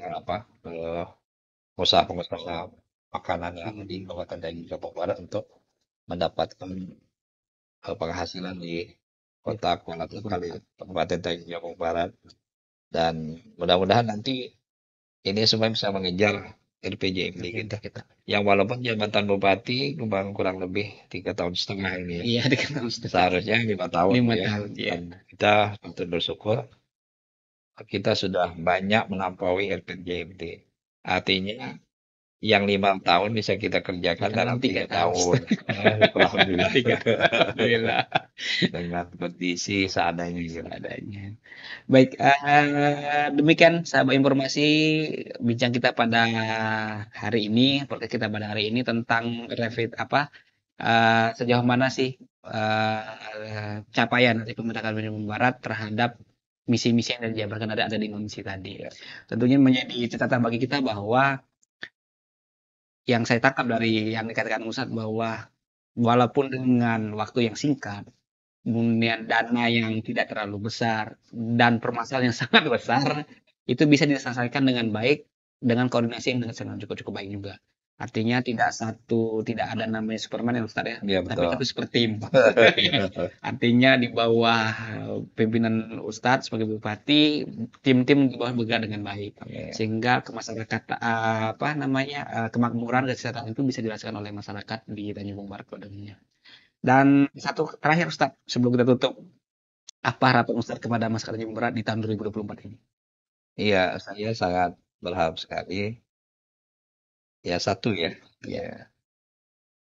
usaha-pengusaha makanan yang di Kabupaten Tanjung Barat untuk mendapatkan penghasilan di kota Kuala Tungkal di Kabupaten Tanjung Barat. Dan mudah-mudahan nanti ini semua bisa mengejar RPJMD kita. Yang walaupun jabatan bupati kurang lebih 3,5 tahun ini. Iya, 3 tahun. Seharusnya 5 tahun 5 ya. tahun, ya. Dan kita patut bersyukur kita sudah banyak melampaui RPJMD. Artinya yang 5 tahun bisa kita kerjakan dalam 3 tahun. Alhamdulillah. Alhamdulillah. Dengan kondisi seadanya. Baik, demikian sahabat informasi bincang kita pada hari ini, podcast kita pada hari ini tentang sejauh mana sih capaian dari pemerintah Kalimantan Barat terhadap misi-misi yang dijabarkan ada di Indonesia tadi. Tentunya menjadi catatan bagi kita bahwa yang saya tangkap dari yang dikatakan Ustadz bahwa walaupun dengan waktu yang singkat, kemudian dana yang tidak terlalu besar dan permasalahan yang sangat besar itu bisa diselesaikan dengan baik dengan koordinasi yang sangat cukup baik juga. Artinya tidak ada namanya Superman ya Ustaz ya, Ya, tapi betul. satu super tim. Artinya di bawah pimpinan Ustadz sebagai bupati, tim-tim di bawah bergerak dengan baik, sehingga ke masyarakat kemakmuran kesehatan itu bisa dirasakan oleh masyarakat di Tanjung Barat pada umumnya. Dan satu terakhir Ustaz sebelum kita tutup, Apa harapan Ustadz kepada masyarakat Jawa Barat di tahun 2024 ini? Iya, saya sangat berharap sekali. Ya satu ya, Ya, ya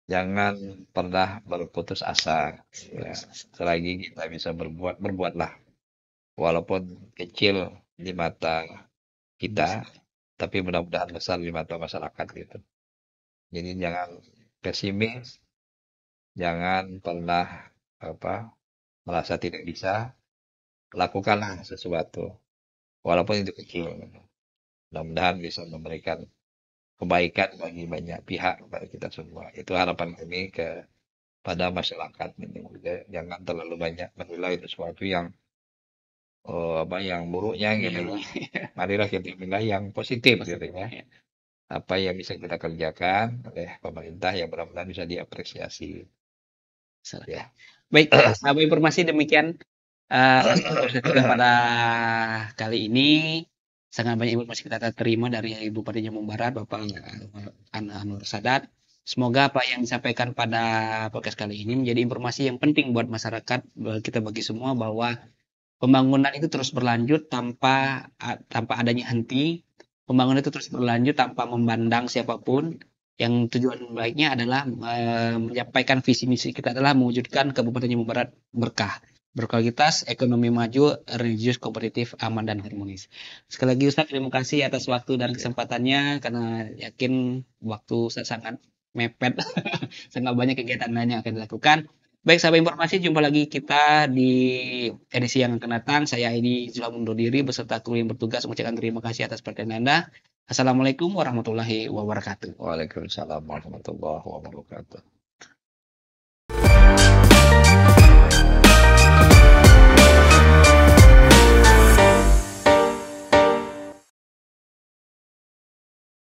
jangan pernah berputus asa. Ya, selagi kita bisa berbuatlah. Walaupun kecil di mata kita, tapi mudah-mudahan besar di mata masyarakat gitu. Jadi jangan pesimis, jangan pernah apa merasa tidak bisa, lakukanlah sesuatu, walaupun itu kecil. Mudah-mudahan bisa memberikan kebaikan bagi banyak pihak kepada kita semua. Itu harapan kami kepada masyarakat ini. Jangan terlalu banyak menilai sesuatu yang yang buruknya gitu ya. Marilah kita nilai yang positif gitu ya. Apa yang bisa kita kerjakan oleh pemerintah yang mudah-mudahan bisa diapresiasi. Ya. Baik, sahabat informasi demikian episode kita pada kali ini. Sangat banyak informasi kita terima dari Bupati Jawa Barat, Bapak Anwar Sadat. Semoga apa yang disampaikan pada podcast kali ini menjadi informasi yang penting buat masyarakat, kita bagi semua, bahwa pembangunan itu terus berlanjut tanpa adanya henti. Pembangunan itu terus berlanjut tanpa memandang siapapun. Yang tujuan baiknya adalah menyampaikan visi misi kita adalah mewujudkan Kabupaten Jawa Barat berkah, berkualitas, ekonomi maju, religius, kompetitif, aman dan harmonis. Sekali lagi Ustaz, terima kasih atas waktu dan kesempatannya, karena yakin waktu Ustaz sangat mepet, sangat banyak kegiatan lain yang akan dilakukan. Baik, sahabat informasi, jumpa lagi kita di edisi yang akan datang. Saya ini sudah mundur diri beserta kru yang bertugas mengucapkan terima kasih atas perhatian Anda. Assalamualaikum warahmatullahi wabarakatuh. Waalaikumsalam warahmatullahi wabarakatuh.